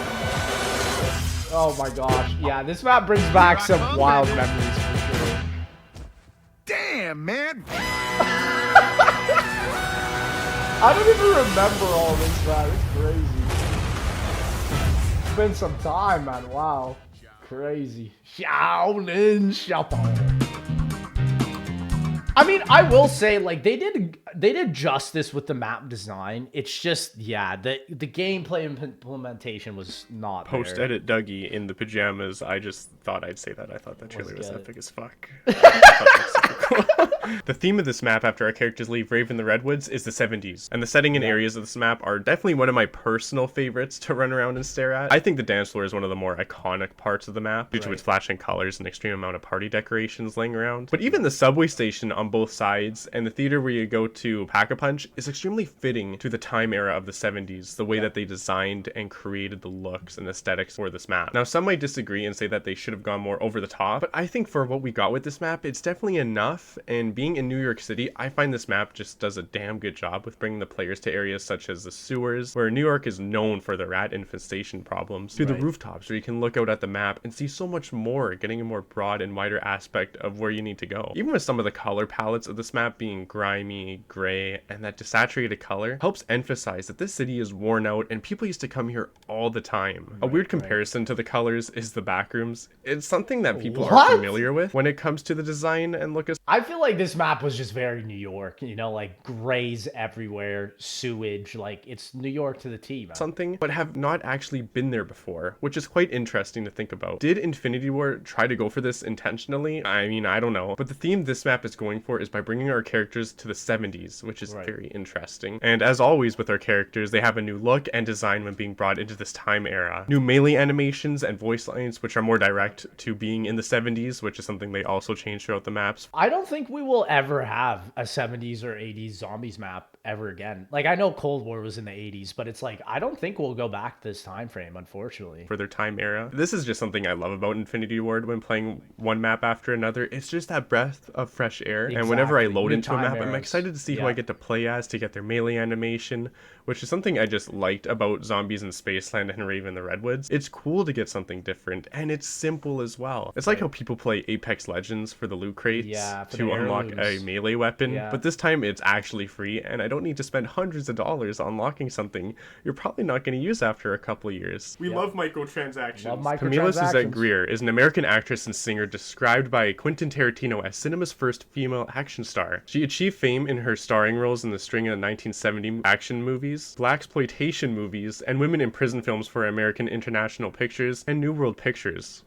Oh my gosh. Yeah, this map brings back some wild memories for sure. Damn, man. I don't even remember all this, man. It's crazy. It's been some time, man. Wow. Crazy. Shaolin Shaolin. I mean, I will say, like, they did justice with the map design. It's just, yeah, the gameplay implementation was not there. Post-edit Dougie in the pajamas, I just thought I'd say that. I thought that trailer was epic as fuck. The theme of this map after our characters leave Rave in the Redwoods is the 70s, and the setting and areas of this map are definitely one of my personal favorites to run around and stare at. I think the dance floor is one of the more iconic parts of the map due to its flashing colors and extreme amount of party decorations laying around. But even the subway station on both sides and the theater where you go to Pack-a-Punch is extremely fitting to the time era of the 70s, the way that they designed and created the looks and aesthetics for this map. Now, some might disagree and say that they should have gone more over the top, but I think for what we got with this map, it's definitely enough. And being in New York City, I find this map just does a damn good job with bringing the players to areas such as the sewers, where New York is known for the rat infestation problems, to the rooftops where you can look out at the map and see so much more, getting a more broad and wider aspect of where you need to go. Even with some of the color palettes of this map being grimy, gray, and that desaturated color helps emphasize that this city is worn out and people used to come here all the time. A weird comparison to the colors is the backrooms. It's something that people are familiar with when it comes to the design and look. I feel like this map was just very New York, you know, like grays everywhere, sewage, like it's New York to the T, man. Something, but have not actually been there before, which is quite interesting to think about. Did Infinity Ward try to go for this intentionally? I mean, I don't know, but the theme this map is going for is by bringing our characters to the 70s, which is very interesting. And as always with our characters, they have a new look and design when being brought into this time era. New melee animations and voice lines, which are more direct to being in the 70s, which is something they also changed throughout the maps. I don't think we will ever have a 70s or 80s zombies map ever again. Like, I know Cold War was in the 80s, but it's like, I don't think we'll go back to this time frame, unfortunately. For their time era. This is just something I love about Infinity Ward when playing one map after another. It's just that breath of fresh air. Exactly. And whenever I load into a map, I'm excited to see who I get to play as, to get their melee animation, which is something I just liked about Zombies in Spaceland and Rave in the Redwoods. It's cool to get something different, and it's simple as well. It's like how people play Apex Legends for the loot crates to unlock a melee weapon, but this time it's actually free, and I don't need to spend hundreds of dollars unlocking something you're probably not going to use after a couple of years. We love microtransactions. Camila Suzette Greer is an American actress and singer described by Quentin Tarantino as cinema's first female action star. She achieved fame in her starring roles in the string of 1970 action movies, blaxploitation movies, and women in prison films for American International Pictures and New World Pictures.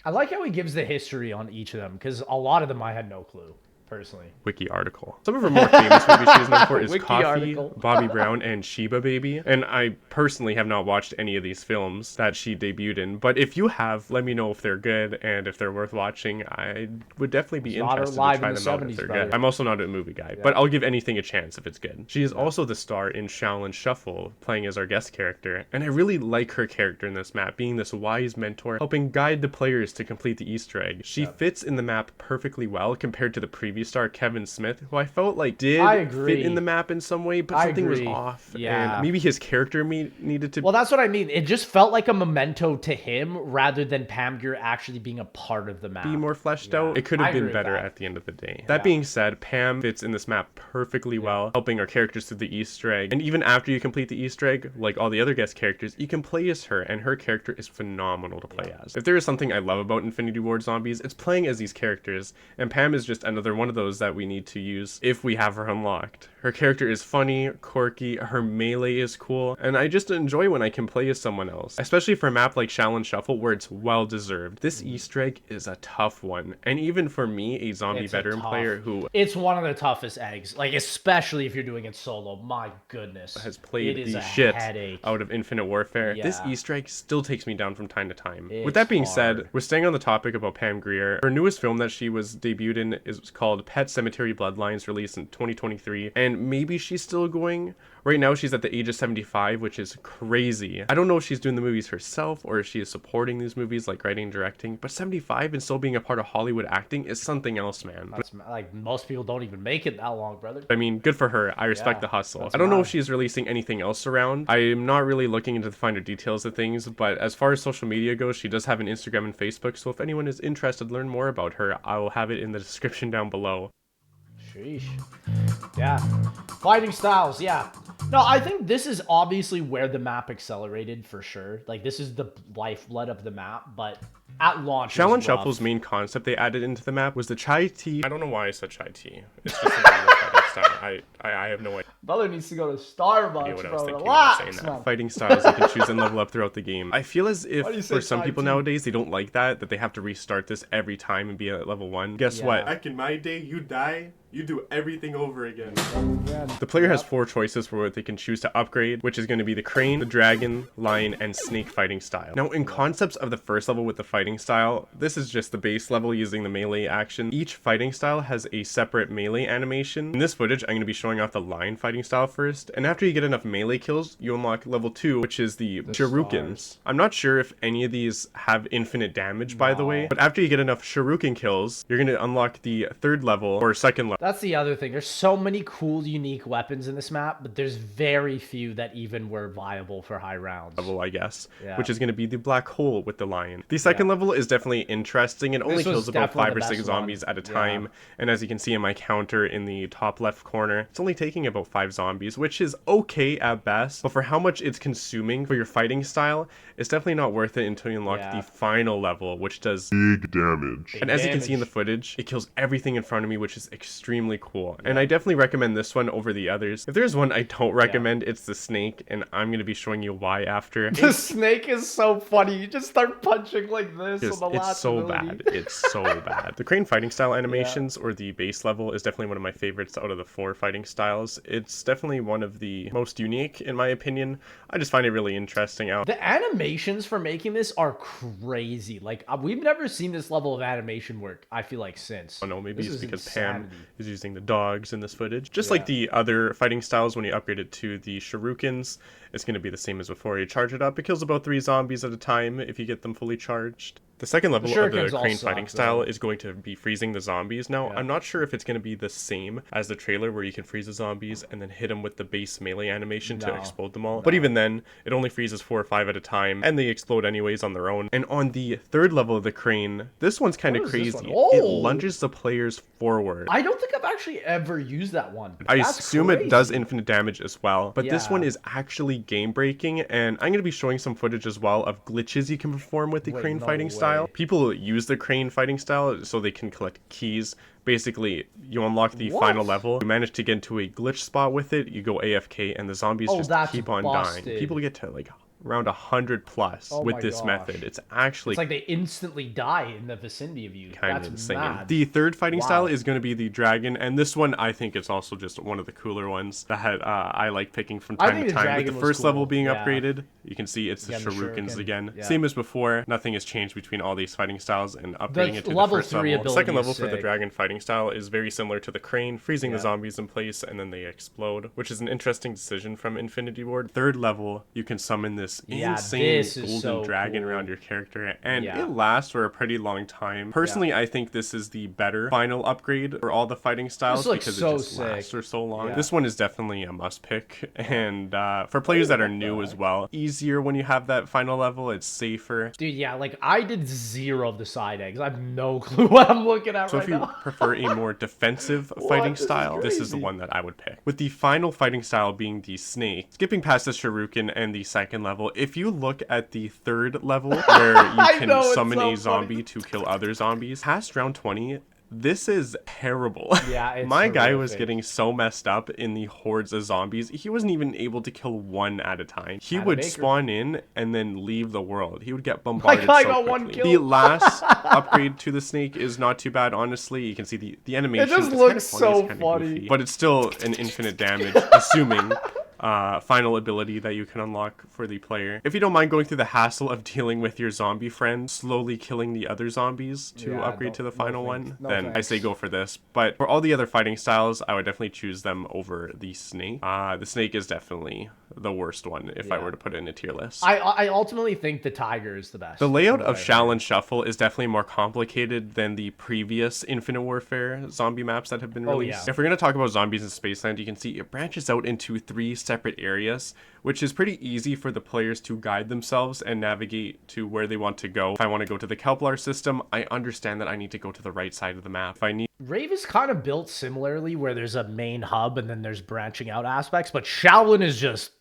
I like how he gives the history on each of them, because a lot of them I had no clue. Personally. Wiki article. Some of her more famous movies she's known for is Coffee, Bobby Brown, and Sheba Baby. And I personally have not watched any of these films that she debuted in. But if you have, let me know if they're good and if they're worth watching. I would definitely be interested to try them out if they're good. I'm also not a movie guy, but I'll give anything a chance if it's good. She is also the star in Shaolin Shuffle, playing as our guest character. And I really like her character in this map, being this wise mentor, helping guide the players to complete the Easter egg. She fits in the map perfectly well compared to the previous star Kevin Smith, who I felt like did fit in the map in some way, but something was off. And maybe his character needed to... Well, that's what I mean. It just felt like a memento to him rather than Pam Grier actually being a part of the map. Be more fleshed out. It could have been better at the end of the day. That being said, Pam fits in this map perfectly well, helping our characters through the Easter egg. And even after you complete the Easter egg, like all the other guest characters, you can play as her, and her character is phenomenal to play as. If there is something I love about Infinity Ward Zombies, it's playing as these characters, and Pam is just another one of those that we need to use if we have her unlocked. Her character is funny, quirky, her melee is cool, and I just enjoy when I can play as someone else, especially for a map like Shaolin Shuffle where it's well deserved. This Easter egg is a tough one, and even for me, a zombie veteran player who... It's one of the toughest eggs, like especially if you're doing it solo, my goodness. Has played the shit out of Infinite Warfare. This Easter egg still takes me down from time to time. With that being said, we're staying on the topic about Pam Grier. Her newest film that she was debuted in is called called Pet Cemetery Bloodlines, released in 2023, and maybe she's still going. Right now, she's at the age of 75, which is crazy. I don't know if she's doing the movies herself or if she is supporting these movies, like writing and directing, but 75 and still being a part of Hollywood acting is something else, man. That's, like, most people don't even make it that long, brother. I mean, good for her. I respect the hustle. I don't know if she's releasing anything else around. I'm not really looking into the finer details of things, but as far as social media goes, she does have an Instagram and Facebook, so if anyone is interested to learn more about her, I will have it in the description down below. Sheesh. Yeah. Fighting styles, yeah. No, I think this is obviously where the map accelerated for sure. Like, this is the lifeblood of the map, but at launch, Shaolin Shuffle's main concept they added into the map was the chai tea. I don't know why I said chai tea. It's just a regular fighting style. I have no idea. Brother needs to go to Starbucks, What I was bro. thinking Relax, when saying man. that. Fighting styles you can choose and level up throughout the game. I feel as if for some people nowadays they don't like that they have to restart this every time and be at level 1. Guess what? Back in my day, you die, you do everything over again. The player has 4 choices for what they can choose to upgrade, which is going to be the crane, the dragon, lion, and snake fighting style. Now, in concepts of the first level with the fighting style, this is just the base level using the melee action. Each fighting style has a separate melee animation. In this footage, I'm going to be showing off the lion fighting style first, and after you get enough melee kills, you unlock level 2, which is the shurikens. I'm not sure if any of these have infinite damage, by the way, but after you get enough shuriken kills, you're going to unlock the 3rd level or 2nd level. That's the other thing. There's so many cool, unique weapons in this map, but there's very few that even were viable for high rounds. Level, I guess, which is going to be the black hole with the lion. The 2nd level is definitely interesting. It only kills about 5 or 6 zombies at a time, and as you can see in my counter in the top left corner, it's only taking about 5 zombies, which is okay at best, but for how much it's consuming for your fighting style, it's definitely not worth it until you unlock the final level, which does big damage. And as you can see in the footage, it kills everything in front of me, which is extremely cool. And I definitely recommend this one over the others. If there's one I don't recommend, it's the snake, and I'm going to be showing you why after. The snake is so funny. You just start punching like this on the last It's so ability. bad. It's so bad. The crane fighting style animations, or the base level, is definitely one of my favorites out of the 4 fighting styles. It's definitely one of the most unique, in my opinion. I just find it really interesting. The animations for making this are crazy. Like, we've never seen this level of animation work, I feel like, since. Oh no, maybe it's because insanity. Pam is using the dogs in this footage. Just like the other fighting styles, when you upgrade it to the shurikens, it's going to be the same as before. You charge it up, it kills about 3 zombies at a time if you get them fully charged. The 2nd level of the crane fighting style is going to be freezing the zombies. Now, I'm not sure if it's going to be the same as the trailer where you can freeze the zombies and then hit them with the base melee animation to explode them all. But even then, it only freezes 4 or 5 at a time, and they explode anyways on their own. And on the 3rd level of the crane, this one's kind of crazy. It lunges the players forward. I don't think I've actually ever used that one. I assume it does infinite damage as well, but this one is actually game breaking, and I'm going to be showing some footage as well of glitches you can perform with the crane fighting style. People use the crane fighting style so they can collect keys. Basically, you unlock the final level, you manage to get into a glitch spot with it, you go AFK, and the zombies just keep on dying. People get to like around 100 plus with this method. It's actually... It's like they instantly die in the vicinity of you. Kind That's of insane. mad. The 3rd fighting style is going to be the dragon, and this one I think is also just one of the cooler ones that I like picking from time to time. With the 1st level being upgraded, you can see it's the shurikens again. Same as before, nothing has changed between all these fighting styles, and upgrading it to the 1st level. The 2nd level for the dragon fighting style is very similar to the crane, freezing the zombies in place and then they explode, which is an interesting decision from Infinity Ward. 3rd level, you can summon this insane golden dragon around your character, and it lasts for a pretty long time. Personally, I think this is the better final upgrade for all the fighting styles because it just lasts for so long. This one is definitely a must pick, and for players that are new as well, easier when you have that final level. It's safer. Dude, yeah, like I did 0 of the side eggs. I have no clue what I'm looking at So right if you now. prefer a more defensive fighting style, this is the one that I would pick. With the final fighting style being the snake, skipping past the shuriken and the 2nd level, if you look at the 3rd level where you can summon a zombie to kill other zombies, past round 20, this is terrible. Yeah, it's My guy was getting so messed up in the hordes of zombies. He wasn't even able to kill one at a time. He would spawn in and then leave the world. He would get bombarded so quickly. One kill. The last upgrade to the snake is not too bad, honestly. You can see the animation. It just looks so funny. goofy, but it's still an infinite damage, assuming final ability that you can unlock for the player. If you don't mind going through the hassle of dealing with your zombie friend, slowly killing the other zombies to upgrade to the final one, then I say go for this. But for all the other fighting styles, I would definitely choose them over the snake. The snake is definitely the worst one if I were to put it in a tier list. I ultimately think the tiger is the best. The layout of Shaolin Shuffle is definitely more complicated than the previous Infinite Warfare zombie maps that have been released. If we're going to talk about zombies in Spaceland, you can see it branches out into 3 separate areas, which is pretty easy for the players to guide themselves and navigate to where they want to go. If I want to go to the Kevlar system, I understand that I need to go to the right side of the map. If I need Rave is kind of built similarly, where there's a main hub and then there's branching out aspects, but Shaolin is just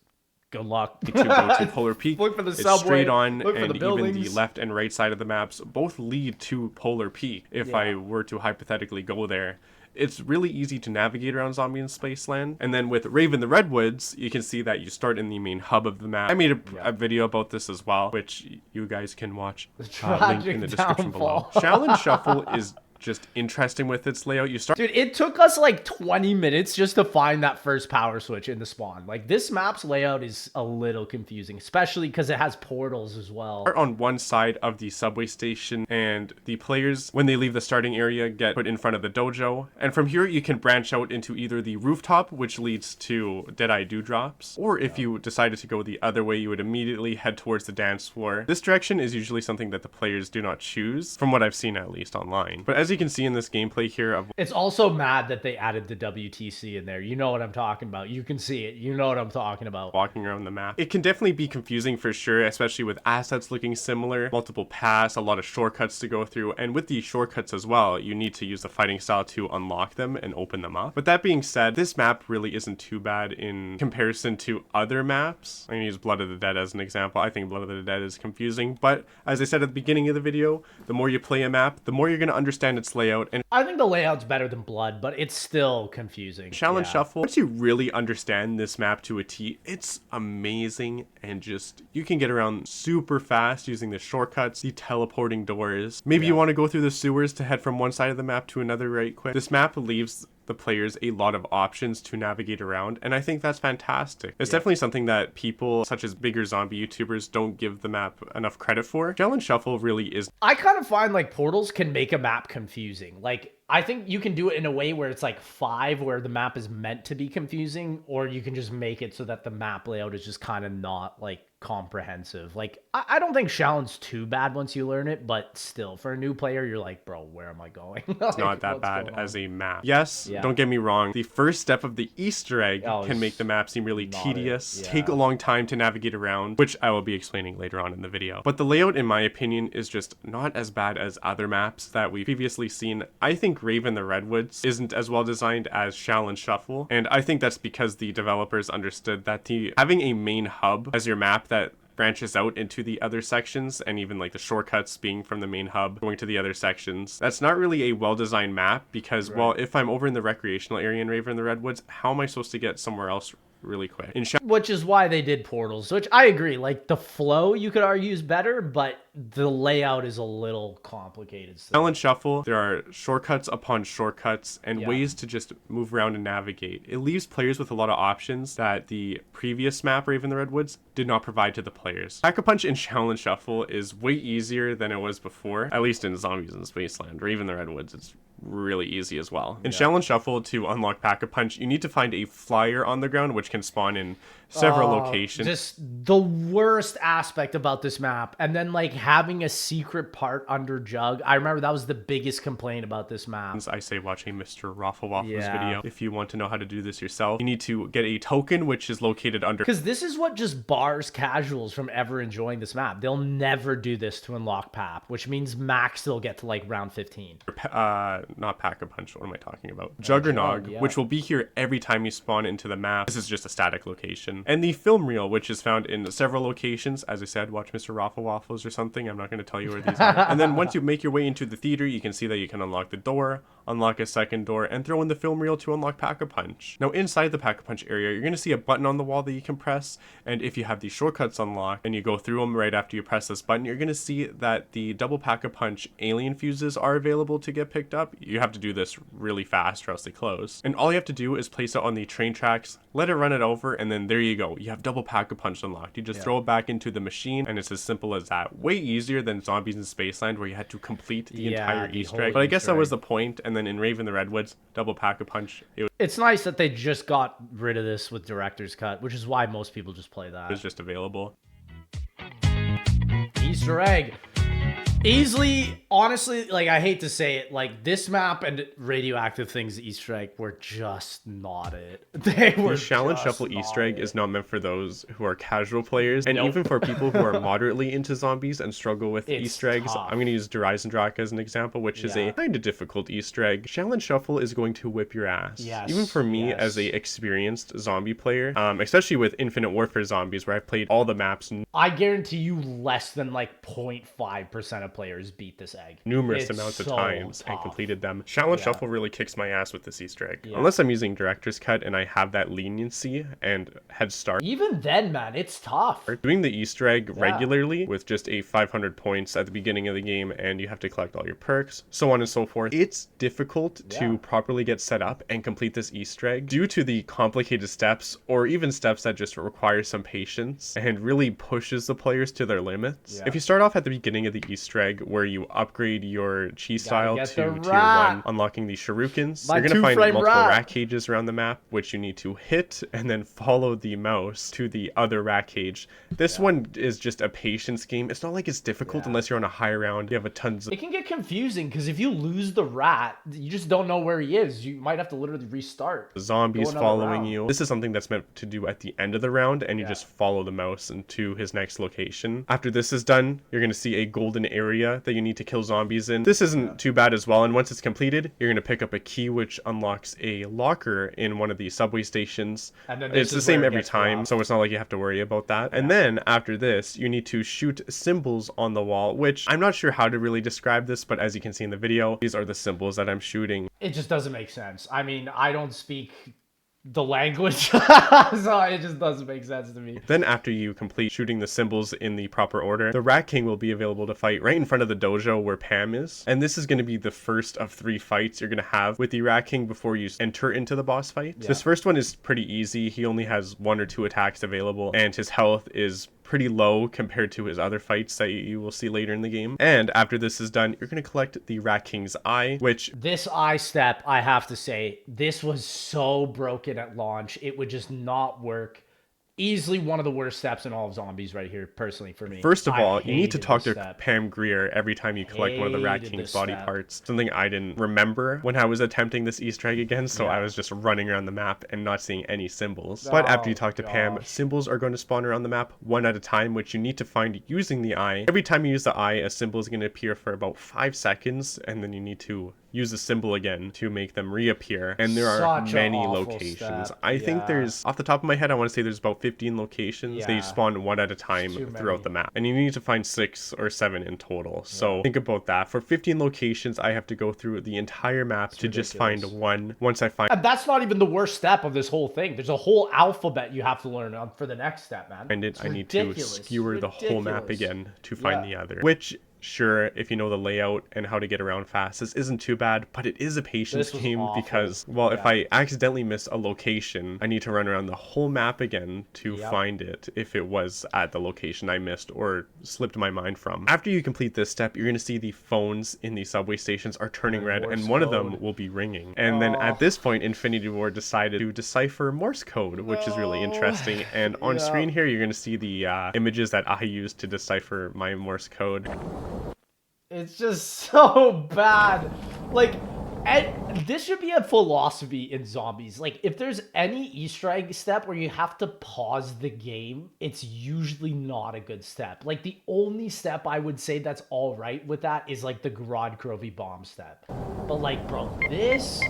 good luck. To go to Polar Peak. Look for the it's subway, straight on, look for and the even the buildings. left and right side of the maps both lead to Polar Peak. If I were to hypothetically go there, it's really easy to navigate around Zombie in Spaceland. And then with Rave in the Redwoods, you can see that you start in the main hub of the map. I made a video about this as well, which you guys can watch. Link in the description below. Shaolin Shuffle is just interesting with its layout. Dude, it took us like 20 minutes just to find that first power switch in the spawn. Like, this map's layout is a little confusing, especially because it has portals as well. On one side of the subway station, and the players, when they leave the starting area, get put in front of the dojo. And from here, you can branch out into either the rooftop, which leads to Deadeye Dewdrops, or if you decided to go the other way, you would immediately head towards the dance floor. This direction is usually something that the players do not choose, from what I've seen at least online. But as you can see in this gameplay here, it's also mad that they added the WTC in there. You know what I'm talking about. You can see it. You know what I'm talking about. Walking around the map, it can definitely be confusing for sure, especially with assets looking similar, multiple paths, a lot of shortcuts to go through. And with these shortcuts as well, you need to use the fighting style to unlock them and open them up. But that being said, this map really isn't too bad in comparison to other maps. I'm gonna use Blood of the Dead as an example. I think Blood of the Dead is confusing, but as I said at the beginning of the video, the more you play a map, the more you're gonna understand its layout. And I think the layout's better than Blood, but it's still confusing. Shaolin Shuffle, once you really understand this map to a T, it's amazing, and just you can get around super fast using the shortcuts, the teleporting doors. Maybe you want to go through the sewers to head from one side of the map to another right quick. This map leaves the players a lot of options to navigate around, and I think that's fantastic. It's definitely something that people such as bigger zombie YouTubers don't give the map enough credit for. Shaolin Shuffle really is. I kind of find like portals can make a map confusing. Like, I think you can do it in a way where it's like 5, where the map is meant to be confusing, or you can just make it so that the map layout is just kind of not like comprehensive. Like, I don't think Shaolin's too bad once you learn it, but still, for a new player, you're like, bro, where am I going? Like, it's not that bad as a map. Yes, don't get me wrong. The first step of the Easter egg can make the map seem really tedious, take a long time to navigate around, which I will be explaining later on in the video. But the layout, in my opinion, is just not as bad as other maps that we've previously seen. I think Rave in the Redwoods isn't as well designed as Shaolin Shuffle, and I think that's because the developers understood that having a main hub as your map that branches out into the other sections, and even like the shortcuts being from the main hub going to the other sections, that's not really a well-designed map, because well, if I'm over in the recreational area in Rave in the Redwoods, how am I supposed to get somewhere else really quick? Which is why they did portals, which I agree, like the flow you could argue is better, but the layout is a little complicated. Shaolin Shuffle, there are shortcuts upon shortcuts and ways to just move around and navigate. It leaves players with a lot of options that the previous map, Rave in the Redwoods, did not provide to the players. Pack-a-Punch in Shaolin Shuffle is way easier than it was before, at least in Zombies in Spaceland. Rave in the Redwoods, it's really easy as well. In Shaolin Shuffle, to unlock Pack-a-Punch, you need to find a flyer on the ground, which can spawn in several locations. Just the worst aspect about this map. And then like having a secret part under Jug. I remember that was the biggest complaint about this map. I say watch a Mr. Waffle's video. If you want to know how to do this yourself, you need to get a token which is located under. Because this is what just bars casuals from ever enjoying this map. They'll never do this to unlock PAP, which means max they'll get to like round 15. Not Pack-a-Punch, what am I talking about? Juggernog, which will be here every time you spawn into the map. This is just a static location. And the film reel, which is found in several locations. As I said, watch Mr. Waffles or something. I'm not going to tell you where these are. And then once you make your way into the theater, you can see that you can unlock the door, unlock a second door, and throw in the film reel to unlock Pack-a-Punch. Now inside the Pack-a-Punch area, you're going to see a button on the wall that you can press, and if you have these shortcuts unlocked and you go through them right after you press this button, you're going to see that the double Pack-a-Punch alien fuses are available to get picked up. You have to do this really fast or else they close. And all you have to do is place it on the train tracks, let it run it over, and then there you go. You have double Pack-a-Punch unlocked. You just throw it back into the machine, and it's as simple as that. Way easier than Zombies in Spaceland, where you had to complete the entire Easter egg. But I guess that was the point. And then in Rave in the Redwoods, double Pack-a-Punch. It's nice that they just got rid of this with Director's Cut, which is why most people just play that. It was just available. Easter egg. Easily, honestly, like, I hate to say it, like, this map and Radioactive Things Easter egg were just not it. They were. The Shaolin Shuffle Easter egg is not meant for those who are casual players, and even for people who are moderately into zombies and struggle with Easter eggs. I'm going to use Drak as an example, which is a kind of difficult Easter egg. Shaolin Shuffle is going to whip your ass. Even for me as a experienced zombie player, especially with Infinite Warfare zombies, where I've played all the maps. I guarantee you less than like 0.5% of players beat this egg numerous amounts of times and completed them. Shaolin Shuffle really kicks my ass with this Easter egg. Unless I'm using Director's Cut and I have that leniency and head start. Even then, man, it's tough. Doing the Easter egg regularly with just a 500 points at the beginning of the game, and you have to collect all your perks, so on and so forth. It's difficult to properly get set up and complete this Easter egg due to the complicated steps, or even steps that just require some patience and really pushes the players to their limits. If you start off at the beginning of the Easter egg where you upgrade your chi style to tier 1, unlocking the shurikens, you're going to find multiple rat cages around the map, which you need to hit and then follow the mouse to the other rat cage. This one is just a patience game. It's not like it's difficult unless you're on a high round. You have a tons of... It can get confusing because if you lose the rat, you just don't know where he is. You might have to literally restart. Zombies following you. This is something that's meant to do at the end of the round, and you just follow the mouse into his next location. After this is done, you're going to see a golden area that you need to kill zombies in. This isn't too bad as well, and once it's completed, you're going to pick up a key which unlocks a locker in one of the subway stations. And then it's the same every time, so it's not like you have to worry about that. And then after this, you need to shoot symbols on the wall, which I'm not sure how to really describe this, but as you can see in the video, these are the symbols that I'm shooting. It just doesn't make sense. I mean, I don't speak the language, so it just doesn't make sense to me. Then after you complete shooting the symbols in the proper order, the Rat King will be available to fight right in front of the dojo where Pam is. And this is going to be the first of 3 fights you're going to have with the Rat King before you enter into the boss fight. This first one is pretty easy. He only has 1 or 2 attacks available, and his health is pretty low compared to his other fights that you will see later in the game. And after this is done, you're going to collect the Rat King's eye, which... This eye step, I have to say, this was so broken at launch. It would just not work. Easily one of the worst steps in all of zombies right here, personally, for me. First of all, you need to talk to Pam Grier every time you collect one of the Rat King's body parts. Something I didn't remember when I was attempting this Easter egg again, so I was just running around the map and not seeing any symbols. But after you talk to Pam, symbols are going to spawn around the map one at a time, which you need to find using the eye. Every time you use the eye, a symbol is going to appear for about 5 seconds, and then you need to use the symbol again to make them reappear. And there are many locations. I think there's, off the top of my head, I want to say there's about 15 locations. They spawn one at a time throughout the map. And you need to find 6 or 7 in total. So think about that. For 15 locations, I have to go through the entire map to just find one. Once I find... And that's not even the worst step of this whole thing. There's a whole alphabet you have to learn for the next step, man. And I need to skewer the whole map again to find the other. Which... Sure, if you know the layout and how to get around fast, this isn't too bad, but it is a patience game because, well, if I accidentally miss a location, I need to run around the whole map again to find it if it was at the location I missed or slipped my mind from. After you complete this step, you're going to see the phones in the subway stations are turning red, and one of them will be ringing. And then at this point, Infinity Ward decided to decipher Morse code, which is really interesting. And on screen here, you're going to see the images that I used to decipher my Morse code. It's just so bad. Like, and this should be a philosophy in zombies. Like, if there's any Easter egg step where you have to pause the game, it's usually not a good step. Like, the only step I would say that's all right with that is, like, the Grod Crovy bomb step. But, like, bro, this...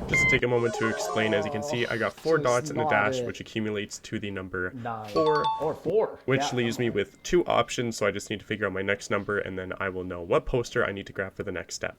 Just to take a moment to explain, as you can see, I got 4 dots and a dash, which accumulates to the number 4. Or 4. Which leaves me with 2 options, so I just need to figure out my next number, and then I will know what poster I need to grab for the next step.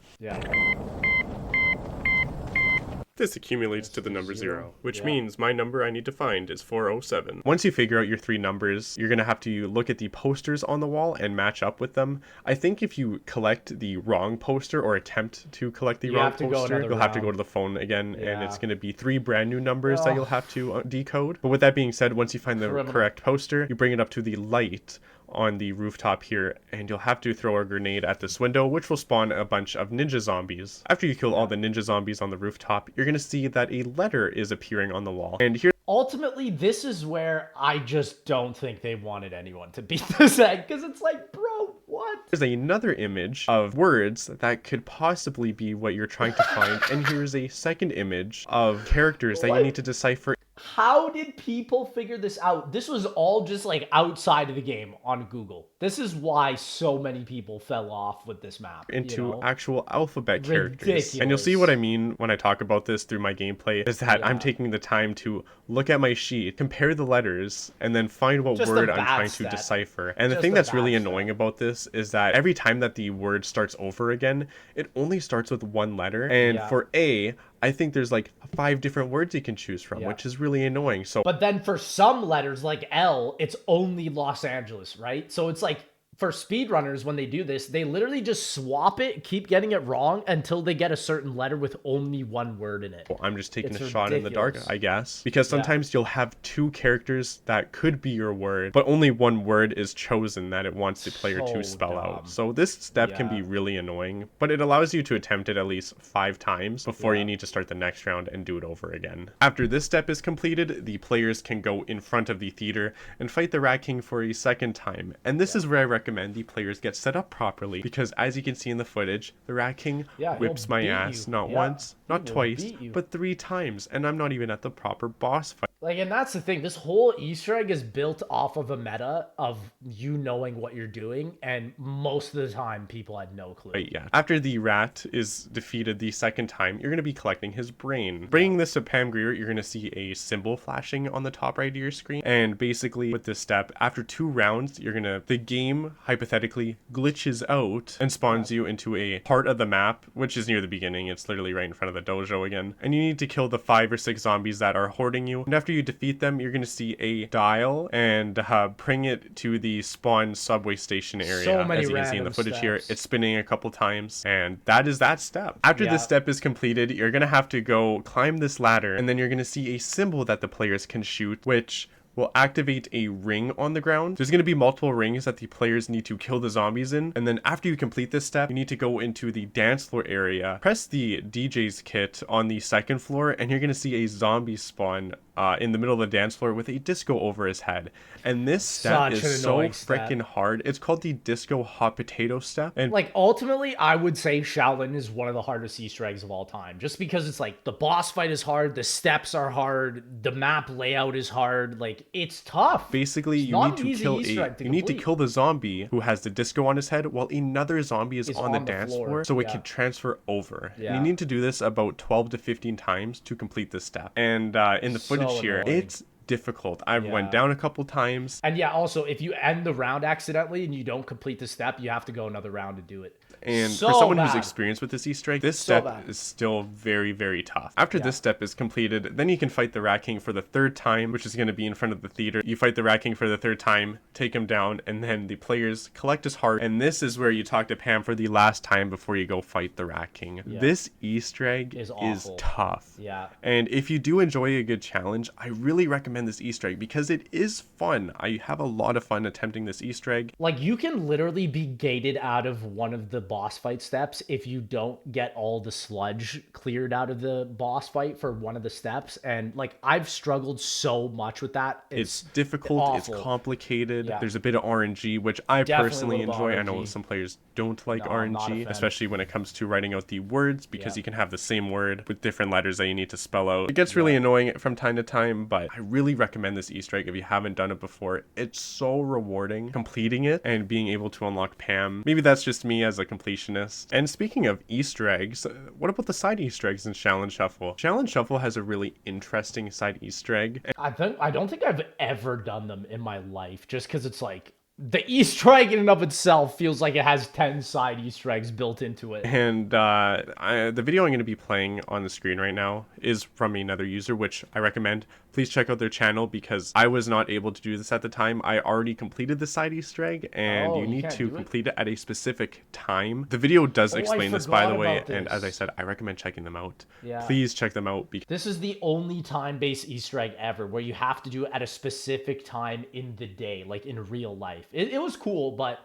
This accumulates to the number 0, which means my number I need to find is 407. Once you figure out your 3 numbers, you're going to have to look at the posters on the wall and match up with them. I think if you collect the wrong poster or attempt to collect the wrong poster, you'll have to go to the phone again, and it's going to be 3 brand new numbers that you'll have to decode. But with that being said, once you find the correct poster, you bring it up to the light on the rooftop here, and you'll have to throw a grenade at this window, which will spawn a bunch of ninja zombies. After you kill all the ninja zombies on the rooftop, you're gonna see that a letter is appearing on the wall. And here, ultimately, this is where I just don't think they wanted anyone to beat this egg, because it's like, bro, what? There's another image of words that could possibly be what you're trying to find, and here's a second image of characters that you need to decipher. How did people figure this out? This was all just like outside of the game on Google. This is why so many people fell off with this map. Into actual alphabet characters. Ridiculous. And you'll see what I mean when I talk about this through my gameplay, is that I'm taking the time to look at my sheet, compare the letters, and then find what word I'm trying to decipher. And the thing that's really annoying about this is that every time that the word starts over again, it only starts with one letter. And for A, I think there's like 5 different words you can choose from, which is really annoying. So, but then for some letters like L, it's only Los Angeles, right? So it's like, for speedrunners, when they do this, they literally just swap it, keep getting it wrong until they get a certain letter with only one word in it. Well, I'm just taking a shot in the dark, I guess. Because sometimes you'll have 2 characters that could be your word, but only one word is chosen that it wants the player to spell out. So this step can be really annoying, but it allows you to attempt it at least 5 times before you need to start the next round and do it over again. After this step is completed, the players can go in front of the theater and fight the Rat King for a second time. And this is where I recommend the players get set up properly, because as you can see in the footage, the Rat King whips my ass not once, not twice, but 3 times, and I'm not even at the proper boss fight. Like, and that's the thing, this whole Easter egg is built off of a meta of you knowing what you're doing, and most of the time people had no clue. Right, yeah. After the rat is defeated the second time, you're going to be collecting his brain. Bringing this to Pam Grier, you're going to see a symbol flashing on the top right of your screen, and basically with this step, after 2 rounds, the game hypothetically glitches out and spawns you into a part of the map, which is near the beginning. It's literally right in front of the dojo again, and you need to kill the 5 or 6 zombies that are hoarding you. And after you defeat them, you're going to see a dial and bring it to the spawn subway station area. As you can see in the footage here, it's spinning a couple times, and that is that step. After this step is completed, you're going to have to go climb this ladder, and then you're going to see a symbol that the players can shoot, which will activate a ring on the ground. There's going to be multiple rings that the players need to kill the zombies in, and then after you complete this step, you need to go into the dance floor area, press the DJ's kit on the 2nd floor, and you're going to see a zombie spawn in the middle of the dance floor with a disco over his head. And this step is so freaking hard. It's called the disco hot potato step. And like, ultimately, I would say Shaolin is one of the hardest Easter eggs of all time, just because it's like the boss fight is hard, the steps are hard, the map layout is hard. Like, it's tough. Basically, you need to kill the zombie who has the disco on his head while another zombie is on the dance floor, so it can transfer over. And you need to do this about 12 to 15 times to complete this step. And in the footage here, it's difficult. I went down a couple times. And also, if you end the round accidentally and you don't complete the step, you have to go another round to do it. And for someone who's experienced with this Easter egg, this step is still very, very tough. After this step is completed, then you can fight the Rat King for the 3rd time, which is going to be in front of the theater. You fight the Rat King for the 3rd time, take him down, and then the players collect his heart. And this is where you talk to Pam for the last time before you go fight the Rat King. This Easter egg is tough. And if you do enjoy a good challenge, I really recommend this Easter egg because it is fun. I have a lot of fun attempting this Easter egg. Like, you can literally be gated out of one of the boss fight steps if you don't get all the sludge cleared out of the boss fight for one of the steps. And like, I've struggled so much with that. It's difficult, it's complicated. There's a bit of RNG, which I personally enjoy. I know some players don't like RNG, especially when it comes to writing out the words, because you can have the same word with different letters that you need to spell out. It gets really annoying from time to time, but I really recommend this Easter egg if you haven't done it before. It's so rewarding completing it and being able to unlock Pam. Maybe that's just me as a completionist. And speaking of Easter eggs, what about the side Easter eggs in Shaolin Shuffle? Shaolin Shuffle has a really interesting side Easter egg. I don't think I've ever done them in my life, just because it's like, the Easter egg in and of itself feels like it has 10 side Easter eggs built into it. And the video I'm going to be playing on the screen right now is from another user, which I recommend. Please check out their channel because I was not able to do this at the time. I already completed the side Easter egg, and you need to complete it at a specific time. The video does explain this, by the way, and as I said, I recommend checking them out. Please check them out. This is the only time-based Easter egg ever where you have to do it at a specific time in the day, like in real life. It was cool, but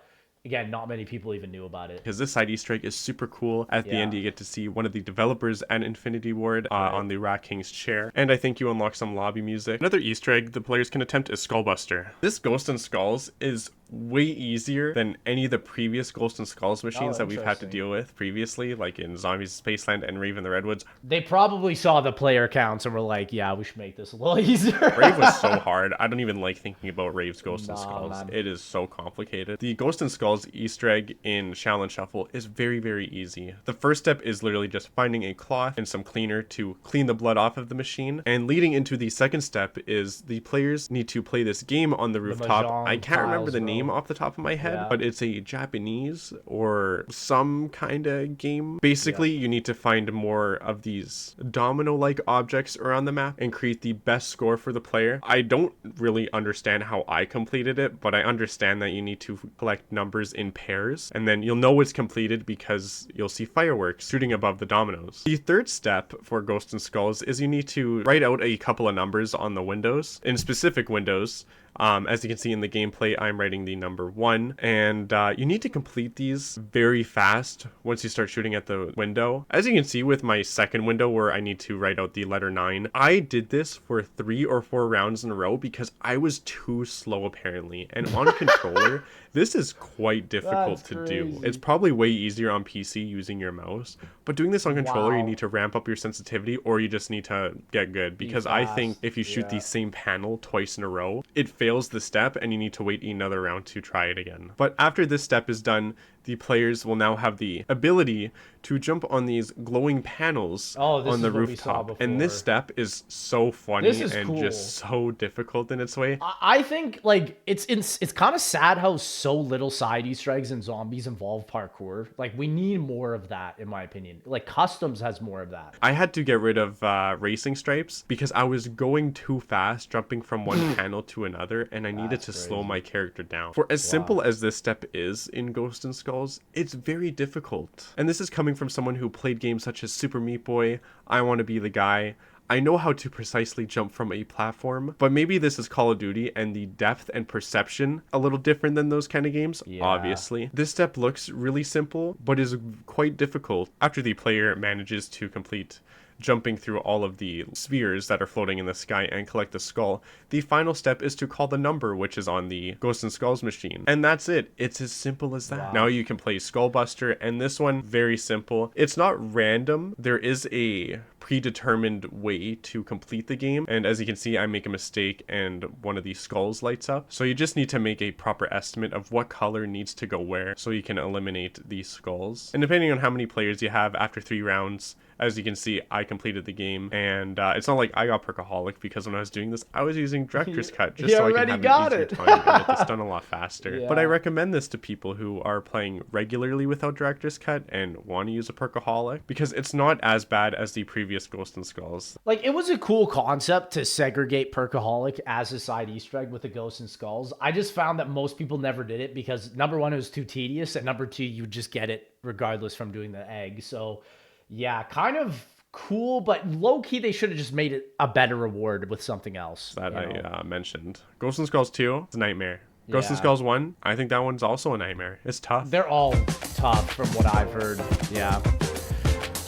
again, not many people even knew about it. Because this side Easter egg is super cool. At the end, you get to see one of the developers and Infinity Ward on the Rat King's chair. And I think you unlock some lobby music. Another Easter egg the players can attempt is Skullbuster. This Ghost and Skulls is way easier than any of the previous Ghost and Skulls machines that we've had to deal with previously, like in Zombies Spaceland and Rave in the Redwoods. They probably saw the player counts and were like, yeah, we should make this a little easier. Rave was so hard. I don't even like thinking about Rave's Ghost and Skulls. Man. It is so complicated. The Ghost and Skulls Easter egg in Shaolin Shuffle is very, very easy. The first step is literally just finding a cloth and some cleaner to clean the blood off of the machine. And leading into the second step is the players need to play this game on the rooftop. I can't remember the name off the top of my head, but it's a Japanese or some kind of game. Basically, you need to find more of these domino-like objects around the map and create the best score for the player. I don't really understand how I completed it, but I understand that you need to collect numbers in pairs, and then you'll know it's completed because you'll see fireworks shooting above the dominoes. The third step for Ghost and Skulls is you need to write out a couple of numbers on the windows, in specific windows. As you can see in the gameplay, I'm writing the number 1, and you need to complete these very fast once you start shooting at the window. As you can see with my second window where I need to write out the letter 9, I did this for 3 or 4 rounds in a row because I was too slow apparently, and on controller, this is quite difficult to do. It's probably way easier on PC using your mouse, but doing this on controller, you need to ramp up your sensitivity, or you just need to get good, because I think if you shoot the same panel twice in a row, it fails the step and you need to wait another round to try it again. But after this step is done, the players will now have the ability to jump on these glowing panels on the rooftop. And this step is so funny and just so difficult in its way. I think like it's kind of sad how so little side Easter eggs and zombies involve parkour. Like we need more of that, in my opinion. Like Customs has more of that. I had to get rid of racing stripes because I was going too fast, jumping from one panel to another, and I needed to slow my character down. For as simple as this step is in Ghost and Skulls, it's very difficult. And this is coming from someone who played games such as Super Meat Boy, I Want to Be the Guy. I know how to precisely jump from a platform, but maybe this is Call of Duty and the depth and perception a little different than those kind of games, obviously. This step looks really simple, but is quite difficult after the player manages to complete jumping through all of the spheres that are floating in the sky and collect the skull. The final step is to call the number, which is on the Ghost and Skulls machine. And that's it. It's as simple as that. Now you can play Skullbuster, and this one, very simple. It's not random. There is a predetermined way to complete the game, and as you can see, I make a mistake and one of these skulls lights up. So you just need to make a proper estimate of what color needs to go where so you can eliminate these skulls. And depending on how many players you have after 3 rounds, as you can see, I completed the game, and it's not like I got Perkaholic, because when I was doing this, I was using Director's Cut just so I can have an easier time and get this done a lot faster. But I recommend this to people who are playing regularly without Director's Cut and want to use a Perkaholic, because it's not as bad as the previous Ghost and Skulls. Like, it was a cool concept to segregate Perkaholic as a side Easter egg with the Ghost and Skulls. I just found that most people never did it because, number one, it was too tedious, and number two, you would just get it regardless from doing the egg. So yeah, kind of cool, but low-key they should have just made it a better reward with something else. That I mentioned. Ghost and Skulls 2, it's a nightmare. Ghost and Skulls 1, I think that one's also a nightmare. It's tough. They're all tough from what I've heard. Yeah.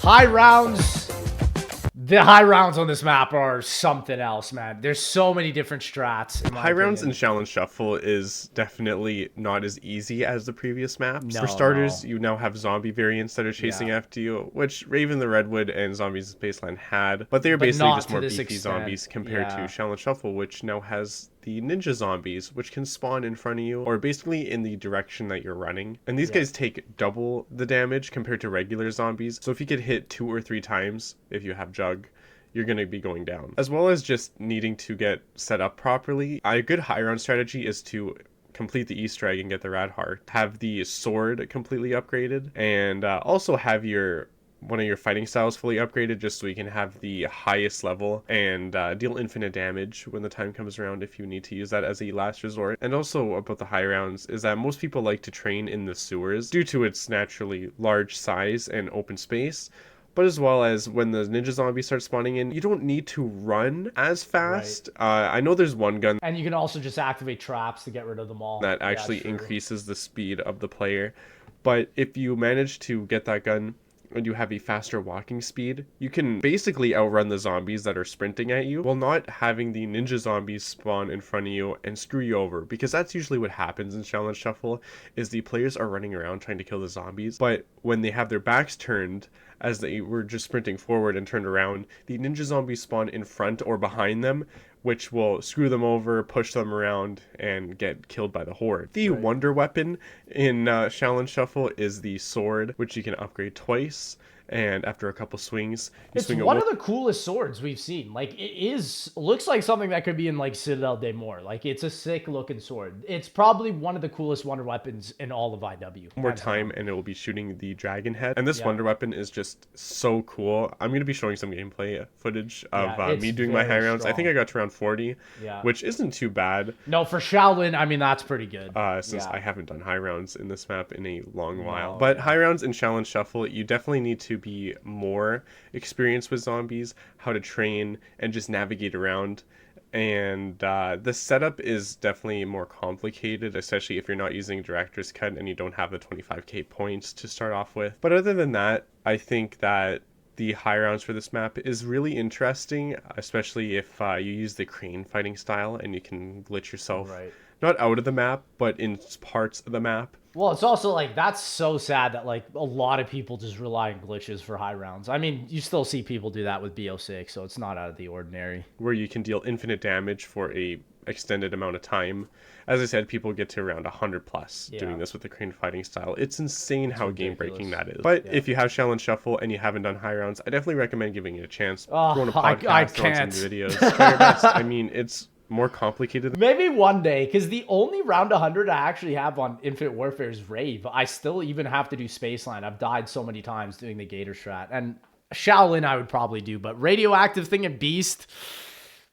High rounds. The high rounds on this map are something else, man. There's so many different strats. High rounds in Shaolin Shuffle is definitely not as easy as the previous maps. For starters, you now have zombie variants that are chasing after you, which Rave in the Redwood and Zombies in Spaceland had, but they are basically just more beefy zombies compared to Shaolin Shuffle, which now has the ninja zombies, which can spawn in front of you or basically in the direction that you're running. And these guys take double the damage compared to regular zombies. So if you get hit 2 or 3 times, if you have Jug, you're going to be going down. As well as just needing to get set up properly. A good high round strategy is to complete the Easter egg and get the rad heart, have the sword completely upgraded, and also have one of your fighting styles fully upgraded, just so you can have the highest level and deal infinite damage when the time comes around if you need to use that as a last resort. And also about the high rounds is that most people like to train in the sewers due to its naturally large size and open space. But as well as when the ninja zombies start spawning in, you don't need to run as fast. I know there's one gun. And you can also just activate traps to get rid of them all. That actually increases the speed of the player. But if you manage to get that gun and you have a faster walking speed, you can basically outrun the zombies that are sprinting at you while not having the ninja zombies spawn in front of you and screw you over, because that's usually what happens in Shaolin Shuffle, is the players are running around trying to kill the zombies, but when they have their backs turned as they were just sprinting forward and turned around, the ninja zombies spawn in front or behind them, which will screw them over, push them around, and get killed by the horde. The wonder weapon in Shaolin Shuffle is the sword, which you can upgrade twice. And after a couple swings, it's one of the coolest swords we've seen. Like, looks like something that could be in like Citadel de Mort. Like, it's a sick looking sword. It's probably one of the coolest wonder weapons in all of IW. More time and it will be shooting the dragon head. And this wonder weapon is just so cool. I'm going to be showing some gameplay footage of me doing my high rounds. I think I got to around 40, which isn't too bad. No, for Shaolin, I mean, that's pretty good. Since I haven't done high rounds in this map in a long while. But high rounds in Shaolin Shuffle, you definitely need to be more experienced with zombies, how to train and just navigate around. And the setup is definitely more complicated, especially if you're not using director's cut and you don't have the 25k points to start off with. But other than that, I think that the high rounds for this map is really interesting, especially if you use the crane fighting style and you can glitch yourself not out of the map, but in parts of the map. Well, it's also like, that's so sad that like a lot of people just rely on glitches for high rounds. I mean, you still see people do that with BO6, so it's not out of the ordinary. Where you can deal infinite damage for a extended amount of time. As I said, people get to around 100 plus doing this with the crane fighting style. It's insane how game breaking that is. But if you have Shaolin Shuffle and you haven't done high rounds, I definitely recommend giving it a chance. Go on a podcast, I can't. Some videos. Try your best. I mean, it's more complicated. Maybe one day, because the only round 100 I actually have on Infinite Warfare is Rave. I still even have to do Spaceland. I've died so many times doing the Gator strat. And Shaolin I would probably do, but Radioactive thing and Beast,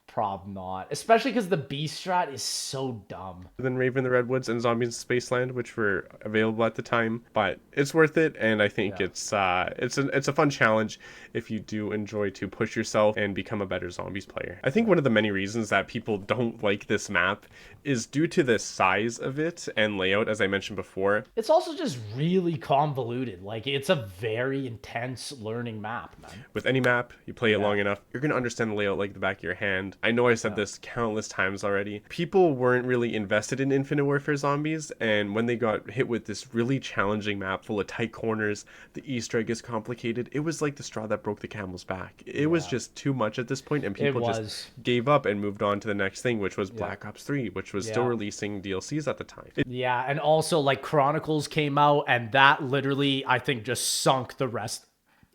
probably not. Especially because the Beast strat is so dumb. Then Rave in the Redwoods and Zombies in Spaceland, which were available at the time, but it's worth it, and I think it's a fun challenge if you do enjoy to push yourself and become a better zombies player. I think one of the many reasons that people don't like this map is due to the size of it and layout, as I mentioned before. It's also just really convoluted. Like, it's a very intense learning map, man. With any map, you play it long enough, you're going to understand the layout like the back of your hand. I know I said this countless times already. People weren't really invested in Infinite Warfare Zombies, and when they got hit with this really challenging map full of tight corners, the Easter egg is complicated, it was like the straw that broke the camel's back. It was just too much at this point, and people just gave up and moved on to the next thing, which was Black Ops 3, which was still releasing DLCs at the time. And also, like, Chronicles came out, and that literally, I think, just sunk the rest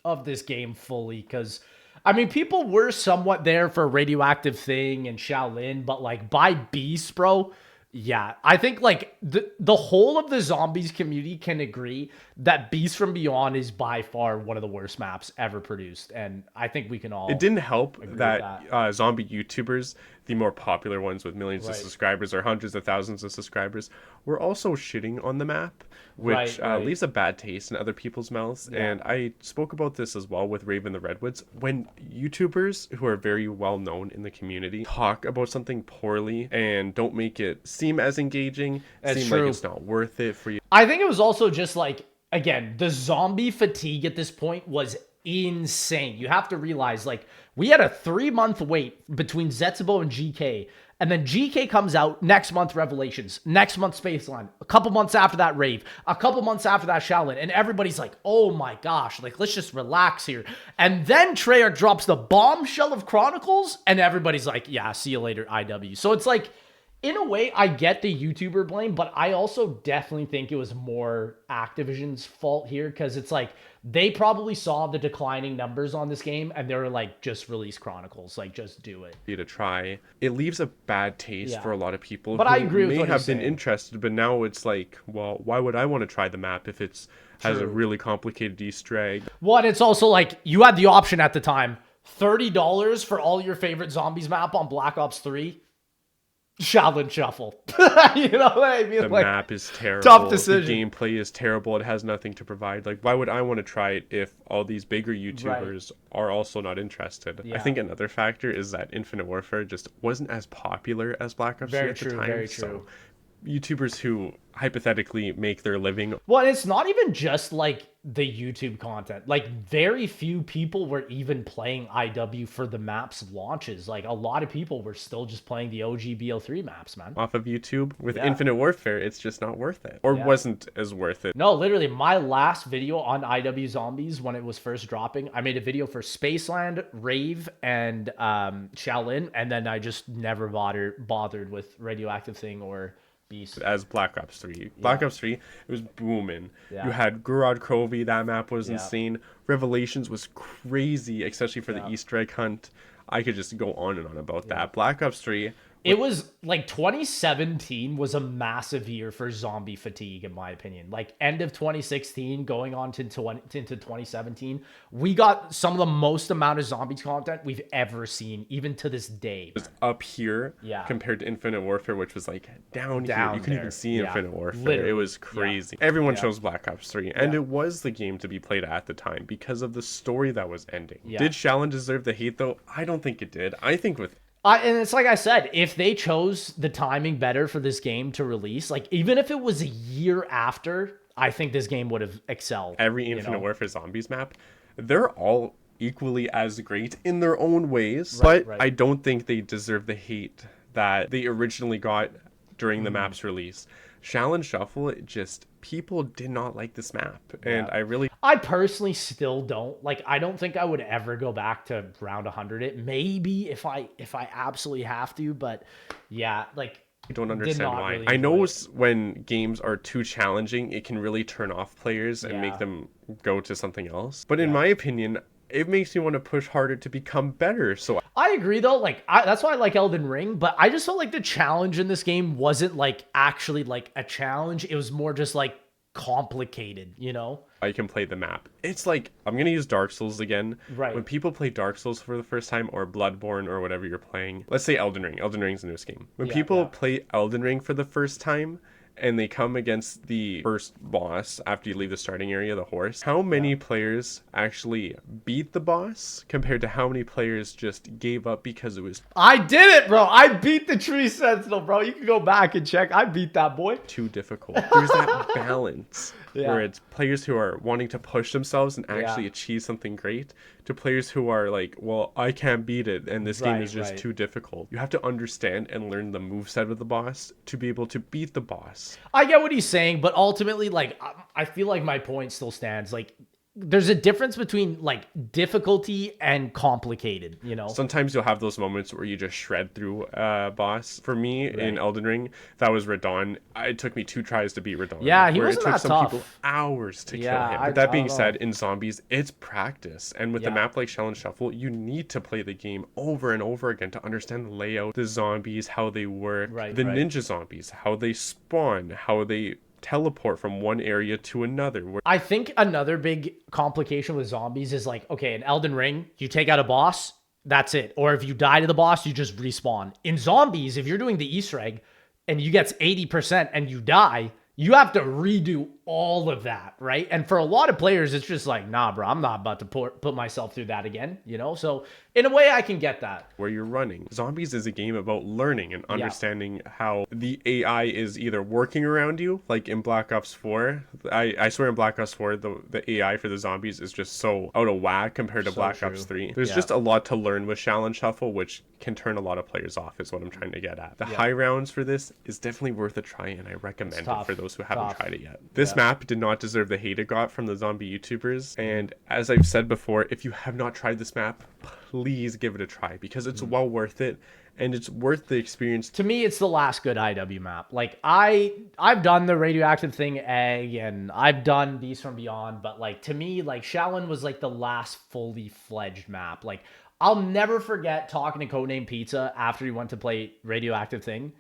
of this game fully, because I mean, people were somewhat there for Radioactive Thing and Shaolin, but like by Beast, bro, I think like the whole of the zombies community can agree that Beast from Beyond is by far one of the worst maps ever produced, and I think we can all. It didn't help that zombie YouTubers, the more popular ones with millions of subscribers or hundreds of thousands of subscribers, were also shitting on the map, which leaves a bad taste in other people's mouths. And I spoke about this as well with Rave in the Redwoods. When YouTubers who are very well known in the community talk about something poorly and don't make it seem as engaging, like it's not worth it for you. I think it was also just like, again, the zombie fatigue at this point was insane. You have to realize, like, we had a 3-month wait between Zetsubo and GK, and then GK comes out next month, Revelations, next month, Spaceland, a couple months after that, Rave, a couple months after that, Shaolin, and everybody's like, oh my gosh, like, let's just relax here. And then Treyarch drops the bombshell of Chronicles, and everybody's like, yeah, see you later, IW. So it's like, in a way, I get the YouTuber blame, but I also definitely think it was more Activision's fault here, because it's like they probably saw the declining numbers on this game and they were like, just release Chronicles, like just do it. To try. It leaves a bad taste for a lot of people but who I agree with may what have you're been saying. interested, but now it's like, well, why would I want to try the map if it's has a really complicated Easter egg? Well, and it's also like you had the option at the time, $30 for all your favorite zombies map on Black Ops 3. Shaolin Shuffle. You know what I mean? The like, map is terrible. tough decision. The gameplay is terrible. It has nothing to provide. Like, why would I want to try it if all these bigger YouTubers are also not interested? Yeah. I think another factor is that Infinite Warfare just wasn't as popular as Black Ops 3 at the time. Very true. So YouTubers who hypothetically make their living. Well, it's not even just like the YouTube content. Like very few people were even playing IW for the maps launches. Like a lot of people were still just playing the OG BO3 maps, man. Off of YouTube with Infinite Warfare, it's just not worth it, or wasn't as worth it. No, literally, my last video on IW Zombies when it was first dropping, I made a video for Spaceland, Rave, and Shaolin, and then I just never bothered with Radioactive Thing or Beast. As Black Ops 3. Black Ops 3, it was booming. You had Gurad Krovi, that map was insane. Revelations was crazy, especially for the Easter egg hunt. I could just go on and on about that. Black Ops 3. It was like 2017 was a massive year for zombie fatigue, in my opinion. Like end of 2016, going on to 2017, we got some of the most amount of zombies content we've ever seen, even to this day. It was up here compared to Infinite Warfare, which was like down here. You couldn't even see Infinite Warfare. Literally. It was crazy. Everyone chose Black Ops 3, and it was the game to be played at the time because of the story that was ending. Did Shaolin deserve the hate, though? I don't think it did. I think with and it's like I said, if they chose the timing better for this game to release, like even if it was a year after, I think this game would have excelled. Every Infinite Warfare Zombies map, they're all equally as great in their own ways, but I don't think they deserve the hate that they originally got during the map's release. Shaolin Shuffle, people did not like this map, and I personally still don't. Like, I don't think I would ever go back to round 100 it. Maybe if I absolutely have to, but like I don't understand why. Really I know when games are too challenging, it can really turn off players and make them go to something else. But in my opinion, it makes me want to push harder to become better. So I agree, though. Like, that's why I like Elden Ring. But I just felt like the challenge in this game wasn't like actually like a challenge. It was more just like complicated, you know? I can play the map. It's like, I'm going to use Dark Souls again. Right. When people play Dark Souls for the first time, or Bloodborne, or whatever you're playing, let's say Elden Ring. Elden Ring's the newest game. When people play Elden Ring for the first time, and they come against the first boss after you leave the starting area, the horse, how many players actually beat the boss compared to how many players just gave up because it was... I did it, bro. I beat the Tree Sentinel, bro. You can go back and check. I beat that boy. Too difficult. There's that balance where it's players who are wanting to push themselves and actually achieve something great to players who are like, well, I can't beat it and this game is just too difficult. You have to understand and learn the moveset of the boss to be able to beat the boss. I get what he's saying, but ultimately, like, I feel like my point still stands. Like, there's a difference between like difficulty and complicated, you know? Sometimes you'll have those moments where you just shred through a boss. For me, in Elden Ring, that was Radon. It took me 2 tries to beat Radon. Yeah, he where wasn't it took that some tough. people hours to kill him. But that being said, in zombies, it's practice. And with a map like Shaolin Shuffle, you need to play the game over and over again to understand the layout, the zombies, how they work, the ninja zombies, how they spawn, how they teleport from one area to another. I think another big complication with zombies is like, okay, in Elden Ring, you take out a boss, that's it. Or if you die to the boss, you just respawn. In zombies, if you're doing the Easter egg and you get 80% and you die, you have to redo all of that, right? And for a lot of players, it's just like, nah, bro, I'm not about to put myself through that again, you know? So in a way, I can get that. Where you're running. Zombies is a game about learning and understanding how the AI is either working around you, like in Black Ops 4. I swear in Black Ops 4, the AI for the zombies is just so out of whack compared to Black Ops 3. There's just a lot to learn with Shaolin Shuffle, which can turn a lot of players off, is what I'm trying to get at. The high rounds for this is definitely worth a try, and I recommend it for those who haven't tried it yet. This map did not deserve the hate it got from the zombie YouTubers, and as I've said before, if you have not tried this map, please give it a try because it's well worth it. And it's worth the experience. To me, it's the last good IW map. Like, I've done the Radioactive Thing Egg, and I've done Beast from Beyond, but, like, to me, like, Shaolin was, like, the last fully fledged map. Like, I'll never forget talking to Codename Pizza after he went to play Radioactive Thing,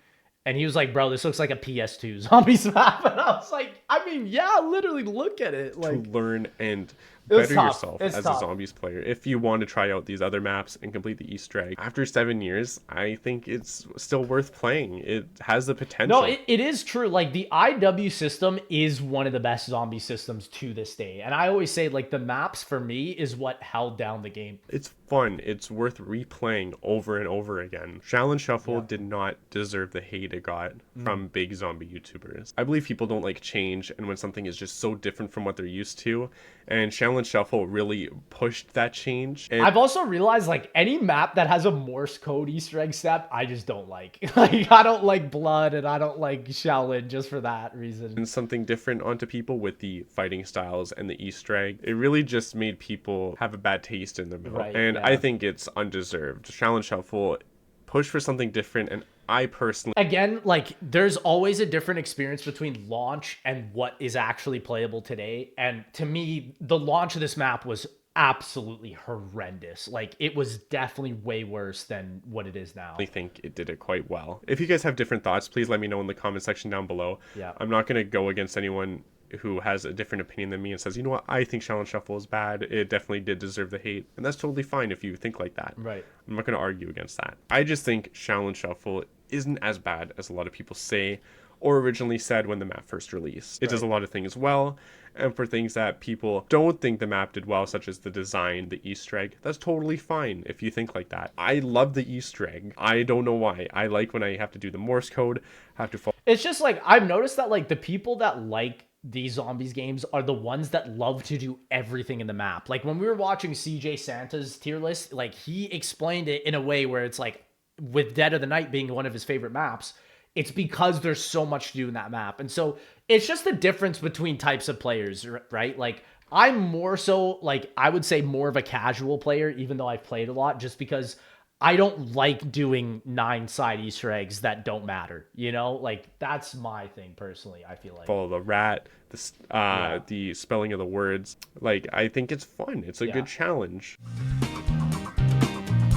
and he was like, bro, this looks like a PS2 Zombies map. And I was like, I mean, yeah, literally look at it. Like, to learn and better yourself as tough. a Zombies player if you want to try out these other maps and complete the Easter egg. After 7 years, I think it's still worth playing. It has the potential. No, it is true. Like, the IW system is one of the best zombie systems to this day. And I always say, like, the maps for me is what held down the game. It's fun. It's worth replaying over and over again. Shaolin Shuffle did not deserve the hate it got from big zombie YouTubers. I believe people don't like change, and when something is just so different from what they're used to, and Shaolin Shuffle really pushed that change. And I've also realized, like, any map that has a Morse code Easter egg step, I just don't like. Like, I don't like Blood, and I don't like Shaolin just for that reason. And something different onto people with the fighting styles and the Easter egg. It really just made people have a bad taste in their mouth. Right, and yeah. I think it's undeserved. Shaolin Shuffle pushed for something different, and I personally... Again, like, there's always a different experience between launch and what is actually playable today. And to me, the launch of this map was absolutely horrendous. Like, it was definitely way worse than what it is now. I think it did it quite well. If you guys have different thoughts, please let me know in the comment section down below. Yeah. I'm not going to go against anyone who has a different opinion than me and says, you know what, I think Shaolin Shuffle is bad. It definitely did deserve the hate. And that's totally fine if you think like that. Right. I'm not going to argue against that. I just think Shaolin Shuffle isn't as bad as a lot of people say or originally said when the map first released. It does a lot of things well, and for things that people don't think the map did well, such as the design, the Easter egg, that's totally fine if you think like that. I love the Easter egg. I don't know why. I like when I have to do the Morse code, have to follow. It's just like, I've noticed that, like, the people that like these zombies games are the ones that love to do everything in the map. Like, when we were watching CJ Santa's tier list, like, he explained it in a way where it's like, with Dead of the Night being one of his favorite maps, it's because there's so much to do in that map. And so it's just the difference between types of players, right? Like, I'm more so, like, I would say more of a casual player, even though I've played a lot, just because I don't like doing 9-side Easter eggs that don't matter, you know? Like, that's my thing personally, I feel like. Follow the rat, the spelling of the words. Like, I think it's fun. It's a good challenge.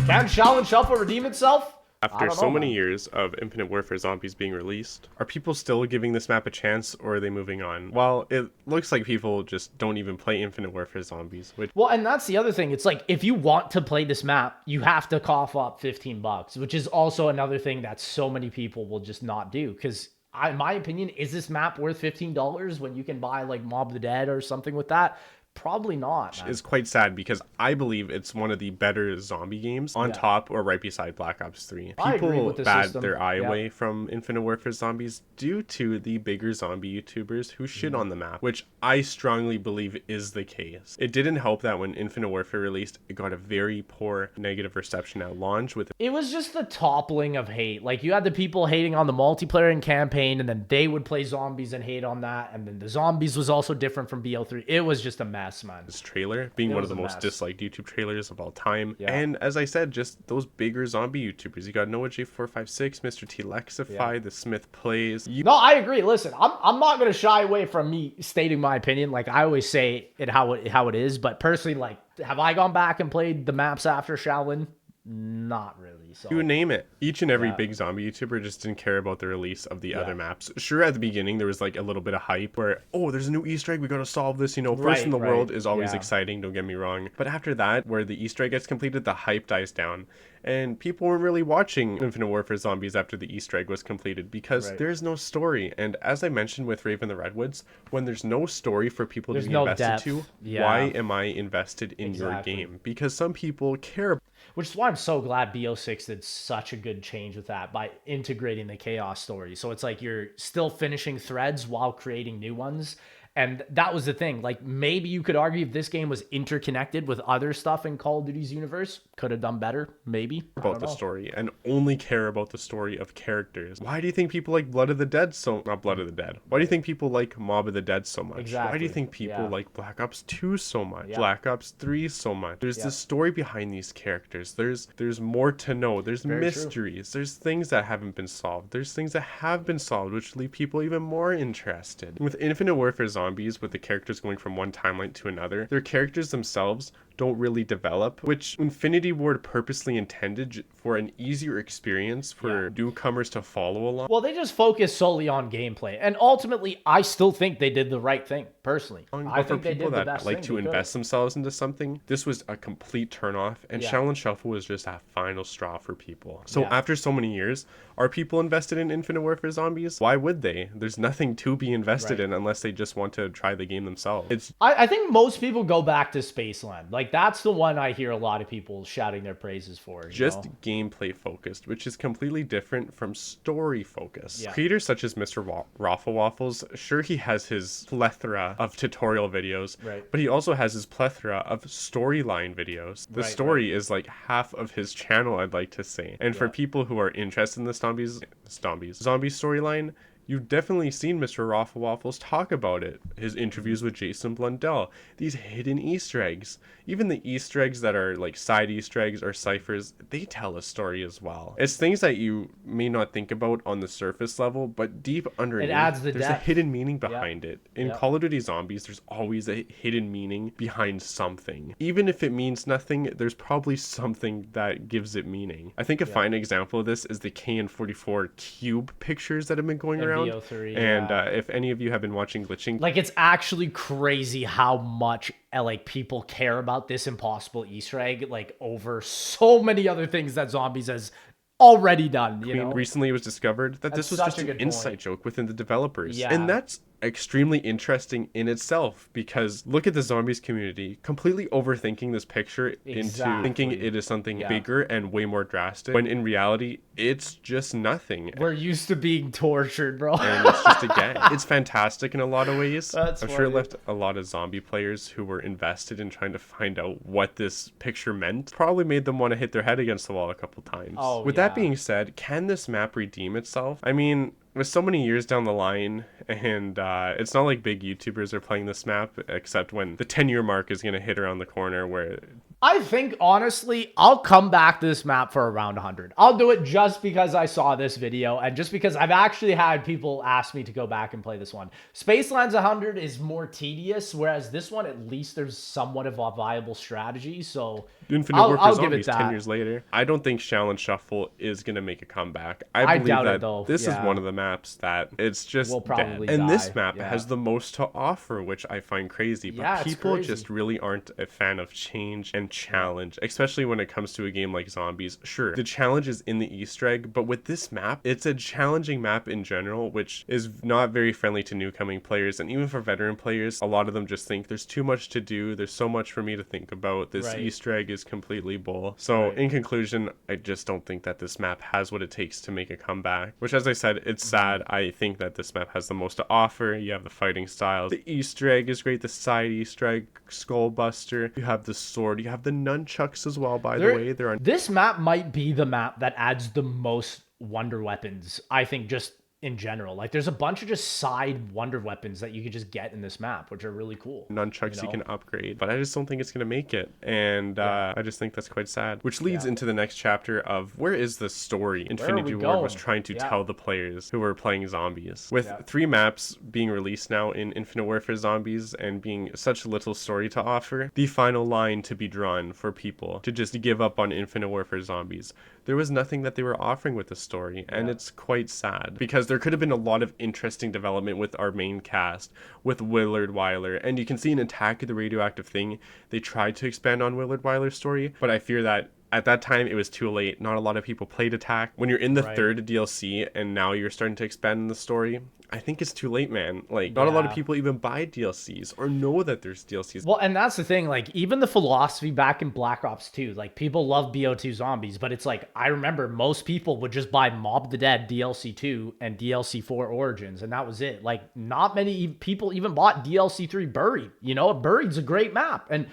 Can Shaolin Shuffle redeem itself? After so many years of Infinite Warfare Zombies being released, are people still giving this map a chance, or are they moving on? Well, it looks like people just don't even play Infinite Warfare Zombies. Well, and that's the other thing. It's like, if you want to play this map, you have to cough up $15, which is also another thing that so many people will just not do. Because, in my opinion, is this map worth $15 when you can buy, like, Mob of the Dead or something with that? Probably not, man. It's quite sad because I believe it's one of the better zombie games on top or right beside Black Ops 3. People bat their eye away from Infinite Warfare Zombies due to the bigger zombie YouTubers who shit on the map, which I strongly believe is the case. It didn't help that when Infinite Warfare released, it got a very poor negative reception at launch. It was just the toppling of hate. Like, you had the people hating on the multiplayer and campaign, and then they would play zombies and hate on that, and then the zombies was also different from BO3. It was just a mess. Man. This trailer being one of the most disliked YouTube trailers of all time. And as I said, just those bigger zombie YouTubers. You got Noah J456, Mr. T Lexify, The Smith Plays. No, I agree. Listen, I'm not going to shy away from me stating my opinion. Like, I always say it how it is. But personally, like, have I gone back and played the maps after Shaolin? Not really. So you name it. Each and every big zombie YouTuber just didn't care about the release of the other maps. Sure, at the beginning there was like a little bit of hype where, oh, there's a new Easter egg, we gotta solve this. You know, first in the world is always exciting, don't get me wrong. But after that, where the Easter egg gets completed, the hype dies down. And people weren't really watching Infinite Warfare Zombies after the Easter egg was completed because there's no story. And as I mentioned with Rave in the Redwoods, when there's no story for people to be invested to, why am I invested in your game? Because some people care. Which is why I'm so glad BO6 did such a good change with that by integrating the chaos story. So it's like you're still finishing threads while creating new ones. And that was the thing. Like, maybe you could argue if this game was interconnected with other stuff in Call of Duty's universe, could have done better, maybe. About the story and only care about the story of characters. Why do you think people like Blood of the Dead not Blood of the Dead. Why do you think people like Mob of the Dead so much? Exactly. Why do you think people like Black Ops 2 so much? Yeah. Black Ops 3 so much? There's this story behind these characters. There's more to know. There's mysteries. There's things that haven't been solved. There's things that have been solved, which leave people even more interested. With Infinite Warfare Zombies, with the characters going from one timeline to another, their characters themselves don't really develop, which Infinity Ward purposely intended for an easier experience for newcomers to follow along. Well, they just focus solely on gameplay, and ultimately, I still think they did the right thing. Personally, I But for think they people did the that best like thing to they could. invest themselves into something, this was a complete turnoff, and Shaolin Shuffle was just that final straw for people. So after so many years, are people invested in Infinite Warfare Zombies? Why would they? There's nothing to be invested in unless they just want to try the game themselves. I think most people go back to Spaceland. Like, that's the one I hear a lot of people shouting their praises for. Just gameplay focused, which is completely different from story focused. Creators such as Mr. Raffle Waffles, sure, he has his plethora of tutorial videos, but he also has his plethora of storyline videos. The story is like half of his channel, I'd like to say. And for people who are interested in the zombie storyline, you've definitely seen Mr. Raffle Waffles talk about it. His interviews with Jason Blundell, these hidden Easter eggs. Even the Easter eggs that are like side Easter eggs or ciphers, they tell a story as well. It's things that you may not think about on the surface level, but deep underneath, it adds the there's depth. a hidden meaning behind it. In Call of Duty Zombies, there's always a hidden meaning behind something. Even if it means nothing, there's probably something that gives it meaning. I think a fine example of this is the KN-44 cube pictures that have been going around. BO3, and if any of you have been watching Glitching, like, it's actually crazy how much like people care about this impossible Easter egg, like, over so many other things that Zombies has already done. You know, recently it was discovered that this was just an inside joke within the developers, and that's extremely interesting in itself, because look at the Zombies community completely overthinking this picture into thinking it is something bigger and way more drastic, when in reality it's just nothing. We're used to being tortured, bro. And it's just a gag. It's fantastic in a lot of ways. I'm sure it left a lot of zombie players who were invested in trying to find out what this picture meant, probably made them want to hit their head against the wall a couple times. With that being said, can this map redeem itself? I mean, with so many years down the line, and it's not like big YouTubers are playing this map, except when the 10-year mark is going to hit around the corner, where I think, honestly, I'll come back to this map for around 100. I'll do it just because I saw this video, and just because I've actually had people ask me to go back and play this one. Spaceland's 100 is more tedious, whereas this one, at least there's somewhat of a viable strategy, so Infinite Warfare Zombies 10 years later. I don't think Shaolin Shuffle is going to make a comeback. I believe that this is one of the maps that it's just dead. And this map has the most to offer, which I find crazy. But people just really aren't a fan of change and challenge, especially when it comes to a game like Zombies. Sure, the challenge is in the Easter egg, but with this map, it's a challenging map in general, which is not very friendly to newcoming players. And even for veteran players, a lot of them just think there's too much to do. There's so much for me to think about. This Easter egg is completely bull. So in conclusion, I just don't think that this map has what it takes to make a comeback, which, as I said, it's sad. I think that this map has the most to offer. You have the fighting styles, the Easter egg is great, the side Easter egg, Skullbuster, you have the sword, you have the nunchucks as well, by the way. This map might be the map that adds the most wonder weapons, I think, just in general. Like, there's a bunch of just side wonder weapons that you could just get in this map, which are really cool. Nunchucks you can upgrade, but I just don't think it's going to make it. And I just think that's quite sad. Which leads into the next chapter of where is the story Infinity Ward was trying to tell the players who were playing Zombies. With 3 maps being released now in Infinite Warfare Zombies and being such little story to offer, the final line to be drawn for people to just give up on Infinite Warfare Zombies. There was nothing that they were offering with the story, and it's quite sad, because there could have been a lot of interesting development with our main cast, with Willard Wyler, and you can see in Attack of the Radioactive Thing, they tried to expand on Willard Wyler's story, but I fear that at that time it was too late. Not a lot of people played attack. When you're in the third DLC and now you're starting to expand the story, I think it's too late, man. Like, not a lot of people even buy DLCs or know that there's DLCs. Well, and that's the thing. Like, even the philosophy back in Black Ops 2, like, people love BO2 zombies, but it's like, I remember most people would just buy Mob of the Dead DLC 2 and DLC 4 Origins, and that was it. Like, not many people even bought DLC 3 Buried. You know, Buried's a great map. And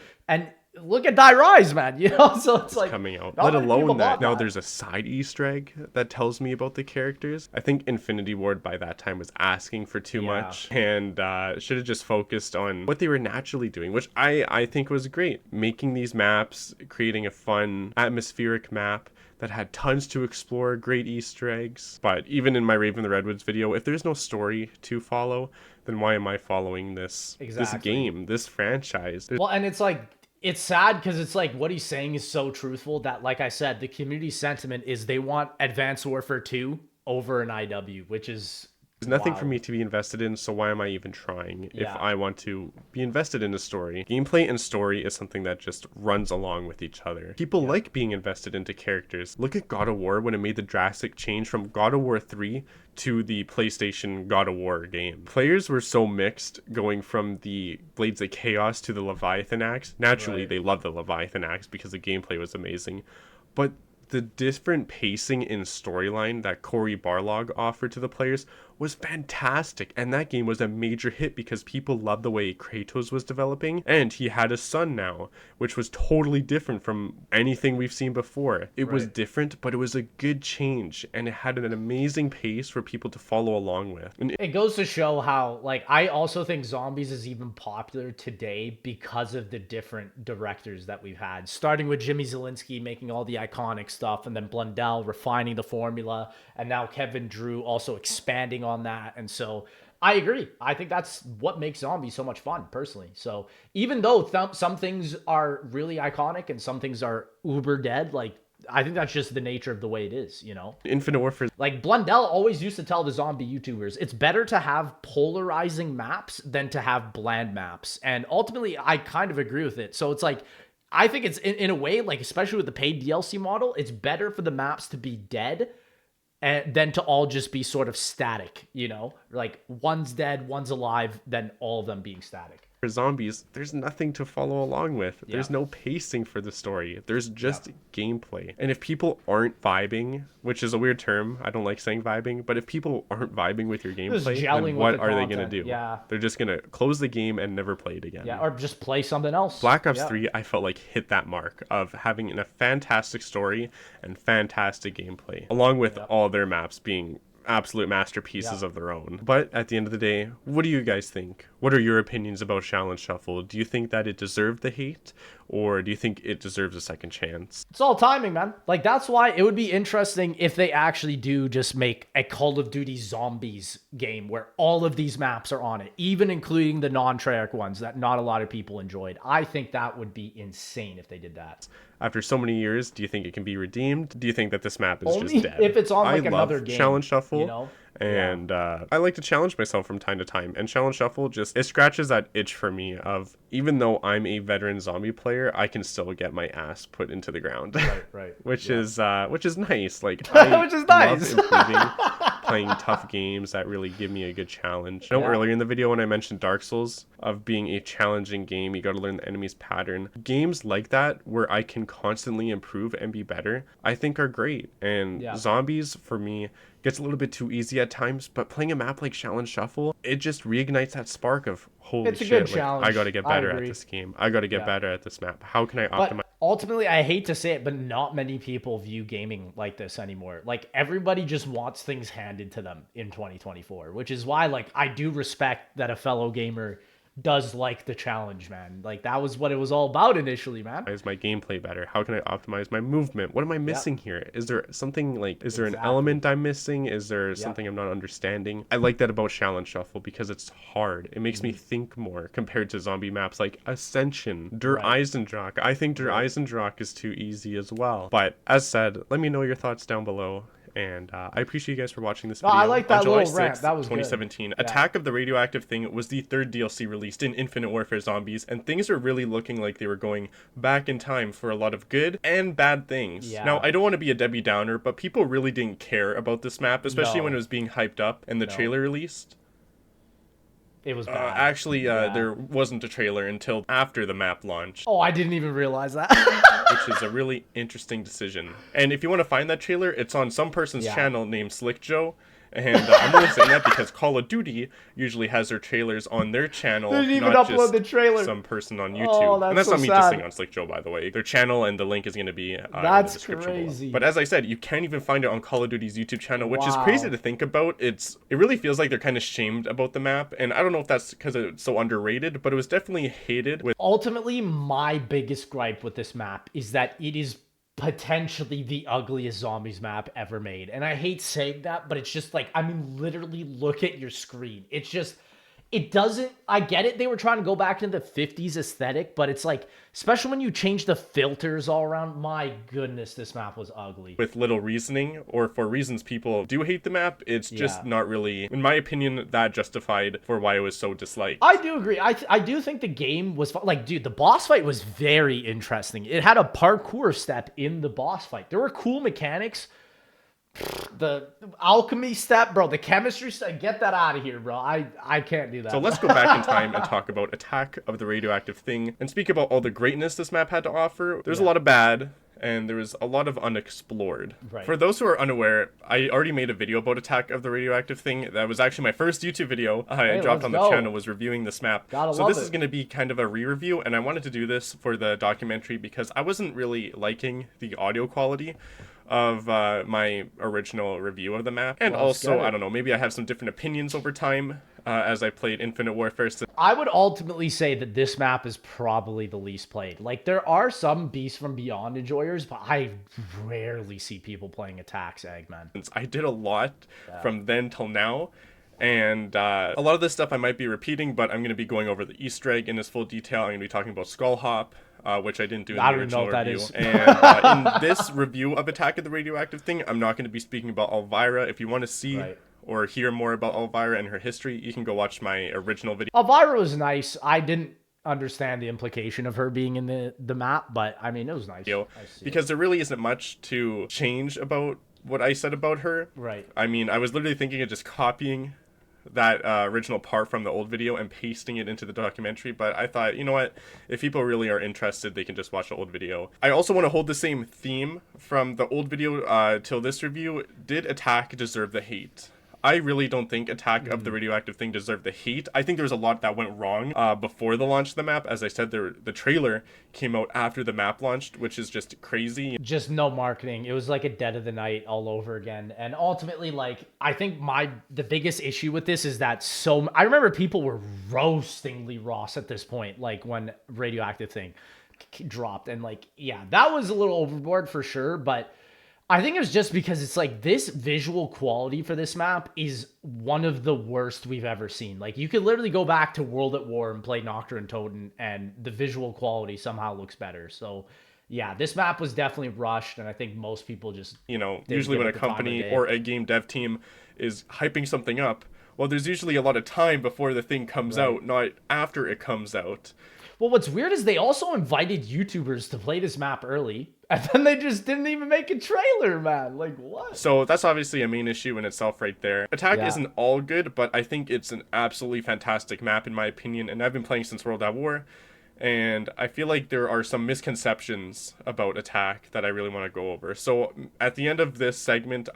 look at Die Rise, man, you know, so it's like coming out. Let alone that now there's a side Easter egg that tells me about the characters. I think Infinity Ward by that time was asking for too much, and should have just focused on what they were naturally doing, which I think was great. Making these maps, creating a fun atmospheric map that had tons to explore, great Easter eggs. But even in my Rave in the Redwoods video, if there's no story to follow, then why am I following this game, this franchise? Well, and it's like, it's sad because it's like what he's saying is so truthful that, like I said, the community sentiment is they want Advanced Warfare 2 over an IW, which is... There's nothing for me to be invested in, so why am I even trying if I want to be invested in a story? Gameplay and story is something that just runs along with each other. People like being invested into characters. Look at God of War when it made the drastic change from God of War 3 to the PlayStation God of War game. Players were so mixed going from the Blades of Chaos to the Leviathan axe. Naturally, they loved the Leviathan axe because the gameplay was amazing. But the different pacing in storyline that Cory Barlog offered to the players was fantastic, and that game was a major hit because people loved the way Kratos was developing, and he had a son now, which was totally different from anything we've seen before. It was different, but it was a good change, and it had an amazing pace for people to follow along with. And it goes to show how, like, I also think Zombies is even popular today because of the different directors that we've had, starting with Jimmy Zielinski making all the iconic stuff, and then Blundell refining the formula, and now Kevin Drew also expanding on that. And so I agree. I think that's what makes Zombies so much fun, personally. So even though some things are really iconic and some things are uber dead, like, I think that's just the nature of the way it is, you know? Infinite Warfare. Like, Blundell always used to tell the zombie YouTubers, it's better to have polarizing maps than to have bland maps. And ultimately, I kind of agree with it. So it's like, I think it's in a way, like, especially with the paid DLC model, it's better for the maps to be dead and then to all just be sort of static, you know, like one's dead, one's alive, then all of them being static. For Zombies, there's nothing to follow along with. There's no pacing for the story. There's just gameplay. And if people aren't vibing, which is a weird term, I don't like saying vibing, but if people aren't vibing with your gameplay, then what are they going to do? They're just going to close the game and never play it again. Or just play something else. Black Ops 3, I felt like hit that mark of having a fantastic story and fantastic gameplay, along with all their maps being absolute masterpieces of their own. But at the end of the day, what do you guys think? What are your opinions about Shaolin Shuffle? Do you think that it deserved the hate, or do you think it deserves a second chance? It's all timing, man. Like, that's why it would be interesting if they actually do just make a Call of Duty Zombies game where all of these maps are on it, even including the non-Treyarch ones that not a lot of people enjoyed. I think that would be insane if they did that. After so many years, do you think it can be redeemed? Do you think that this map is Only just dead? If it's on like another game. Shaolin Shuffle, you know? And I like to challenge myself from time to time. And Shaolin Shuffle just, it scratches that itch for me of, even though I'm a veteran zombie player, I can still get my ass put into the ground. Right. which is nice. Like, I which is nice. love improving, playing tough games that really give me a good challenge. You know, earlier in the video when I mentioned Dark Souls, of being a challenging game, you got to learn the enemy's pattern. Games like that, where I can constantly improve and be better, I think are great. And Zombies, for me, gets a little bit too easy at times, but playing a map like Shaolin Shuffle, it just reignites that spark of, holy shit, good challenge. I got to get better at this game. I got to get better at this map. How can I optimize? But ultimately, I hate to say it, but not many people view gaming like this anymore. Like, everybody just wants things handed to them in 2024, which is why, like, I do respect that a fellow gamer does like the challenge, man. Like, that was what it was all about initially, man. Is my gameplay better? How can I optimize my movement? What am I missing here? Is there something like, is there an element I'm missing? Is there something I'm not understanding? I like that about Shaolin Shuffle because it's hard. It makes me think more compared to zombie maps like Ascension, Der Eisendrache. I think Der Eisendrache is too easy as well. But as said, let me know your thoughts down below. And I appreciate you guys for watching this No, video. I like that On July little rant. 6th, That was good. 2017, Attack of the Radioactive Thing was the third DLC released in Infinite Warfare Zombies, and things are really looking like they were going back in time for a lot of good and bad things. Yeah. Now, I don't want to be a Debbie Downer, but people really didn't care about this map, especially No. when it was being hyped up and the trailer released. It was bad. Actually, there wasn't a trailer until after the map launched. Oh, I didn't even realize that. Which is a really interesting decision. And if you want to find that trailer, it's on some person's channel named Slick Joe. And I'm only saying that because Call of Duty usually has their trailers on their channel. They didn't even not upload just the trailer. Some person on YouTube. Oh, that's and that's so not me sad. just saying on Slick Joe, by the way. Their channel and the link is going to be in the That's description crazy. below. But as I said, you can't even find it on Call of Duty's YouTube channel, which is crazy to think about. It really feels like they're kind of shamed about the map. And I don't know if that's because it's so underrated, but it was definitely hated. Ultimately, my biggest gripe with this map is that it is potentially the ugliest zombies map ever made. And I hate saying that, but it's just like, I mean, literally look at your screen. It's just, it doesn't, I get it. They were trying to go back to the 50s aesthetic, but it's like, especially when you change the filters all around, my goodness, this map was ugly. With little reasoning, or for reasons people do hate the map, it's just not really, in my opinion, that justified for why it was so disliked. I do agree. I do think the game was like, dude, the boss fight was very interesting. It had a parkour step in the boss fight. There were cool mechanics. The alchemy step, bro, the chemistry step, get that out of here, bro. I can't do that. So let's go back in time and talk about Attack of the Radioactive Thing and speak about all the greatness this map had to offer. There's a lot of bad, and there was a lot of unexplored. Right. For those who are unaware, I already made a video about Attack of the Radioactive Thing. That was actually my first YouTube video I dropped on the channel, was reviewing this map. So this is going to be kind of a re-review, and I wanted to do this for the documentary because I wasn't really liking the audio quality of my original review of the map. And also, I don't know, maybe I have some different opinions over time as I played Infinite Warfare. I would ultimately say that this map is probably the least played. Like, there are some Beast from Beyond enjoyers, but I rarely see people playing Attack's Egg, man. I did a lot from then till now. And a lot of this stuff I might be repeating, but I'm going to be going over the Easter egg in its full detail. I'm going to be talking about Skull Hop, which I didn't do in the original review. And in this review of Attack of the Radioactive Thing, I'm not going to be speaking about Elvira. If you want to see or hear more about Elvira and her history, you can go watch my original video. Elvira was nice. I didn't understand the implication of her being in the map, but I mean, it was nice. Because there really isn't much to change about what I said about her. Right. I mean, I was literally thinking of just copying that original part from the old video and pasting it into the documentary, but I thought, you know what, if people really are interested, they can just watch the old video. I also want to hold the same theme from the old video till this review. Did Attack deserve the hate? I really don't think Attack of the Radioactive Thing deserved the hate. I think there was a lot that went wrong before the launch of the map. As I said, the trailer came out after the map launched, which is just crazy. Just no marketing. It was like a dead of the night all over again. And ultimately, like, I think the biggest issue with this is that I remember people were roasting Lee Ross at this point, like when Radioactive Thing dropped. And like, yeah, that was a little overboard for sure, but I think it was just because it's like this visual quality for this map is one of the worst we've ever seen. Like, you could literally go back to World at War and play Nocturne Totem and the visual quality somehow looks better. So yeah, this map was definitely rushed, and I think most people just, you know, usually when a company or a game dev team is hyping something up, well, there's usually a lot of time before the thing comes out, not after it comes out. Well, what's weird is they also invited YouTubers to play this map early, and then they just didn't even make a trailer, man. Like, what? So that's obviously a main issue in itself right there. Attack isn't all good, but I think it's an absolutely fantastic map in my opinion, and I've been playing since World at War, and I feel like there are some misconceptions about Attack that I really want to go over. So at the end of this segment,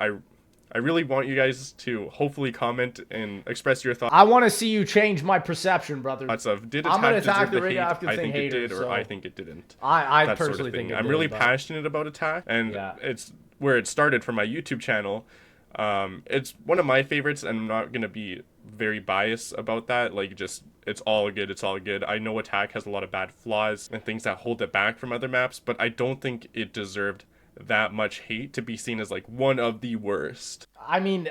I really want you guys to hopefully comment and express your thoughts. I want to see you change my perception, brother. Did Attack deserve the hate? I think it did, or I think it didn't. I personally think it did. I'm really passionate about Attack, and it's where it started from my YouTube channel. It's one of my favorites, and I'm not going to be very biased about that. Like, just, it's all good, it's all good. I know Attack has a lot of bad flaws and things that hold it back from other maps, but I don't think it deserved that much hate to be seen as like one of the worst. I mean,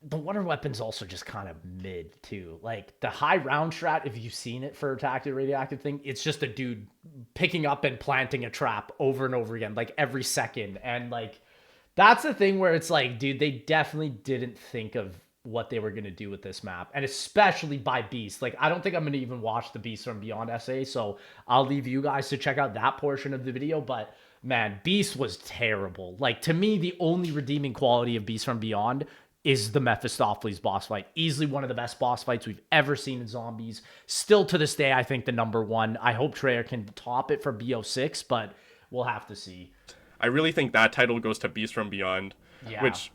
the wonder weapon's also just kind of mid too. Like, the high round strat, if you've seen it for Attack the Radioactive Thing, it's just a dude picking up and planting a trap over and over again, like every second. And like, That's the thing where it's like, dude, they definitely didn't think of what they were going to do with this map, and especially by Beast. Like, I don't think I'm going to even watch the Beast from Beyond SA, so I'll leave you guys to check out that portion of the video. But man, Beast was terrible. Like, to me, the only redeeming quality of Beast from Beyond is the Mephistopheles boss fight. Easily one of the best boss fights we've ever seen in Zombies. Still to this day, I think the #1. I hope Treyer can top it for BO6, but we'll have to see. I really think that title goes to Beast from Beyond, Yeah. which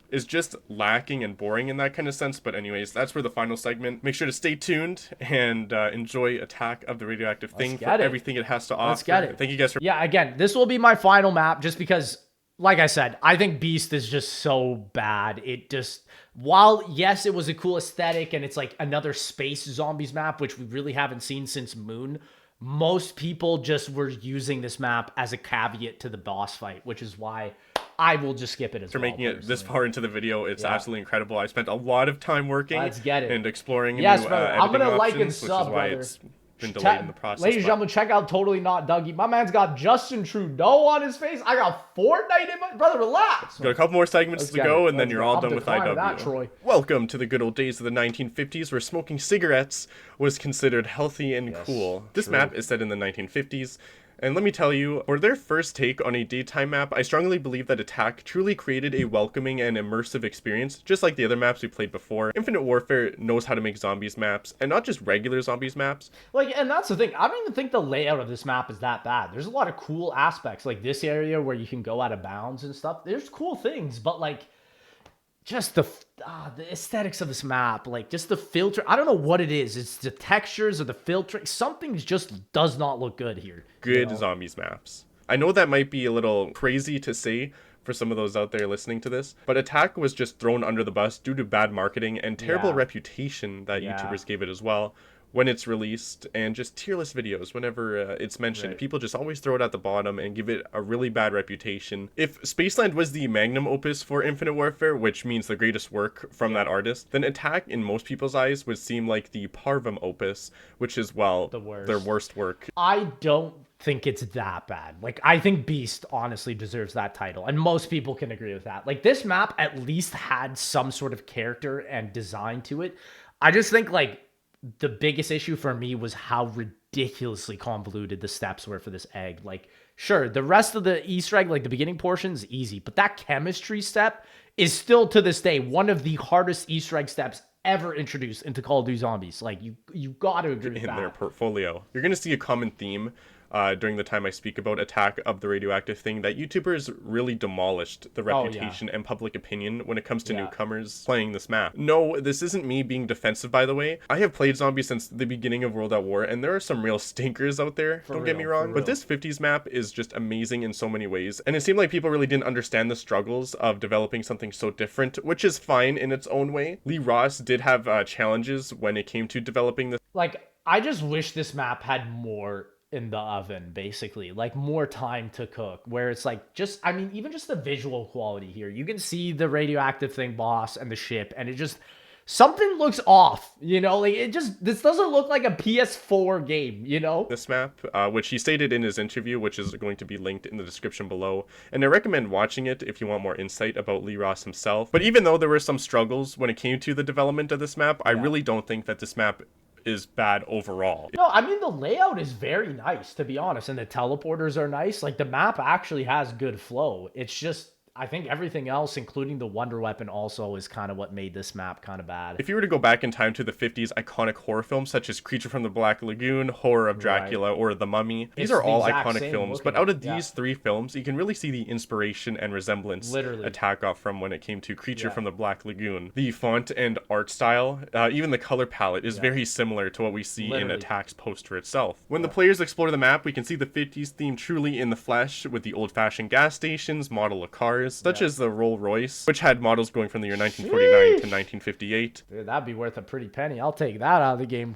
is just lacking and boring in that kind of sense. But anyways, that's for the final segment. Make sure to stay tuned and enjoy Attack of the Radioactive Thing for everything it has to offer. Let's get it. Thank you guys for... Yeah, again, this will be my final map just because, like I said, I think Beast is just so bad. It just, while, yes, it was a cool aesthetic and it's like another space zombies map, which we really haven't seen since Moon, most people just were using this map as a caveat to the boss fight, which is why I will just skip it as well. For making it this far into the video, it's absolutely incredible. I spent a lot of time working and exploring new brother. I'm editing gonna like and options, sub, which is why brother. it's been delayed in the process. Ladies and gentlemen, check out Totally Not Dougie. My man's got Justin Trudeau on his face. I got Fortnite in my... Brother, relax. Got a couple more segments to go, and then you're all done with IW. That, Troy. Welcome to the good old days of the 1950s, where smoking cigarettes was considered healthy and cool. This map is set in the 1950s. And let me tell you, for their first take on a daytime map, I strongly believe that Attack truly created a welcoming and immersive experience, just like the other maps we played before. Infinite Warfare knows how to make zombies maps, and not just regular zombies maps. Like, and that's the thing, I don't even think the layout of this map is that bad. There's a lot of cool aspects, like this area where you can go out of bounds and stuff. There's cool things, but like, just the aesthetics of this map, like just the filter. I don't know what it is. It's the textures or the filtering. Something just does not look good here. Good zombies maps. I know that might be a little crazy to say for some of those out there listening to this, but Attack was just thrown under the bus due to bad marketing and terrible reputation that YouTubers gave it as well when it's released, and just tier list videos whenever it's mentioned. People just always throw it at the bottom and give it a really bad reputation. If Spaceland was the magnum opus for Infinite Warfare, which means the greatest work from that artist, then Attack in most people's eyes would seem like the parvum opus, which is, well, their worst work. I don't think it's that bad. Like, I think Beast honestly deserves that title, and most people can agree with that. Like, this map at least had some sort of character and design to it. I just think, like, the biggest issue for me was how ridiculously convoluted the steps were for this egg. Like, sure, the rest of the Easter egg, like the beginning portion, is easy, but that chemistry step is still to this day one of the hardest Easter egg steps ever introduced into Call of Duty Zombies. Like, you gotta agree with that. In their portfolio. You're gonna see a common theme during the time I speak about Attack of the Radioactive Thing, that YouTubers really demolished the reputation and public opinion when it comes to newcomers playing this map. No, this isn't me being defensive, by the way. I have played Zombies since the beginning of World at War, and there are some real stinkers out there, don't get me wrong. But this 50s map is just amazing in so many ways, and it seemed like people really didn't understand the struggles of developing something so different, which is fine in its own way. Lee Ross did have challenges when it came to developing this. Like, I just wish this map had more in the oven, basically, like more time to cook, where it's like, just, I mean, even just the visual quality here, you can see the radioactive thing boss and the ship, and it just, something looks off, you know, like it just, this doesn't look like a PS4 game, you know? This map, which he stated in his interview, which is going to be linked in the description below, and I recommend watching it if you want more insight about Lee Ross himself. But even though there were some struggles when it came to the development of this map, I really don't think that this map is bad overall. No, I mean, the layout is very nice, to be honest, and the teleporters are nice. Like, the map actually has good flow. It's just, I think everything else, including the Wonder Weapon, also is kind of what made this map kind of bad. If you were to go back in time to the 50s iconic horror films such as Creature from the Black Lagoon, Horror of Dracula, or The Mummy, these are all iconic films, but out of these three films, you can really see the inspiration and resemblance Attack off from when it came to Creature from the Black Lagoon. The font and art style, even the color palette, is very similar to what we see in Attack's poster itself. When the players explore the map, we can see the 50s theme truly in the flesh, with the old-fashioned gas stations, model of cars, such as the Rolls Royce, which had models going from the year 1949 to 1958. Dude, that'd be worth a pretty penny. I'll take that out of the game.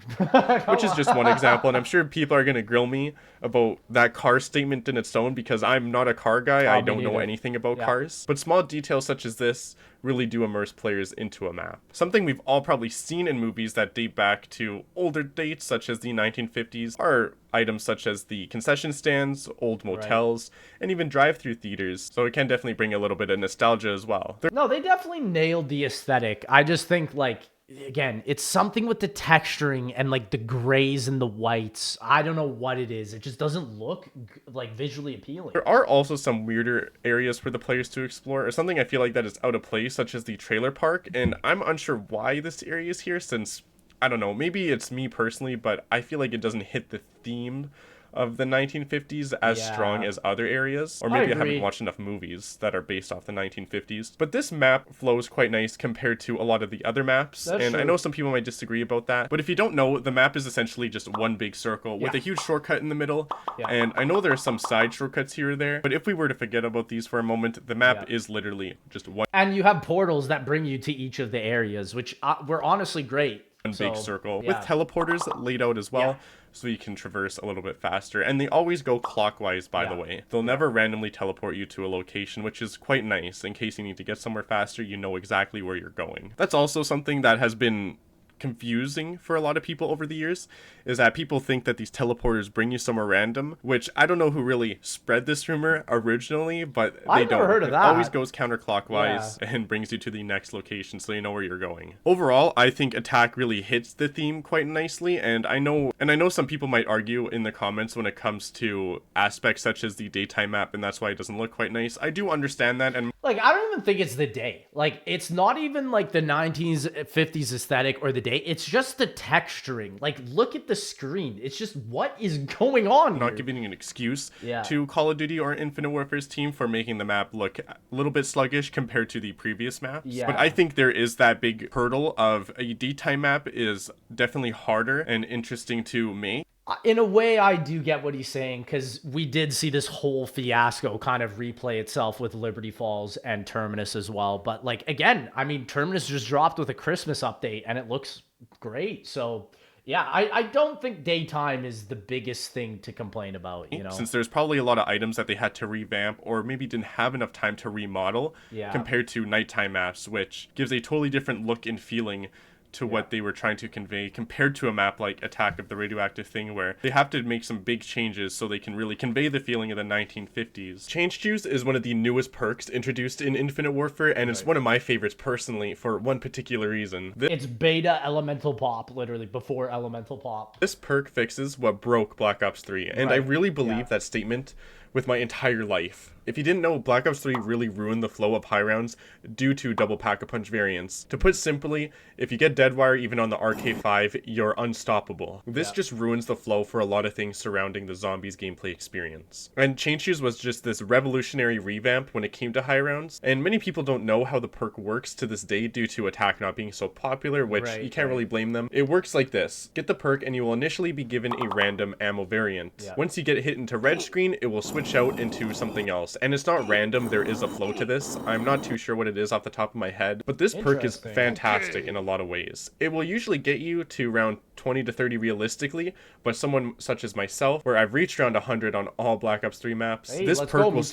Which is just one example, and I'm sure people are going to grill me about that car statement in its own, because I'm not a car guy. I don't know anything about cars. But small details such as this really do immerse players into a map. Something we've all probably seen in movies that date back to older dates, such as the 1950s, are items such as the concession stands, old motels, and even drive-through theaters. So it can definitely bring a little bit of nostalgia as well. No, they definitely nailed the aesthetic. I just think, like, again, it's something with the texturing and like the grays and the whites. I don't know what it is. It just doesn't look like visually appealing. There are also some weirder areas for the players to explore, or something I feel like that is out of place, such as the trailer park. And I'm unsure why this area is here, since, I don't know, maybe it's me personally, but I feel like it doesn't hit the theme of the 1950s as strong as other areas, or maybe I haven't watched enough movies that are based off the 1950s. But this map flows quite nice compared to a lot of the other maps, and I know some people might disagree about that, but if you don't know, the map is essentially just one big circle with a huge shortcut in the middle, and I know there are some side shortcuts here or there, but if we were to forget about these for a moment, the map is literally just one. And you have portals that bring you to each of the areas, which were honestly great. Big circle with teleporters laid out as well, so you can traverse a little bit faster, and they always go clockwise, by the way. They'll never randomly teleport you to a location, which is quite nice. In case you need to get somewhere faster, you know exactly where you're going. That's also something that has been confusing for a lot of people over the years, is that people think that these teleporters bring you somewhere random, which I don't know who really spread this rumor originally, but they don't. I've never heard of that. It always goes counterclockwise and brings you to the next location, so you know where you're going. Overall, I think Attack really hits the theme quite nicely, and I know some people might argue in the comments when it comes to aspects such as the daytime map, and that's why it doesn't look quite nice. I do understand that, and like, I don't even think it's the day. Like, it's not even like the 1950s aesthetic or the day. It's just the texturing. Like, look at the screen. It's just, what is going on here? Not giving an excuse to Call of Duty or Infinite Warfare's team for making the map look a little bit sluggish compared to the previous maps. But I think there is that big hurdle of a daytime map is definitely harder and interesting to make. In a way, I do get what he's saying, because we did see this whole fiasco kind of replay itself with Liberty Falls and Terminus as well. But, like, again, I mean, Terminus just dropped with a Christmas update, and it looks great. So, yeah, I don't think daytime is the biggest thing to complain about, you know? Since there's probably a lot of items that they had to revamp or maybe didn't have enough time to remodel compared to nighttime maps, which gives a totally different look and feeling to what they were trying to convey compared to a map like Attack of the Radioactive Thing, where they have to make some big changes so they can really convey the feeling of the 1950s. Change Juice is one of the newest perks introduced in Infinite Warfare, and it's one of my favorites personally for one particular reason. It's beta Elemental Pop, literally, before Elemental Pop. This perk fixes what broke Black Ops 3, and I really believe that statement with my entire life. If you didn't know, Black Ops 3 really ruined the flow of high rounds due to double pack-a-punch variants. To put simply, if you get Deadwire even on the RK5, you're unstoppable. This just ruins the flow for a lot of things surrounding the Zombies gameplay experience. And Change Shoes was just this revolutionary revamp when it came to high rounds, and many people don't know how the perk works to this day due to Attack not being so popular, which you can't really blame them. It works like this. Get the perk and you will initially be given a random ammo variant. Once you get hit into red screen, it will switch out into something else. And it's not random, there is a flow to this. I'm not too sure what it is off the top of my head, but this perk is fantastic in a lot of ways. It will usually get you to around 20 to 30 realistically, but someone such as myself, where I've reached around 100 on all Black Ops 3 maps, this perk will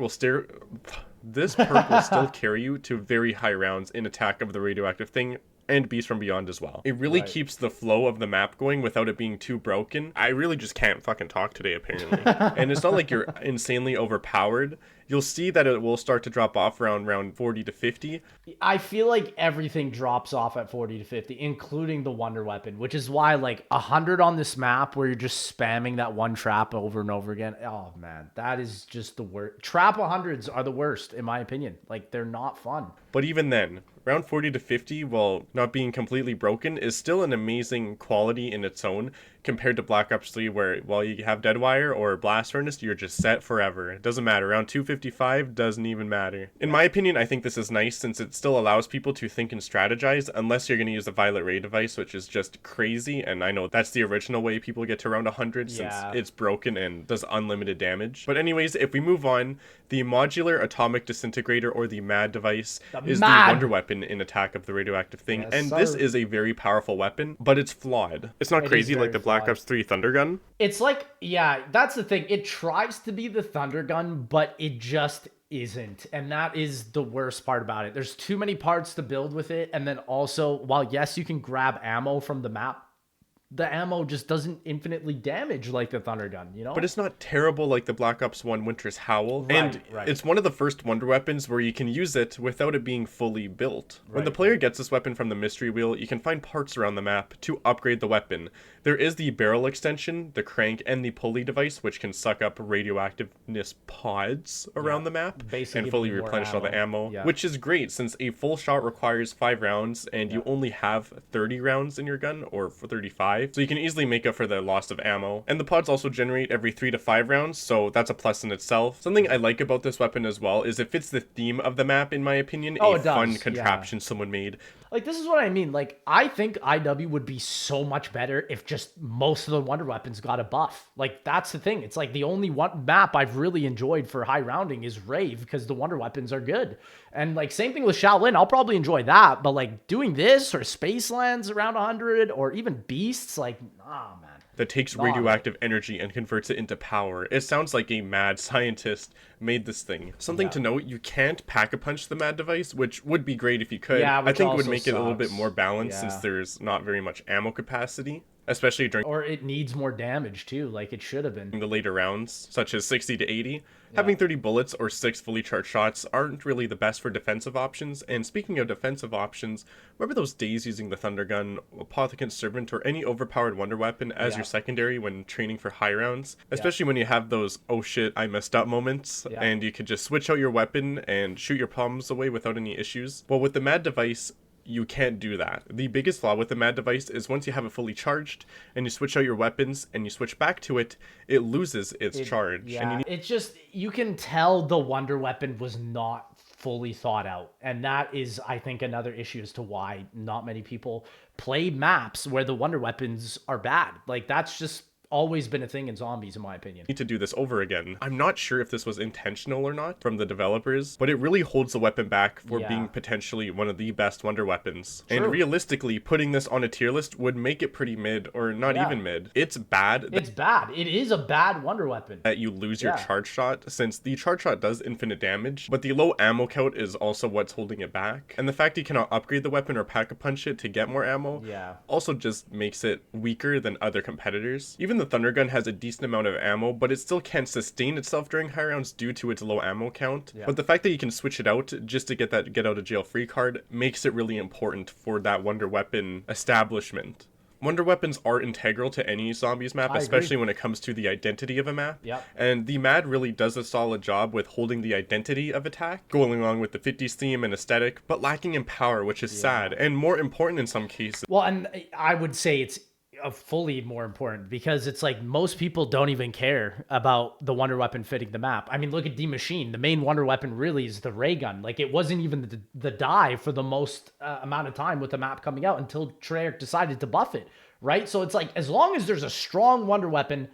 still carry you to very high rounds in Attack of the Radioactive Thing and Beast from Beyond as well. It really keeps the flow of the map going without it being too broken. I really just can't fucking talk today, apparently. And it's not like you're insanely overpowered. You'll see that it will start to drop off around 40 to 50. I feel like everything drops off at 40 to 50, including the Wonder Weapon, which is why, like, 100 on this map where you're just spamming that one trap over and over again. Oh, man, that is just the worst. Trap 100s are the worst, in my opinion. Like, they're not fun. But even then, around 40 to 50, while not being completely broken, is still an amazing quality in its own compared to Black Ops 3, where while you have Deadwire or Blast Furnace, you're just set forever. It doesn't matter. Around 255 doesn't even matter. In my opinion, I think this is nice since it still allows people to think and strategize, unless you're going to use the Violet Ray device, which is just crazy, and I know that's the original way people get to around 100 since it's broken and does unlimited damage. But anyways, if we move on, the Modular Atomic Disintegrator, or the MAD device, is the Wonder Weapon in Attack of the Radioactive Thing, and this is a very powerful weapon, but it's flawed. It's not crazy like the Black Ops 3 Thunder Gun. It's like, that's the thing. It tries to be the Thunder Gun, but it just isn't, and that is the worst part about it. There's too many parts to build with it, and then also, while yes, you can grab ammo from the map, the ammo just doesn't infinitely damage like the Thunder Gun, you know? But it's not terrible like the Black Ops 1 Winter's Howl. And it's one of the first wonder weapons where you can use it without it being fully built. When the player gets this weapon from the mystery wheel, you can find parts around the map to upgrade the weapon. There is the barrel extension, the crank, and the pulley device, which can suck up radioactiveness pods around the map and fully replenish all the ammo, which is great since a full shot requires 5 rounds and you only have 30 rounds in your gun, or 35. So you can easily make up for the loss of ammo. And the pods also generate every 3 to 5 rounds, so that's a plus in itself. Something I like about this weapon as well is it fits the theme of the map, in my opinion. A fun contraption someone made. Like, this is what I mean. Like, I think IW would be so much better if just most of the wonder weapons got a buff. Like, that's the thing. It's like the only one map I've really enjoyed for high rounding is Rave, because the wonder weapons are good. And like, same thing with Shaolin. I'll probably enjoy that, but like doing this or Spacelands around 100 or even Beasts, like, nah, man. That takes radioactive energy and converts it into power. It sounds like a mad scientist made this thing. Something to note, you can't pack-a-punch the mad device, which would be great if you could. I think it would make it a little bit more balanced since there's not very much ammo capacity. Especially during... Or it needs more damage, too, like it should have been. The later rounds, such as 60 to 80. Having 30 bullets or 6 fully charged shots aren't really the best for defensive options. And speaking of defensive options, remember those days using the Thunder Gun, Apothecant's Servant, or any overpowered wonder weapon as your secondary when training for high rounds? Especially when you have those, oh shit, I messed up moments, and you could just switch out your weapon and shoot your palms away without any issues. Well, with the MAD device, you can't do that. The biggest flaw with the MAD device is once you have it fully charged and you switch out your weapons and you switch back to it, it loses its charge. Yeah, it's just, you can tell the wonder weapon was not fully thought out. And that is, I think, another issue as to why not many people play maps where the wonder weapons are bad. Like, that's just always been a thing in zombies, in my opinion. Need to do this over again. I'm not sure if this was intentional or not from the developers, but it really holds the weapon back for being potentially one of the best wonder weapons. True. And realistically, putting this on a tier list would make it pretty mid, or not even mid. It's bad. It's bad. It is a bad wonder weapon. That you lose your charge shot, since the charge shot does infinite damage, but the low ammo count is also what's holding it back. And the fact you cannot upgrade the weapon or pack-a-punch it to get more ammo also just makes it weaker than other competitors. Even the Thunder Gun has a decent amount of ammo, but it still can't sustain itself during high rounds due to its low ammo count. But the fact that you can switch it out just to get that get out of jail free card makes it really important for that wonder weapon establishment. Wonder weapons are integral to any zombies map, especially when it comes to the identity of a map. And the MAD really does a solid job with holding the identity of attack, going along with the 50s theme and aesthetic, but lacking in power, which is sad, and more important in some cases. Well, and I would say it's fully more important, because it's like most people don't even care about the wonder weapon fitting the map. I mean, look at D Machine. The main wonder weapon really is the ray gun. Like, it wasn't even the die for the most amount of time with the map coming out until Treyarch decided to buff it, right? So it's like, as long as there's a strong wonder weapon,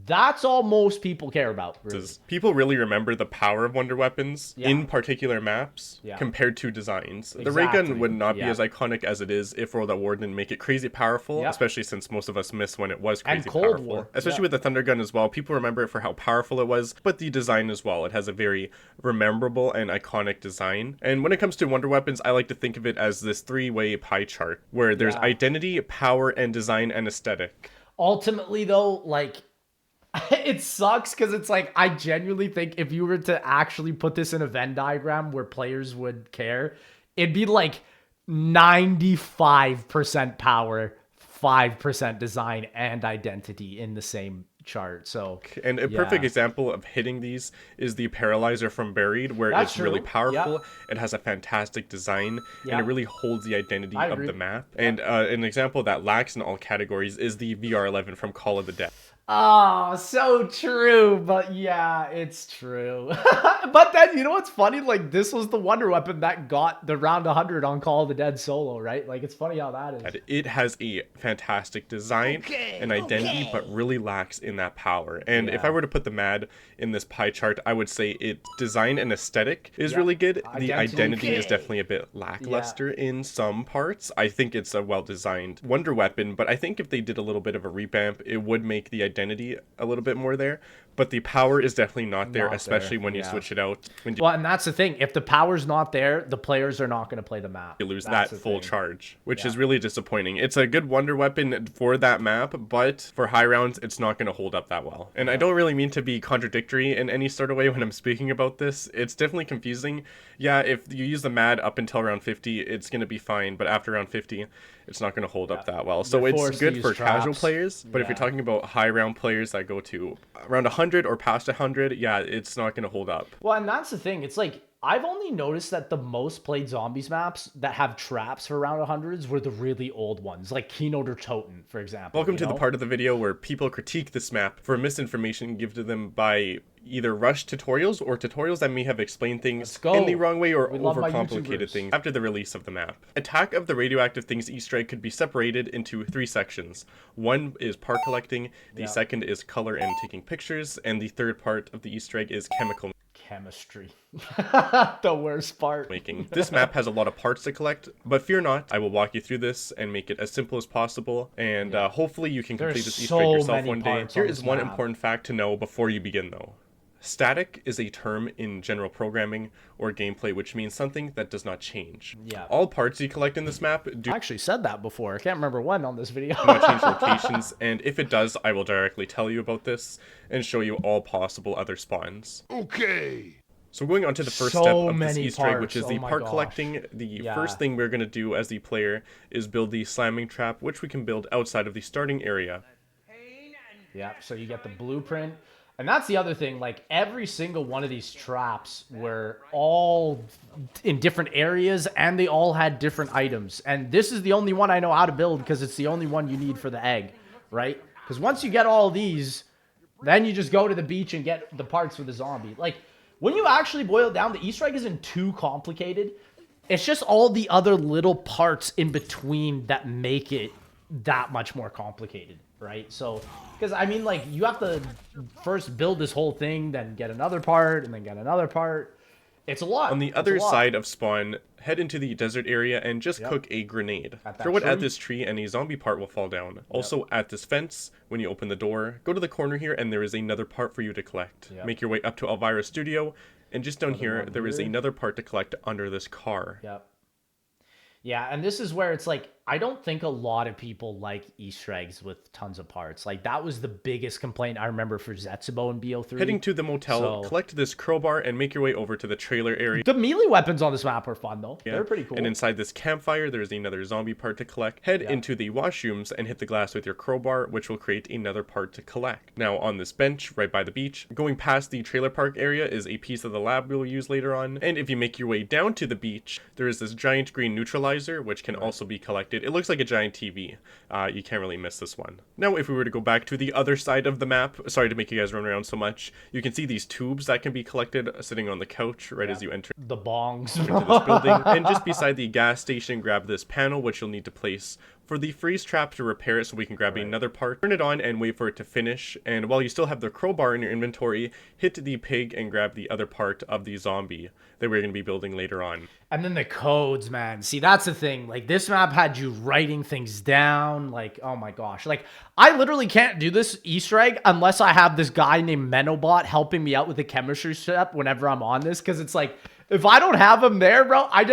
that's all most people care about. Really. People really remember the power of wonder weapons in particular maps compared to designs. The ray gun would not be as iconic as it is if World at War didn't make it crazy powerful, especially since most of us miss when it was crazy powerful. Especially with the Thunder Gun as well. People remember it for how powerful it was, but the design as well. It has a very memorable and iconic design. And when it comes to wonder weapons, I like to think of it as this 3-way pie chart where there's identity, power, and design and aesthetic. Ultimately, though, like, it sucks because it's like, I genuinely think if you were to actually put this in a Venn diagram where players would care, it'd be like 95% power, 5% design and identity in the same chart. So, and a perfect example of hitting these is the Paralyzer from Buried, where it's really powerful. It has a fantastic design, and it really holds the identity of the map. And an example that lacks in all categories is the VR11 from Call of the Dead. Oh, so true. But yeah, it's true. But then, you know what's funny? Like, this was the wonder weapon that got the round 100 on Call of the Dead solo, right? Like, it's funny how that is. It has a fantastic design and identity, but really lacks in that power. And if I were to put the MAD in this pie chart, I would say its design and aesthetic is really good. The identity is definitely a bit lackluster in some parts. I think it's a well-designed wonder weapon, but I think if they did a little bit of a revamp, it would make the identity a little bit more there. but the power is definitely not there, especially when you switch it out. Well, and that's the thing. If the power's not there, the players are not going to play the map. You lose that full charge, which is really disappointing. It's a good wonder weapon for that map, but for high rounds, it's not going to hold up that well. And I don't really mean to be contradictory in any sort of way when I'm speaking about this. It's definitely confusing. Yeah, if you use the MAD up until round 50, it's going to be fine, but after round 50, it's not going to hold up that well. So it's good for casual players, but if you're talking about high round players that go to around 100 or past 100, yeah, it's not going to hold up. Well, and that's the thing. It's like, I've only noticed that the most played zombies maps that have traps for around 100s were the really old ones, like Keynote or Toten, for example. Welcome to the part of the video where people critique this map for misinformation given to them by either rushed tutorials or tutorials that may have explained things in the wrong way or overcomplicated things after the release of the map. Attack of the Radioactive Things Easter egg could be separated into 3 sections. One is part collecting, the second is color and taking pictures, and the third part of the Easter egg is chemistry. The worst part. Making. This map has a lot of parts to collect, but fear not, I will walk you through this and make it as simple as possible, and hopefully you can complete this Easter egg yourself one day. Here is one important fact to know before you begin though. Static is a term in general programming or gameplay which means something that does not change. Yeah. All parts you collect in this map do I actually said that before. I can't remember when on this video. not change locations, and if it does, I will directly tell you about this and show you all possible other spawns. Okay. So going on to the first step of this Easter egg, which is the part collecting, the first thing we're going to do as the player is build the slamming trap, which we can build outside of the starting area. Yeah, so you get the blueprint. And that's the other thing, like every single one of these traps were all in different areas and they all had different items. And this is the only one I know how to build because it's the only one you need for the egg, right? Because once you get all these, then you just go to the beach and get the parts for the zombie. Like, when you actually boil it down, the Easter egg isn't too complicated. It's just all the other little parts in between that make it that much more complicated, right? So, because I mean, like, you have to first build this whole thing, then get another part, and then get another part. It's a lot. On the other side of spawn, head into the desert area and just cook a grenade. Throw it at this tree and a zombie part will fall down. Also at this fence, when you open the door, go to the corner here and there is another part for you to collect. Make your way up to Elvira's studio, and just down here, there is another part to collect under this car. Yeah, and this is where it's like, I don't think a lot of people like Easter eggs with tons of parts. Like, that was the biggest complaint I remember for Zetsubo and BO3. Heading to the motel, collect this crowbar and make your way over to the trailer area. The melee weapons on this map are fun, though. They're pretty cool. And inside this campfire, there's another zombie part to collect. Head into the washrooms and hit the glass with your crowbar, which will create another part to collect. Now, on this bench, right by the beach, going past the trailer park area is a piece of the lab we'll use later on. And if you make your way down to the beach, there is this giant green neutralizer, which can also be collected. It looks like a giant TV. You can't really miss this one. Now, if we were to go back to the other side of the map, sorry to make you guys run around so much, you can see these tubes that can be collected sitting on the couch right as you enter the bongs into this building. And just beside the gas station, grab this panel, which you'll need to place for the freeze trap to repair it so we can grab another part. Turn it on and wait for it to finish. And while you still have the crowbar in your inventory, hit the pig and grab the other part of the zombie that we're going to be building later on. And then the codes, man. See, that's the thing. Like, this map had you writing things down. Like, oh my gosh. Like, I literally can't do this Easter egg unless I have this guy named Menobot helping me out with the chemistry step whenever I'm on this. Because it's like, if I don't have him there, bro, I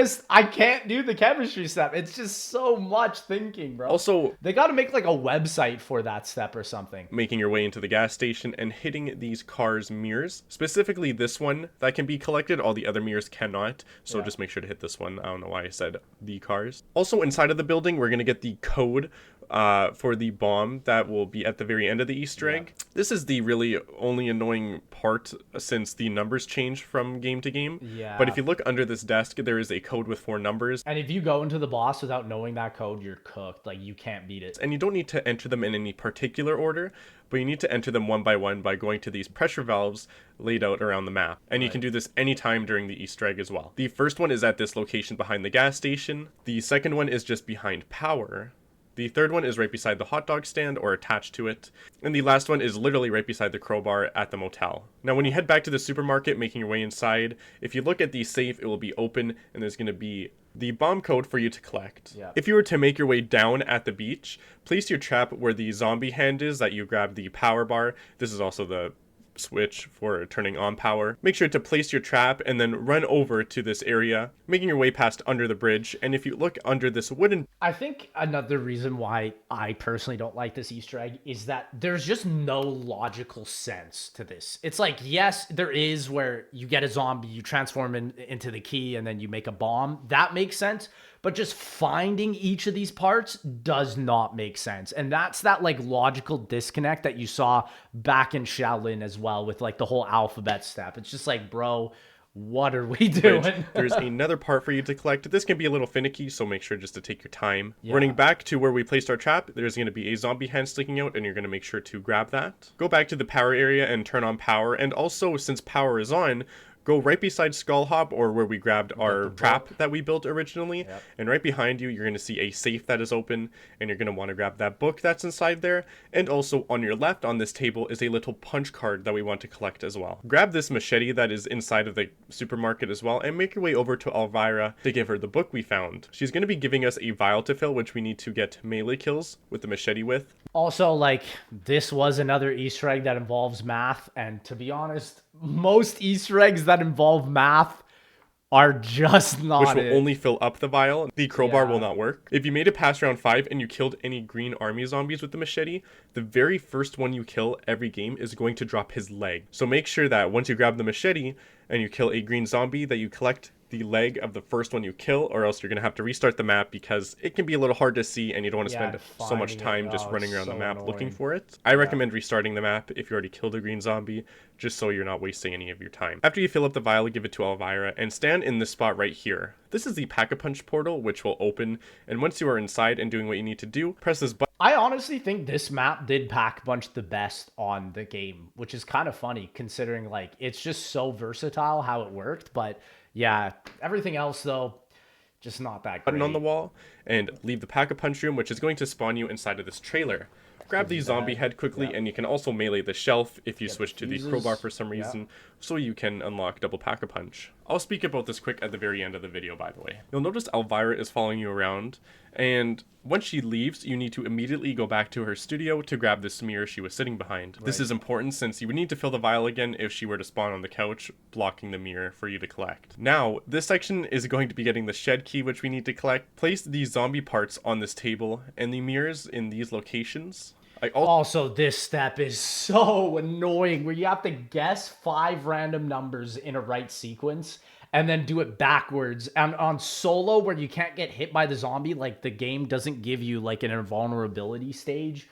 can't do the chemistry step. It's just so much thinking, bro. Also, they got to make like a website for that step or something. Making your way into the gas station and hitting these cars' mirrors. Specifically this one that can be collected. All the other mirrors cannot. So just make sure to hit this one. I don't know why I said the cars. Also inside of the building, we're going to get the code for the bomb that will be at the very end of the Easter egg. This is the really only annoying part since the numbers change from game to game. But if you look under this desk, there is a code with 4 numbers. And if you go into the boss without knowing that code, you're cooked. Like, you can't beat it. And you don't need to enter them in any particular order, but you need to enter them one by one by going to these pressure valves laid out around the map. And you can do this anytime during the Easter egg as well. The first one is at this location behind the gas station. The second one is just behind power. The third one is right beside the hot dog stand or attached to it. And the last one is literally right beside the crowbar at the motel. Now, when you head back to the supermarket, making your way inside, if you look at the safe, it will be open and there's going to be the bomb code for you to collect. If you were to make your way down at the beach, place your trap where the zombie hand is that you grab the power bar. This is also the switch for turning on power. Make sure to place your trap and then run over to this area, making your way past under the bridge. And if you look under this wooden... I think another reason why I personally don't like this Easter egg is that there's just no logical sense to this. It's like, yes, there is where you get a zombie, you transform into the key, and then you make a bomb. That makes sense. But just finding each of these parts does not make sense. And that's that like logical disconnect that you saw back in Shaolin as well with like the whole alphabet step. It's just like, bro, what are we doing? Right. There's another part for you to collect. This can be a little finicky, so make sure just to take your time. Yeah. Running back to where we placed our trap, there's going to be a zombie hand sticking out, and you're going to make sure to grab that. Go back to the power area and turn on power. And also, since power is on, go right beside Skull Hop, or where we grabbed our trap that we built originally. Yep. And right behind you, you're going to see a safe that is open, and you're going to want to grab that book that's inside there. And also on your left on this table is a little punch card that we want to collect as well. Grab this machete that is inside of the supermarket as well, and make your way over to Elvira to give her the book we found. She's going to be giving us a vial to fill, which we need to get melee kills with the machete with. Also, like, this was another Easter egg that involves math, and to be honest, most Easter eggs that involve math are just not Which will only fill up the vial. The crowbar will not work. If you made it past round 5 and you killed any green army zombies with the machete, the very first one you kill every game is going to drop his leg. So make sure that once you grab the machete and you kill a green zombie, that you collect the leg of the first one you kill, or else you're going to have to restart the map because it can be a little hard to see and you don't want to spend so much time just running around the map looking for it. I recommend restarting the map if you already killed a green zombie, just so you're not wasting any of your time. After you fill up the vial, give it to Elvira and stand in this spot right here. This is the Pack-a-Punch portal, which will open, and once you are inside and doing what you need to do, press this button. I honestly think this map did Pack-a-Punch the best on the game, which is kind of funny considering like it's just so versatile how it worked, but yeah, everything else though, just not that great. Button on the wall and leave the Pack-a-Punch room, which is going to spawn you inside of this trailer. Grab the zombie head quickly, and you can also melee the shelf if you switch to the crowbar for some reason, so you can unlock double Pack-a-Punch. I'll speak about this quick at the very end of the video, by the way. You'll notice Elvira is following you around, and once she leaves, you need to immediately go back to her studio to grab this mirror she was sitting behind. Right. This is important since you would need to fill the vial again if she were to spawn on the couch, blocking the mirror for you to collect. Now, this section is going to be getting the shed key, which we need to collect. Place these zombie parts on this table, and the mirrors in these locations. Also, this step is so annoying where you have to guess 5 random numbers in a right sequence and then do it backwards. And on solo, where you can't get hit by the zombie, like the game doesn't give you like an invulnerability stage.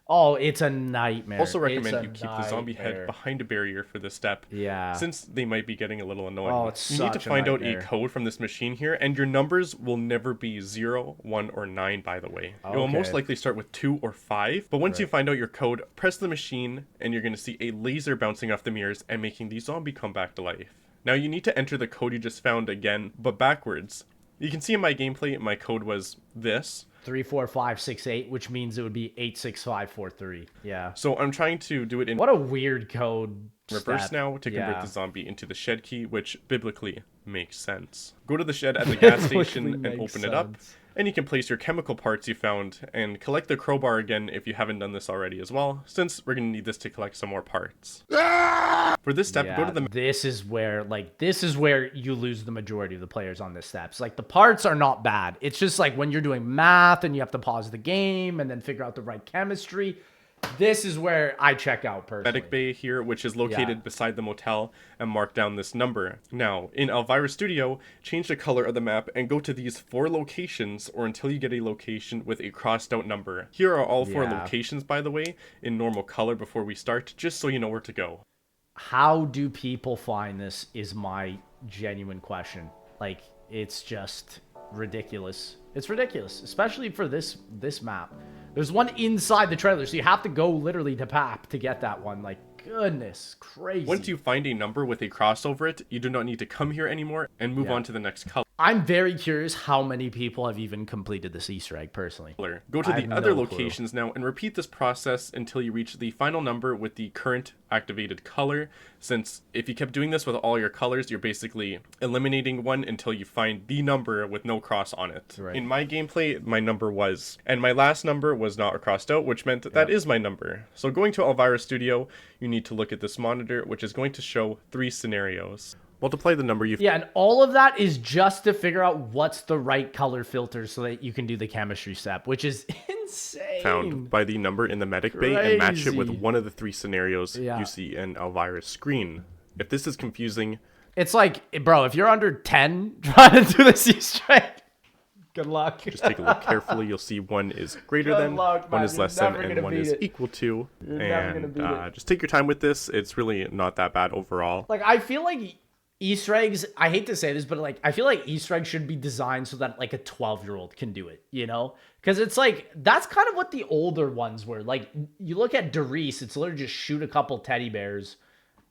Oh, it's a nightmare. Also recommend you keep the zombie head behind a barrier for this step. Yeah. Since they might be getting a little annoying. Oh, it's you need to find out a code from this machine here, and your numbers will never be 0, 1, or 9, by the way. Okay. It will most likely start with 2 or 5, but once you find out your code, press the machine, and you're going to see a laser bouncing off the mirrors and making the zombie come back to life. Now you need to enter the code you just found again, but backwards. You can see in my gameplay, my code was this. 34568, which means it would be 86543. Yeah. So I'm trying to do it in what a weird code reverse now to convert the zombie into the shed key, which biblically makes sense. Go to the shed at the gas station and open it up. And you can place your chemical parts you found and collect the crowbar again if you haven't done this already as well, since we're going to need this to collect some more parts. For this step, go to the... This is where you lose the majority of the players on this steps. Like, the parts are not bad. It's just like when you're doing math and you have to pause the game and then figure out the right chemistry. This is where I check out personally. Medic bay here, which is located beside the motel, and mark down this number. Now, in Elvira's studio, change the color of the map and go to these 4 locations, or until you get a location with a crossed out number. Here are all 4 locations, by the way, in normal color before we start, just so you know where to go. How do people find this is my genuine question. Like, it's just ridiculous. It's ridiculous, especially for this map. There's one inside the trailer, so you have to go literally to PAP to get that one. Like, goodness, crazy. Once you find a number with a cross over it, you do not need to come here anymore and move on to the next color. I'm very curious how many people have even completed this Easter egg, personally. Go to the other locations now and repeat this process until you reach the final number with the current activated color, since if you kept doing this with all your colors, you're basically eliminating one until you find the number with no cross on it. Right. In my gameplay, my number and my last number was not crossed out, which meant that is my number. So going to Elvira's studio, you need to look at this monitor, which is going to show 3 scenarios. Multiply the number you've and all of that is just to figure out what's the right color filter so that you can do the chemistry step, which is insane. found by the number in the medic bay and match it with one of the 3 scenarios you see in Elvira's screen. If this is confusing, it's like, bro, if you're under 10 trying to do this Easter egg, good luck. Just take a look carefully. You'll see one is greater than, one is less than, and one is equal to. And just take your time with this. It's really not that bad overall. Like, I feel like Easter eggs, I hate to say this, but like, I feel like Easter eggs should be designed so that like a 12-year-old can do it, you know? Because it's like, that's kind of what the older ones were. Like, you look at Doris, it's literally just shoot a couple teddy bears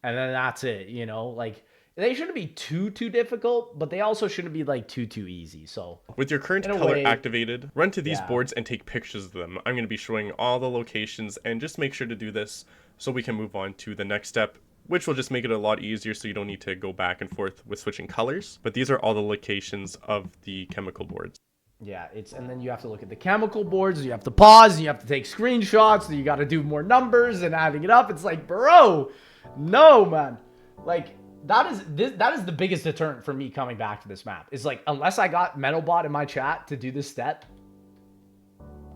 and then that's it, you know? Like, they shouldn't be too difficult, but they also shouldn't be like too easy. So with your current color activated, run to these boards and take pictures of them. I'm going to be showing all the locations, and just make sure to do this so we can move on to the next step, which will just make it a lot easier so you don't need to go back and forth with switching colors. But these are all the locations of the chemical boards. Yeah, and then you have to look at the chemical boards, you have to pause, you have to take screenshots, and you got to do more numbers and adding it up. It's like, bro, no, man. Like, that is the biggest deterrent for me coming back to this map. Is like, unless I got Metalbot in my chat to do this step,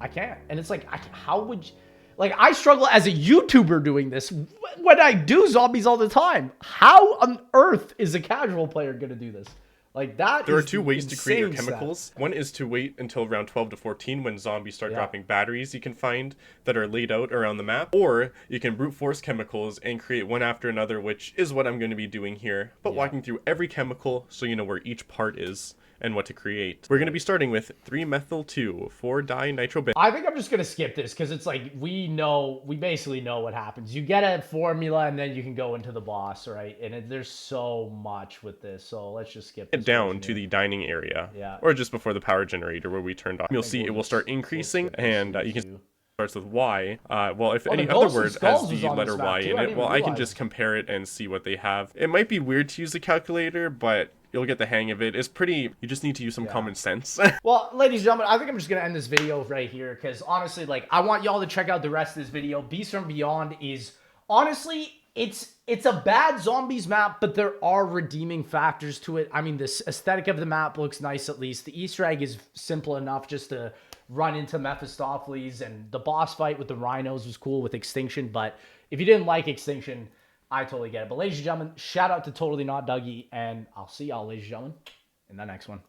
I can't. And it's like, how would you, like, I struggle as a YouTuber doing this when I do zombies all the time. How on earth is a casual player going to do this? Like, there are 2 ways to create your chemicals. One is to wait until around 12 to 14 when zombies start dropping batteries you can find that are laid out around the map. Or you can brute force chemicals and create one after another, which is what I'm going to be doing here. But walking through every chemical so you know where each part is and what to create. We're going to be starting with 3-methyl-2, 4-dinitro. I think I'm just going to skip this because it's like, we basically know what happens. You get a formula and then you can go into the boss, right? And there's so much with this, so let's just skip this. Down to the dining area, or just before the power generator where we turned off. You'll see it will start increasing, and you can starts with Y. Well, if any other word has the letter Y in it, well, I can just compare it and see what they have. It might be weird to use a calculator, but you'll get the hang of it. It's pretty, you just need to use some common sense. Well, ladies and gentlemen, I think I'm just going to end this video right here because honestly, like, I want y'all to check out the rest of this video. Beast from Beyond is, honestly, it's a bad zombies map, but there are redeeming factors to it. I mean, this aesthetic of the map looks nice at least. The Easter egg is simple enough just to run into Mephistopheles, and the boss fight with the rhinos was cool with Extinction, but if you didn't like Extinction, I totally get it. But ladies and gentlemen, shout out to Totally Not Dougie, and I'll see y'all, ladies and gentlemen, in the next one.